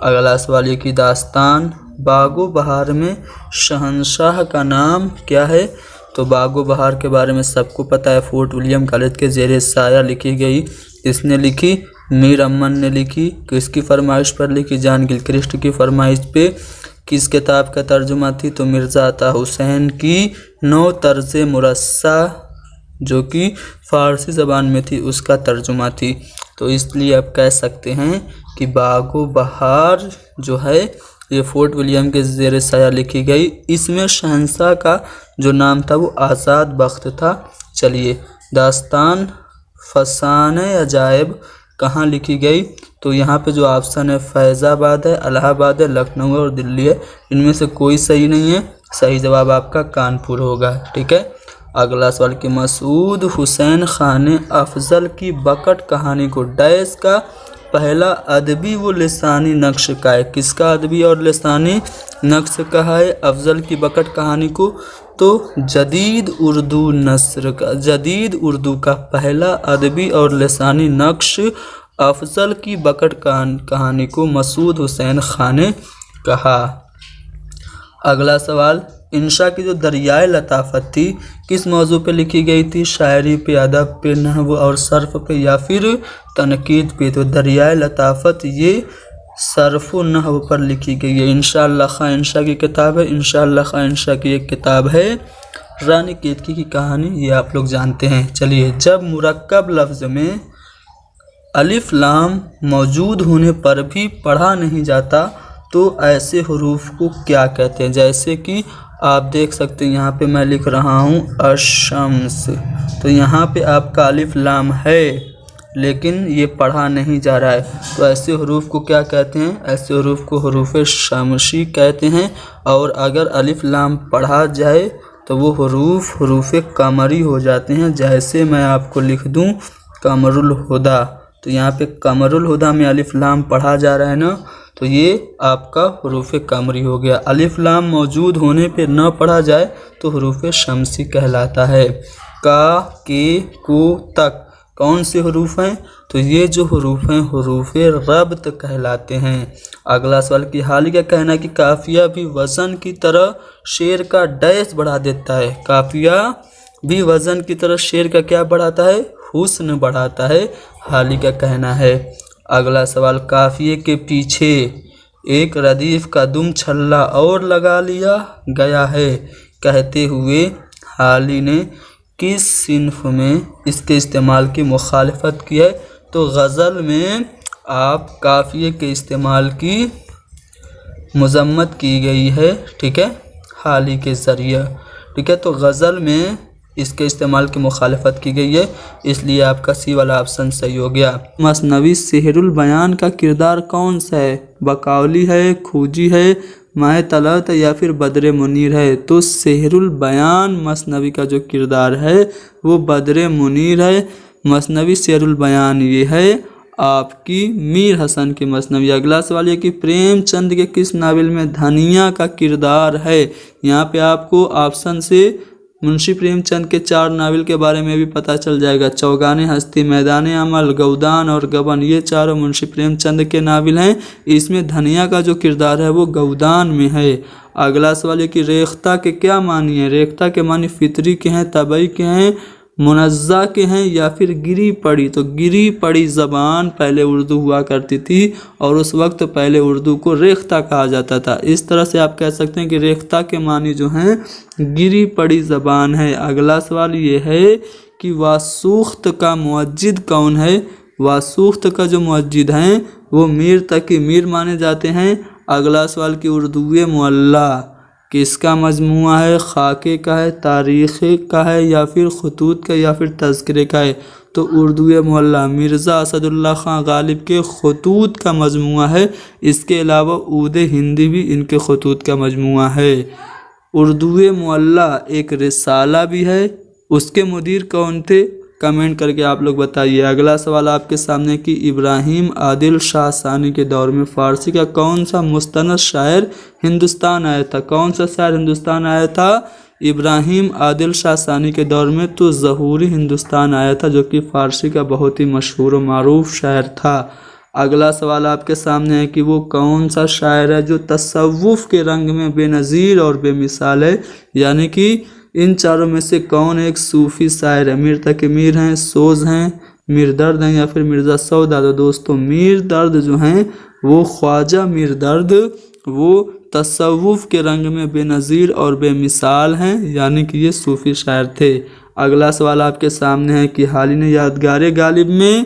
अगला सवाल ये कि दास्तान बागो बहार में शहंशाह का नाम क्या है? तो बागो बहार के बारे में सबको पता है, फोर्ट विलियम कॉलेज के ज़ेरे साया लिखी गई। इसने लिखी मीर अमन ने लिखी। किसकी फरमाइश पर लिखी? जॉन गिलक्रिस्ट की फरमाइश पे। किस किताब का तर्जुमा थी? तो मिर्ज़ा अता हुसैन की 9 तर्ज़े मुरस्सा जो कि फ़ारसी ज़बान में थी उसका तर्जुमा थी। तो इसलिए आप कह सकते हैं कि बागो बहार जो है ये फोर्ट विलियम के ज़ेरे साया लिखी गई। इसमें शहंशाह का जो नाम था वो आज़ाद बख्त था। चलिए दास्तान फ़साने अजायब कहाँ लिखी गई? तो यहाँ पे जो ऑप्शन है फैज़ाबाद है, इलाहाबाद है, लखनऊ है और दिल्ली है। इनमें से कोई सही नहीं है, सही जवाब आपका कानपुर होगा। ठीक है। अगला सवाल कि मसूद हुसैन खान ने अफजल की बकट कहानी को डैश का पहला अदबी व लिसानी नक्श का है। किसका अदबी और लिसानी नक्श कहा है अफजल की बकट कहानी को? तो जदीद उर्दू नस्र का, जदीद उर्दू का पहला अदबी और लिसानी नक्श अफजल की बकट कहानी को मसूद हुसैन खान ने कहा। अगला सवाल इंशा की जो दरियाए लताफ़त थी किस मौजू पे लिखी गई थी? शायरी पे, अदब पे, नहव और सर्फ पे या फिर तनकीद पे? तो दरियाए लताफ़त ये सर्फ व नहव पर लिखी गई है। इंशाअल्लाह खां इंशा की किताब है। इंशाअल्लाह खां इंशा की एक किताब है रानी केतकी की कहानी, ये आप लोग जानते हैं। चलिए जब मुरक्कब लफ्ज़ में अलिफ लाम मौजूद होने पर भी पढ़ा नहीं जाता तो ऐसे हरूफ को क्या कहते हैं? जैसे कि आप देख सकते हैं यहाँ पे मैं लिख रहा हूँ अशम्स। तो यहाँ पे आपका अलिफ लाम है लेकिन ये पढ़ा नहीं जा रहा है। तो ऐसे हरूफ को क्या कहते हैं? ऐसे हरूफ को हरूफ शमसी कहते हैं। और अगर अलिफ लाम पढ़ा जाए तो वो हरूफ कमरी हो जाते हैं। जैसे मैं आपको लिख दूं कमरुल हुदा, तो यहाँ पे कमरुल हुदा में अलिफ लाम पढ़ा जा रहा है ना, तो ये आपका हरूफ कमरी हो गया। अलिफ लाम मौजूद होने पे न पढ़ा जाए तो हरूफ शमसी कहलाता है। का, के, को तक कौन से हरूफ हैं? तो ये जो हरूफ हैं हरूफ रब्त कहलाते हैं। अगला सवाल की हाली का कहना है कि काफिया भी वज़न की तरह शेर का डैश बढ़ा देता है। काफिया भी वज़न की तरह शेर का क्या बढ़ाता है? हुस्न बढ़ाता है, हाली का कहना है। अगला सवाल, काफिए के पीछे एक रदीफ का दुम छल्ला और लगा लिया गया है कहते हुए हाली ने किस सिन्फ में इसके इस्तेमाल की मुखालफत की है? तो गज़ल में आप काफिए के इस्तेमाल की मज़म्मत की गई है, ठीक है, हाली के ज़रिए, ठीक है। तो गज़ल में इसके इस्तेमाल की मुखालफत की गई है, इसलिए आपका सी वाला ऑप्शन सही हो गया। मसनवी सेहरुल बयान का किरदार कौन सा है? बकावली है, खूजी है, माए तलत या फिर बदरे मुनीर है? तो सेहरुल बयान मसनवी का जो किरदार है वो बदरे मुनीर है। मसनवी सेहरुल बयान ये है आपकी मीर हसन की मसनवी। अगला सवाल ये कि प्रेमचंद के किस नावल में धनिया का किरदार है? यहाँ पे आपको ऑप्शन से मुंशी प्रेमचंद के 4 नावल के बारे में भी पता चल जाएगा। चौगाने हस्ती, मैदान अमल, गौदान और गबन, ये चारों मुंशी प्रेमचंद के नावल हैं। इसमें धनिया का जो किरदार है वो गौदान में है। अगला सवाल ये कि रेख्ता के क्या मानी है? रेख्ता के मानी फितरी के हैं, तबई के हैं, मुनज़्ज़ा के हैं या फिर गिरी पड़ी? तो गिरी पड़ी ज़बान पहले उर्दू हुआ करती थी और उस वक्त पहले उर्दू को रेख्ता कहा जाता था। इस तरह से आप कह सकते हैं कि रेख्ता के मानी जो हैं गिरी पड़ी ज़बान है। अगला सवाल ये है कि वासूख्त का मुअज्जिद कौन है? वासूख्त का जो मुअज्जिद हैं वो मीर तकी मीर माने जाते हैं। अगला सवाल कि उर्दूए मुअल्ला किसका मजमुआ है? खाके का है, तारीख़ का है या फिर खतूत का या फिर तज़किरे का है? तो उर्दूए मुअल्ला मिर्ज़ा असदुल्ला ख़ान गालिब के खतूत का मजमुआ है। इसके अलावा ऊदे हिंदी भी इनके खतूत का मजमुआ है। उर्दूए मुअल्ला एक रिसाला भी है। उसके मुदीर कौन थे? कमेंट करके आप लोग बताइए। अगला सवाल आपके सामने कि इब्राहिम आदिल शाह सानी के दौर में फ़ारसी का कौन सा मुस्तनद शायर हिंदुस्तान आया था? कौन सा शायर हिंदुस्तान आया था इब्राहिम आदिल शाह सानी के दौर में? तो ज़हूरी हिंदुस्तान आया था, जो कि फ़ारसी का बहुत ही मशहूर और मारूफ शायर था। अगला सवाल आपके सामने है कि वो कौन सा शायर है जो तसव्वुफ़ के रंग में बेनज़ीर और बेमिसाल है? यानी कि इन चारों में से कौन एक सूफ़ी शायर है? मीर तकी मीर हैं, सोज़ हैं, मीर दर्द हैं या फिर मिर्ज़ा सौदा? तो दोस्तों मीर दर्द जो हैं वो ख्वाजा मीर दर्द वो तसव्वुफ़ के रंग में बेनज़ीर और बेमिसाल हैं, यानी कि ये सूफ़ी शायर थे। अगला सवाल आपके सामने है कि हाली ने यादगार गालिब में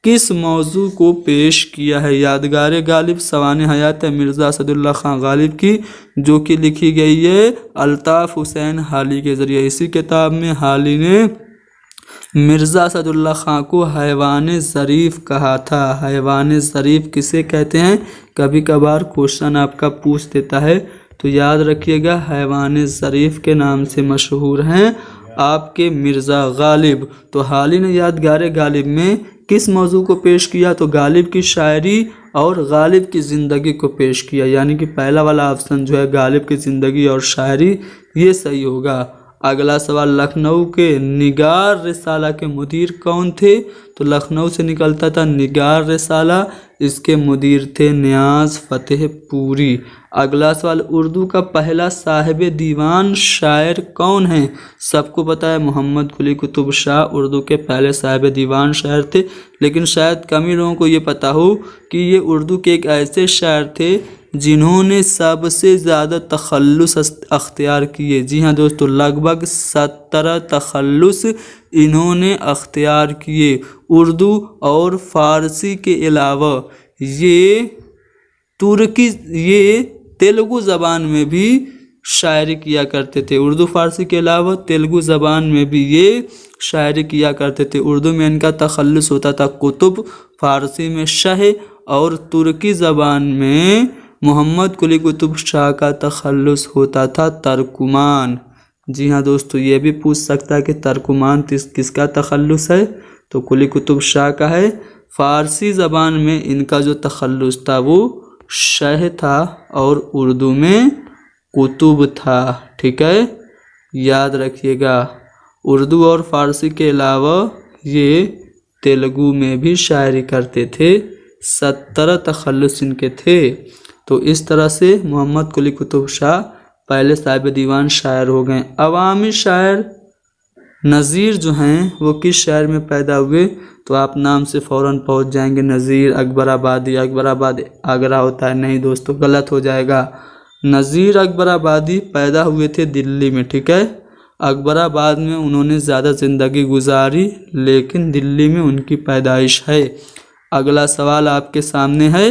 किस मौजू को पेश किया है? यादगार गालिब सवाने हयात है मिर्ज़ा असदुल्ला ख़ान गालिब की, जो कि लिखी गई है अल्ताफ़ हुसैन हाली के ज़रिए। इसी किताब में हाली ने मिर्ज़ा असदुल्ला ख़ान को हैवान ज़रीफ़ कहा था। हैवान ज़रीफ़ किसे कहते हैं? कभी कभार क्वेश्चन आपका पूछ देता है, तो याद रखिएगा हैवान ज़रीफ़ के नाम से मशहूर हैं आपके मिर्ज़ा गालिब। तो हाली ने यादगार गालिब में किस मौजू को पेश किया? तो गालिब की शायरी और गालिब की ज़िंदगी को पेश किया, यानी कि पहला वाला ऑप्शन जो है गालिब की ज़िंदगी और शायरी, ये सही होगा। अगला सवाल, लखनऊ के निगार रिसाला के मुदीर कौन थे? तो लखनऊ से निकलता था निगार रिसाला, इसके मुदीर थे नियाज़ फ़तेहपुरी। अगला सवाल, उर्दू का पहला साहिब दीवान शायर कौन है? सबको पता है मोहम्मद कुली कुतुब शाह उर्दू के पहले साहिब दीवान शायर थे, लेकिन शायद कम ही लोगों को ये पता हो कि ये उर्दू के एक ऐसे शायर थे जिन्होंने सबसे ज़्यादा तखल्लुस अख्तियार किए। जी हाँ दोस्तों, लगभग 17 तखल्लुस इन्होंने अख्तियार किए। उर्दू और फ़ारसी के अलावा ये तुर्की, ये तेलुगु ज़बान में भी शायरी किया करते थे। उर्दू फारसी के अलावा तेलुगु ज़बान में भी ये शायरी किया करते थे। उर्दू में इनका तखल्लुस होता था कुतुब, फारसी में शह और तुर्की ज़बान में मोहम्मद कुली कुतुब शाह का तखल्लुस होता था तर्कुमान। जी हाँ दोस्तों, ये भी पूछ सकता है कि तर्कुमान किसका तखल्लुस है, तो कुली कुतुब शाह का है। फ़ारसी ज़बान में इनका जो तखल्लुस था वो शह था और उर्दू में कुतुब था। ठीक है, याद रखिएगा। उर्दू और फ़ारसी के अलावा ये तेलुगु में भी शायरी करते थे। 17 तखल्लुस इनके थे। तो इस तरह से मोहम्मद कुली कुतुब शाह पहले साहिब दीवान शायर हो गए। अवामी शायर नज़ीर जो हैं वो किस शहर में पैदा हुए, तो आप नाम से फ़ौरन पहुंच जाएंगे। नज़ीर अकबराबादी, अकबराबाद आगरा होता है, नहीं दोस्तों गलत हो जाएगा। नज़ीर अकबराबादी पैदा हुए थे दिल्ली में। ठीक है, अकबराबाद में उन्होंने ज़्यादा ज़िंदगी गुजारी, लेकिन दिल्ली में उनकी पैदाइश है। अगला सवाल आपके सामने है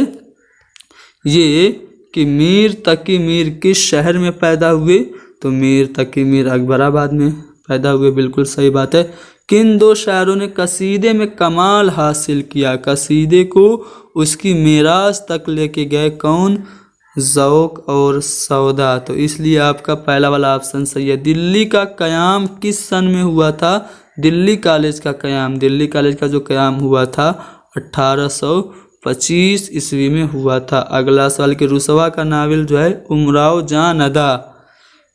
ये कि मीर तकी मीर किस शहर में पैदा हुए, तो मीर तकी मीर अकबराबाद में पैदा हुए। बिल्कुल सही बात है। किन दो शायरों ने कसीदे में कमाल हासिल किया, कसीदे को उसकी मेराज तक लेके गए, कौन, ज़ौक़ और सौदा। तो इसलिए आपका पहला वाला ऑप्शन सही है। दिल्ली का क़याम किस सन में हुआ था, दिल्ली कॉलेज का क़याम, दिल्ली कॉलेज का जो क़याम हुआ था 1825 ईस्वी में हुआ था। अगला सवाल कि रुसवा का नावल जो है उमराव जान अदा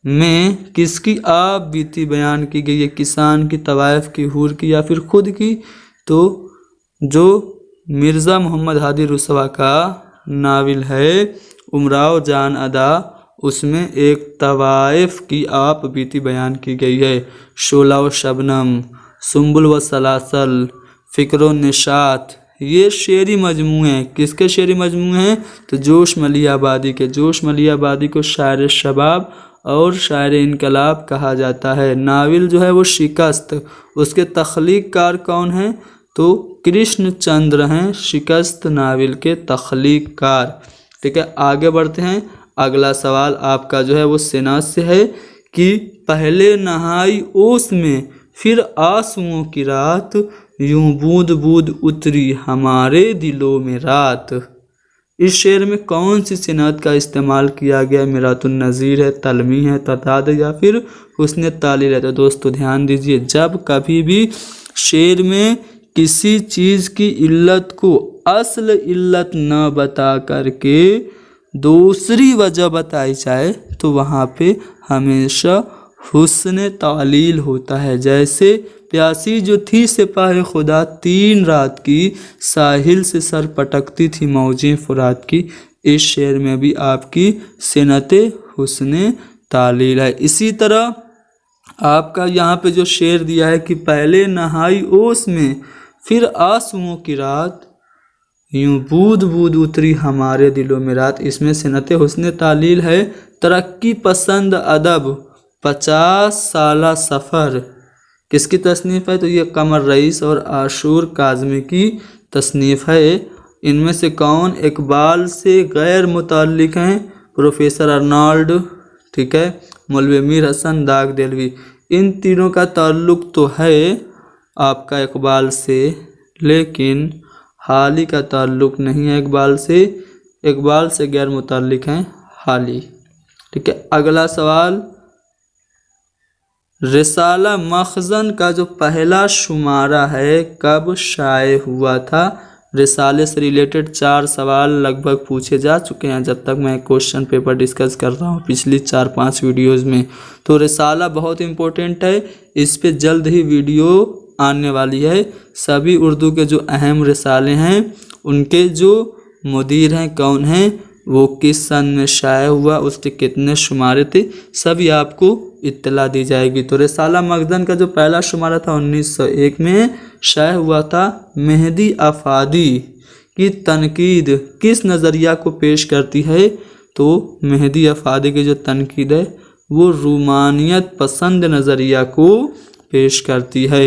में किसकी आप बीती बयान की गई है, किसान की, तवाइफ की, हूर की या फिर खुद की। तो जो मिर्ज़ा मोहम्मद हादी रुसवा का नावल है उमराव जान अदा, उसमें एक तवाइफ की आप बीती बयान की गई है। शोला व शबनम, सुम्बुल व सलासल, फ़िक्र निशात, ये शेरी मजमूए हैं। किसके शेरी मजमूए हैं, तो जोश मलियाबादी के। जोश मलियाबादी को शायर शबाब और शायर इनकलाब कहा जाता है। नावल जो है वो शिकस्त, उसके तख्लीक़कार कौन हैं, तो कृष्ण चंद्र हैं शिकस्त नावल के तख्लीक़कार। ठीक है, आगे बढ़ते हैं। अगला सवाल आपका जो है वो सेनात से है कि पहले नहाई ओस में फिर आंसुओं की रात, यूं बूंद बूंद उतरी हमारे दिलों में रात। इस शेर में कौन सी सिनात का इस्तेमाल किया गया, मिरातुन नज़ीर है, तलमी है, तताद या फिर हुस्न तालील है। तो दोस्तों ध्यान दीजिए, जब कभी भी शेर में किसी चीज़ की इल्लत को असल इल्लत न बता करके दूसरी वजह बताई जाए तो वहाँ पे हमेशा हुस्न तालील होता है। जैसे प्यासी जो थी सिपाही खुदा 3 रात की, साहिल से सर पटकती थी मौजें फुरात की। इस शेर में भी आपकी सिनते हुस्न तालील है। इसी तरह आपका यहाँ पे जो शेर दिया है कि पहले नहाई ओस में फिर आंसुओं की रात, यूं बूद बूद उतरी हमारे दिलों में रात, इसमें सिनते हुस्न तालील है। तरक्की पसंद अदब 50 साला सफ़र किसकी तसनीफ़ है, तो ये कमर रईस और आशूर काज़मी की तसनीफ़ है। इनमें से कौन इकबाल से गैर मुताल्लिक़ हैं, प्रोफेसर अर्नाल्ड, ठीक है, मौलवी मीर हसन दाग देलवी। इन तीनों का ताल्लुक़ तो है आपका इकबाल से, लेकिन हाली का ताल्लुक़ नहीं है इकबाल से। इकबाल से गैर मुताल्लिक़ हैं हाली। ठीक है, अगला सवाल, रिसाला मखज़न का जो पहला शुमारा है कब शाये हुआ था। रिसाले से रिलेटेड 4 सवाल लगभग पूछे जा चुके हैं जब तक मैं क्वेश्चन पेपर डिस्कस कर रहा हूँ पिछली 4-5 वीडियोज़ में। तो रिसाला बहुत इम्पोर्टेंट है, इस पे जल्द ही वीडियो आने वाली है। सभी उर्दू के जो अहम रिसाले हैं उनके जो मुदीर हैं कौन हैं, वो किस सन में शाये हुआ, उसके कितने शुमारे थे, सभी आपको इत्तला दी जाएगी। तो रिसाला मखज़न का जो पहला शुमारा था 1901 में शाये हुआ था। मेहदी अफादी की तनकीद किस नज़रिया को पेश करती है, तो मेहदी अफादी की जो तनकीद है वो रूमानियत पसंद नज़रिया को पेश करती है।